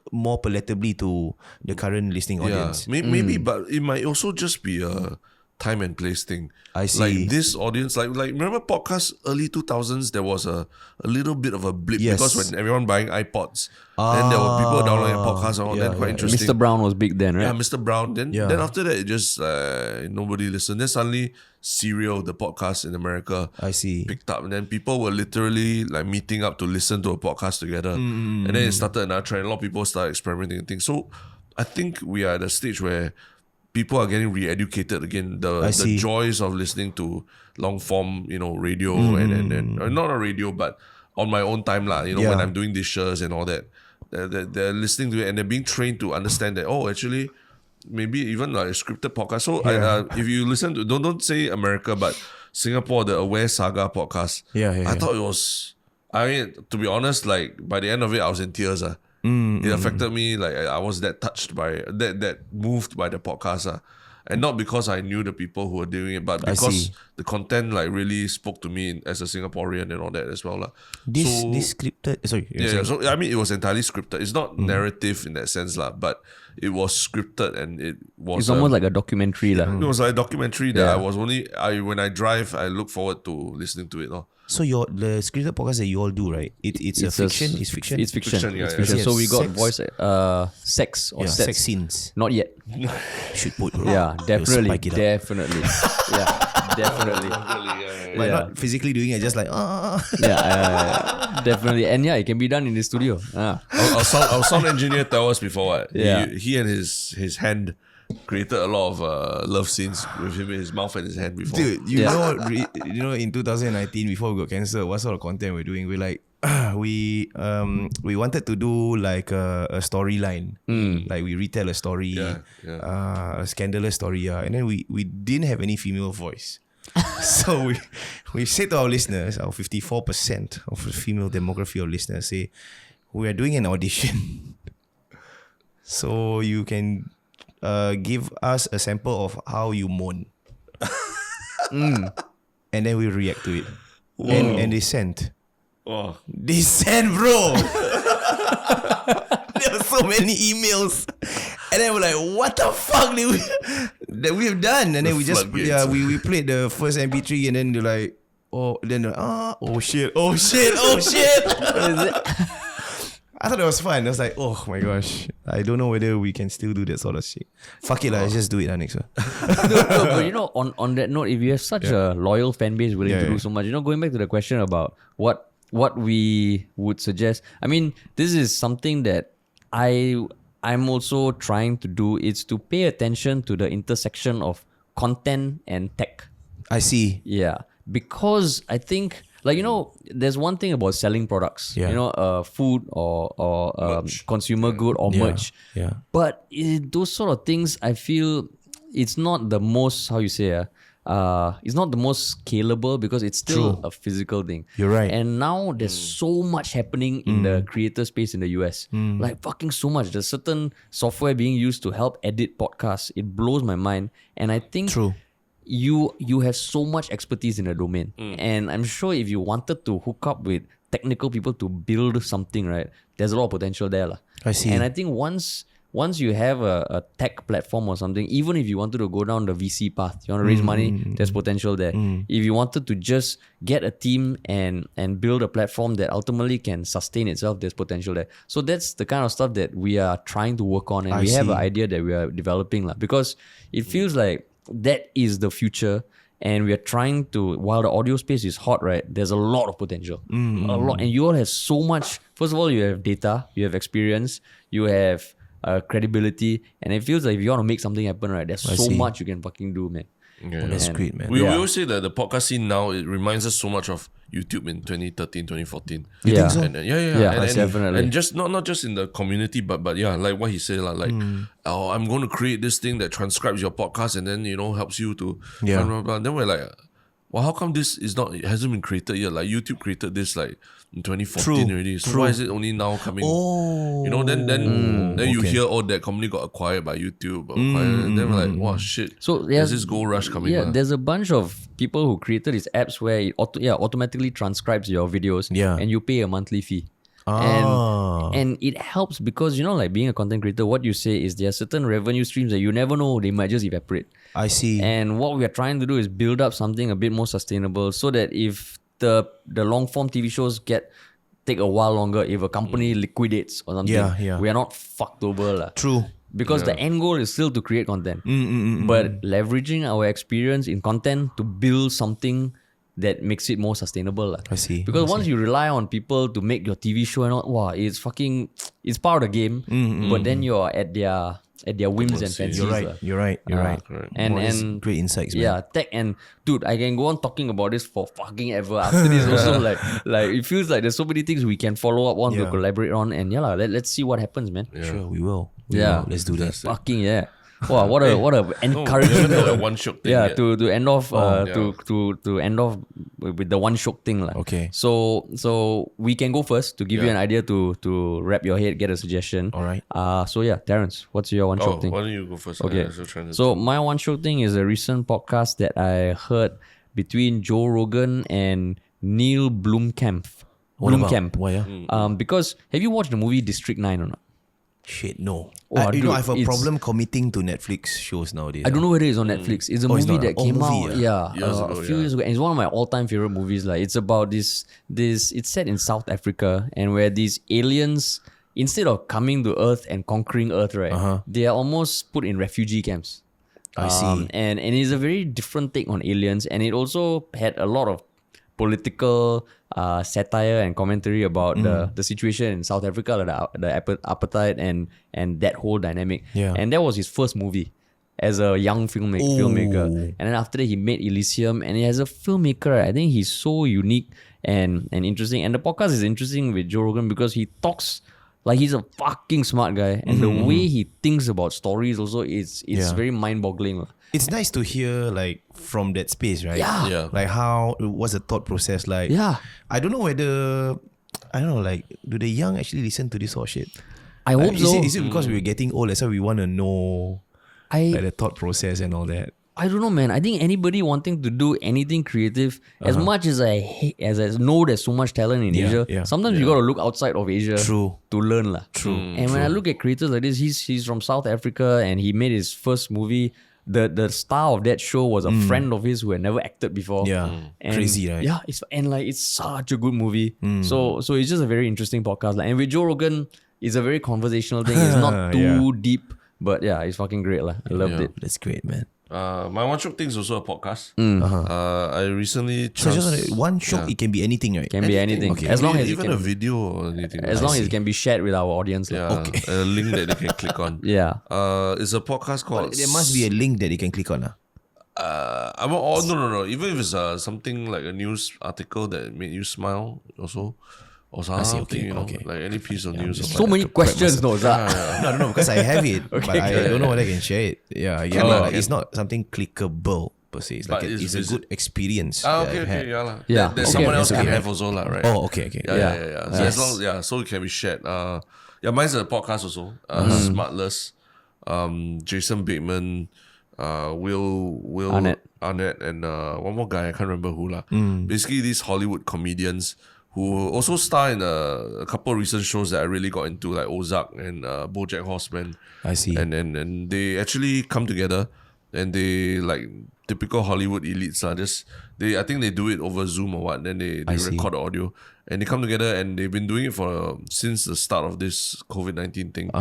more palatably to the current listening audience. Maybe, but it might also just be time and place thing. I see. Like this audience, like remember podcasts early 2000s, there was a little bit of a blip because when everyone buying iPods, then there were people downloading podcasts and all that, quite interesting. Mr. Brown was big then, right? Yeah, Mr. Brown. Then after that, it just nobody listened. Then suddenly Serial, the podcast in America, I see. picked up, and then people were literally like meeting up to listen to a podcast together. And then it started another trend. A lot of people started experimenting and things. So I think we are at a stage where people are getting re-educated again. The joys of listening to long form, radio and not a radio, but on my own time lah. When I'm doing dishes and all that, they're listening to it and they're being trained to understand that. Oh, actually, maybe even like a scripted podcast. So if you listen to don't say America, but Singapore, the Aware Saga podcast. I thought it was. I mean, to be honest, like by the end of it, I was in tears. It affected me. Like I was that touched by that moved by the podcast. And not because I knew the people who were doing it, but because the content like really spoke to me as a Singaporean and all that as well. This scripted. Sorry. So I mean, it was entirely scripted. It's not narrative in that sense, but it was scripted and it was. It's almost like a documentary, It was like a documentary that when I drive, I look forward to listening to it. So the scripted podcast that you all do, right? It's a fiction. It's fiction. It's fiction. Yeah, it's fiction. yeah. So we got Sex. voice sex or sets. Sex scenes. Not yet. Should put. Bro. Yeah, definitely. Spike it up. Definitely. Yeah, definitely. But not physically doing it, just like Yeah, definitely. And it can be done in the studio. Our sound engineer tell us before what he and his hand created a lot of love scenes with him in his mouth and his hand before. Dude, you know, in 2019 before we got cancer, what sort of content we're doing? We're like, we wanted to do like a storyline, like we retell a story, a scandalous story, and then we didn't have any female voice. So we said to our listeners, our 54% of the female demography of listeners say, we are doing an audition. So you can give us a sample of how you moan. And then we react to it. And they sent. Oh. They sent, bro. There were so many emails. And then we're like, what the fuck that we have done? And then we just we played the first MP3 and then they're like, oh shit. I thought it was fun. I was like, oh my gosh. I don't know whether we can still do that sort of shit. Fuck it, let's just do it next one. No, but on that note, if you have such a loyal fan base willing to do so much, going back to the question about what we would suggest. I mean, this is something that I'm also trying to do. It's to pay attention to the intersection of content and tech. I see. Yeah. Because I think, there's one thing about selling products, food or consumer good or merch. Yeah. But those sort of things, I feel it's not the most, it's not the most scalable because it's still a physical thing. You're right. And now there's so much happening in the creator space in the US. Like fucking so much. There's certain software being used to help edit podcasts. It blows my mind. And I think you have so much expertise in the domain. And I'm sure if you wanted to hook up with technical people to build something, right, there's a lot of potential there. I see. And I think once you have a tech platform or something, even if you wanted to go down the VC path, you want to raise money, there's potential there. If you wanted to just get a team and build a platform that ultimately can sustain itself, there's potential there. So that's the kind of stuff that we are trying to work on, and we have an idea that we are developing, because it feels like that is the future. And we are trying to, while the audio space is hot, right, there's a lot of potential. A lot. And you all have so much. First of all, you have data, you have experience, you have credibility, and it feels like if you want to make something happen, right, there's so much you can fucking do, man. That's great, man. We always say that the podcast scene now, it reminds us so much of YouTube in 2013, 2014. You think so? And, Definitely. And just not just in the community, but like what he said, I'm going to create this thing that transcribes your podcast and then helps you to blah, blah, blah. Then we're like, well, how come this it hasn't been created yet? Like YouTube created this like in 2014 already. So why is it only now coming? Then you hear, that company got acquired by YouTube. And then we're like, wow, shit. So there's this gold rush coming. Yeah, there's a bunch of people who created these apps where it automatically transcribes your videos and you pay a monthly fee. And it helps because, like being a content creator, what you say is there are certain revenue streams that you never know, they might just evaporate. I see. And what we are trying to do is build up something a bit more sustainable so that if the long form TV shows take a while longer, if a company liquidates or something, we are not fucked over. La. True. Because the end goal is still to create content. But leveraging our experience in content to build something that makes it more sustainable. I see. Because once you rely on people to make your TV show and all, wow, it's part of the game. But then you're at their whims and fancies. You're right. And great insights, man. Yeah, tech and dude, I can go on talking about this for fucking ever. After this, also like it feels like there's so many things we can follow up on to collaborate on, and let's see what happens, man. Yeah. Sure, we will. Let's do that. Fucking yeah. Wow, what a encouragement. The one SHIOK thing. Yeah, to end off to end off with the one SHIOK thing. Okay. So we can go first to give you an idea to wrap your head, get a suggestion. All right. So yeah, Terrence, what's your one SHIOK thing? Why don't you go first? Okay. So my one SHIOK thing is a recent podcast that I heard between Joe Rogan and Neil Blomkamp. Why? Because have you watched the movie District 9 or not? Shit, no. Dude, I have a problem committing to Netflix shows nowadays. I don't know whether it's on Netflix. It's a movie that came out a few years ago. And it's one of my all-time favorite movies. Like it's about this. It's set in South Africa, and where these aliens, instead of coming to Earth and conquering Earth, right, they are almost put in refugee camps. I see. And it's a very different take on aliens, and it also had a lot of political satire and commentary about the situation in South Africa, the apartheid and that whole dynamic. Yeah. And that was his first movie as a young filmmaker. And then after that, he made Elysium. And as a filmmaker, I think he's so unique and interesting. And the podcast is interesting with Joe Rogan because he talks like he's a fucking smart guy. And the way he thinks about stories also, it's very mind-boggling. It's nice to hear like from that space, right? Yeah. Like what's the thought process like? Yeah. I don't know like do the young actually listen to this sort of shit? I hope so. Is it because we're getting old, that's why we want to know like the thought process and all that? I don't know, man. I think anybody wanting to do anything creative, as much as I know there's so much talent in Asia, sometimes you got to look outside of Asia to learn. And when I look at creators like this, he's from South Africa and he made his first movie. The star of that show was a friend of his who had never acted before. Yeah. And crazy, right? Yeah, it's such a good movie. So it's just a very interesting podcast. And with Joe Rogan, it's a very conversational thing. It's not too deep, but yeah, it's fucking great. I loved it. That's great, man. My one SHIOK thing is also a podcast. I recently So just one SHIOK, it can be anything, right? It can be anything. Okay. As long as even a video or anything. as long as it can be shared with our audience. a link that they can click on. Yeah. It's a podcast called. There must be a link that you can click on. No. Even if it's something like a news article that made you smile, also. Or something, like any piece of news. So many questions, no, Zar. No, because I have it, but I don't know whether I can share it. Like, it's not something clickable per se. It's like it's a good experience. That someone else can have also, right? Oh, okay. Yeah. So as long, so it can be shared. Mine's a podcast also. Smartless, Jason Bateman, Will Arnett, and one more guy, I can't remember who lah. Basically, these Hollywood comedians who also star in a couple of recent shows that I really got into, like Ozark and BoJack Horseman. I see. And they actually come together, and they like typical Hollywood elites I think they do it over Zoom or what. Then they record the audio, and they come together, and they've been doing it since the start of this COVID-19 thing.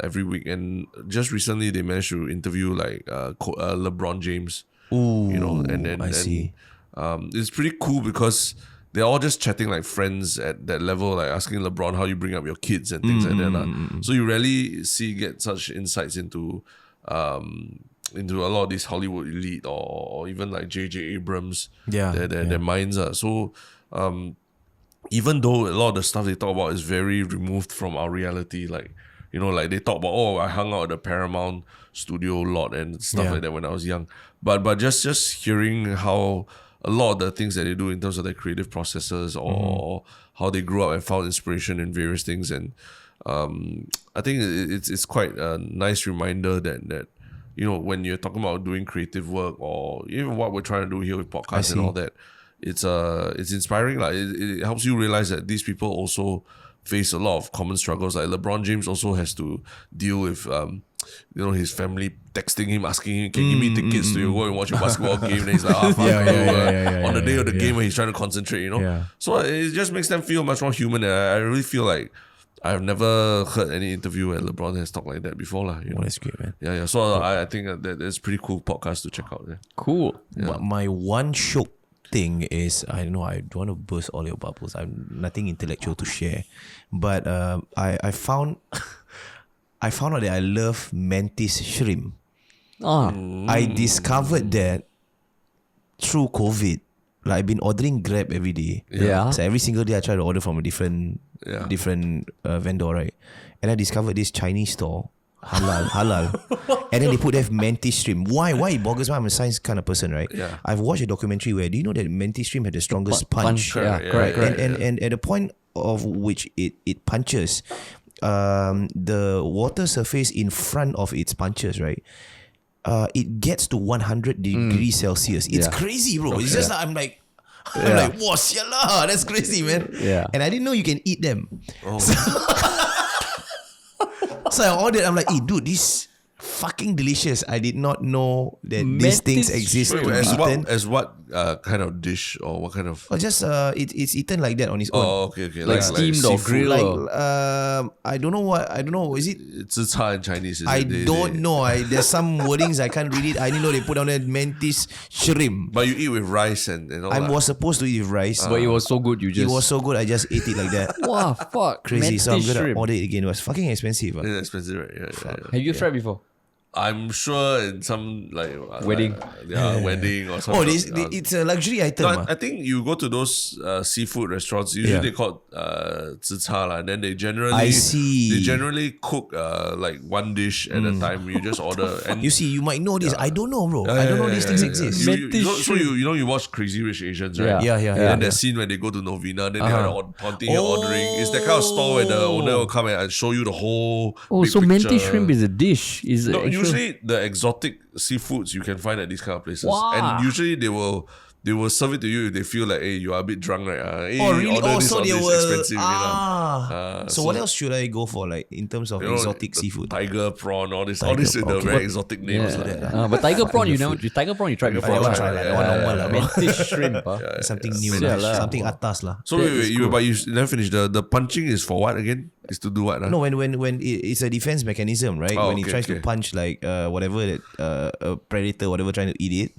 Every week, and just recently they managed to interview like LeBron James. Ooh, and I see. It's pretty cool because they're all just chatting like friends at that level, like asking LeBron how you bring up your kids and things like that. So you rarely get such insights into a lot of these Hollywood elite or even like J.J. Abrams, their minds are. So even though a lot of the stuff they talk about is very removed from our reality, like they talk about, I hung out at the Paramount studio lot and stuff like that when I was young. But just hearing how a lot of the things that they do in terms of their creative processes or how they grew up and found inspiration in various things, and I think it's quite a nice reminder that when you're talking about doing creative work or even what we're trying to do here with podcasts and all that, it's inspiring. Like it helps you realize that these people also face a lot of common struggles. Like LeBron James also has to deal with his family texting him, asking him, can you give me tickets to go and watch a basketball game? And he's like, fuck you. On the day of the game when he's trying to concentrate, Yeah. So it just makes them feel much more human. And I really feel like I've never heard any interview where LeBron has talked like that before. That's great, man. Yeah. So I think that's a pretty cool podcast to check out. Yeah. Cool. But my one SHIOK thing is, I don't know, I don't want to burst all your bubbles. I'm nothing intellectual to share. But I found I found out that I love mantis shrimp. I discovered that through COVID. Like I've been ordering Grab every day. Yeah. So every single day I try to order from a different vendor, right? And I discovered this Chinese store, halal. And then they put that mantis shrimp. Why? It boggles me. I'm a science kind of person, right? Yeah. I've watched a documentary where, do you know that mantis shrimp had the strongest punch? Correct. And at the point of which it punches, the water surface in front of its punches, right? It gets to 100 degrees Celsius. It's crazy, bro. It's just like, I'm like, whoa, sialah, that's crazy, man. Yeah. And I didn't know you can eat them. So I ordered, I'm like, hey, dude, this fucking delicious. I did not know that these things exist. As what kind of dish or what kind of? Or just it's eaten like that on its own. Oh, okay. Like steamed or seafood. grilled. I don't know. Is it? It's Zi Cha in Chinese. I don't know. There's some wordings I can't read it. I didn't know they put down that mantis shrimp. But you eat with rice and all I that. was supposed to eat with rice. But it was so good, It was so good. I just ate it like that. wow, fuck. Crazy. So I'm Mantis gonna shrimp. order it again. It was fucking expensive. It's expensive, right? Yeah. Have you tried before? I'm sure in some Wedding. wedding or something. It's a luxury item. No, I think you go to those seafood restaurants. Usually they call Zi Cha lah. And then they generally I see. They generally cook like one dish at a time. You just order. And You see, you might know this. I don't know, bro. I don't know these things exist. You watch Crazy Rich Asians, right? Yeah. Yeah. And then that scene when they go to Novena, then they are pointing and ordering. It's that kind of store where the owner will come and show you the whole. Oh, big so picture. mantis shrimp is a dish. Usually the exotic seafoods you can find at these kind of places, Wow. and usually they will serve it to you if they feel like, hey, you are a bit drunk, right? Hey, Really? order this So or they this will. expensive, So what else should I go for, like in terms of exotic seafood? Tiger prawn, all this with the very exotic names. But tiger prawn, you tried before. I never right? tried that. One normal lah, bro. Mantis shrimp. Something new, Yeah, lah. lah. Something atas lah. So but you never finished. The punching is for what again? Is to do what? No, when it's a defense mechanism, right? Oh, when he okay, tries to punch like whatever that a predator, whatever trying to eat it.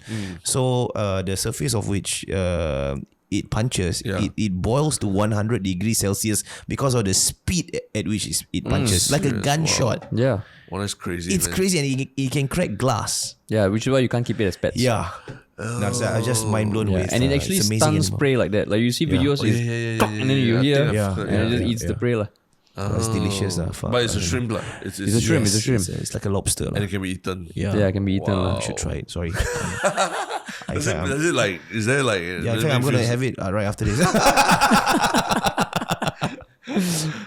So the surface of which it punches, it boils to 100 degrees Celsius because of the speed at which it punches, like a serious? gunshot. Yeah. Well, that's crazy. It's man. crazy, and it can crack glass. Yeah, which is why you can't keep it as pets. Yeah. No, so I was just mind blown with. And it actually it's amazing stun animal. spray like that. Like you see videos, and then you hear, and it just eats the prey lah. It's delicious, fuck. But it's a shrimp lah. It's a shrimp. It's a shrimp. It's like a lobster. And it can be eaten. Yeah, Yeah, it can be eaten. Wow. lah. You should try it. Sorry. Is there like? Yeah, in fact, I'm gonna have it right after this.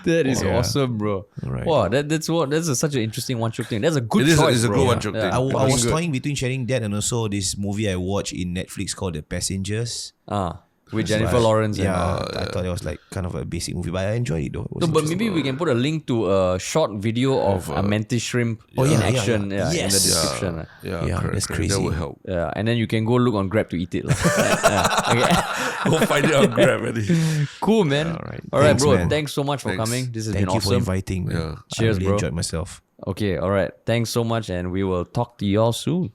That is Yeah. awesome, bro. Right. Wow, that's such an interesting one shoot thing. That's a good It is. choice, It's a bro. good one joke thing. I was Fucking good. toying between sharing that and also this movie I watched in Netflix called The Passengers. With Jennifer Lawrence. Yeah, And, I thought it was like kind of a basic movie, but I enjoyed it though. It was no, but interesting. maybe we can put a link to a short video of a mantis shrimp in yeah, action yeah. in the Yes. description. Yeah, Yeah, correct, that's correct. crazy. That would help. Yeah, and then you can go look on Grab to eat it. Okay. Go find it on Grab, Eddie. Cool, man. All right. All right, Thanks, bro. man. Thanks so much for Thanks. coming. This has Thank been you for awesome. inviting. Man. Yeah. Cheers, I really bro. enjoyed myself. Okay, all right. Thanks so much, and we will talk to y'all soon.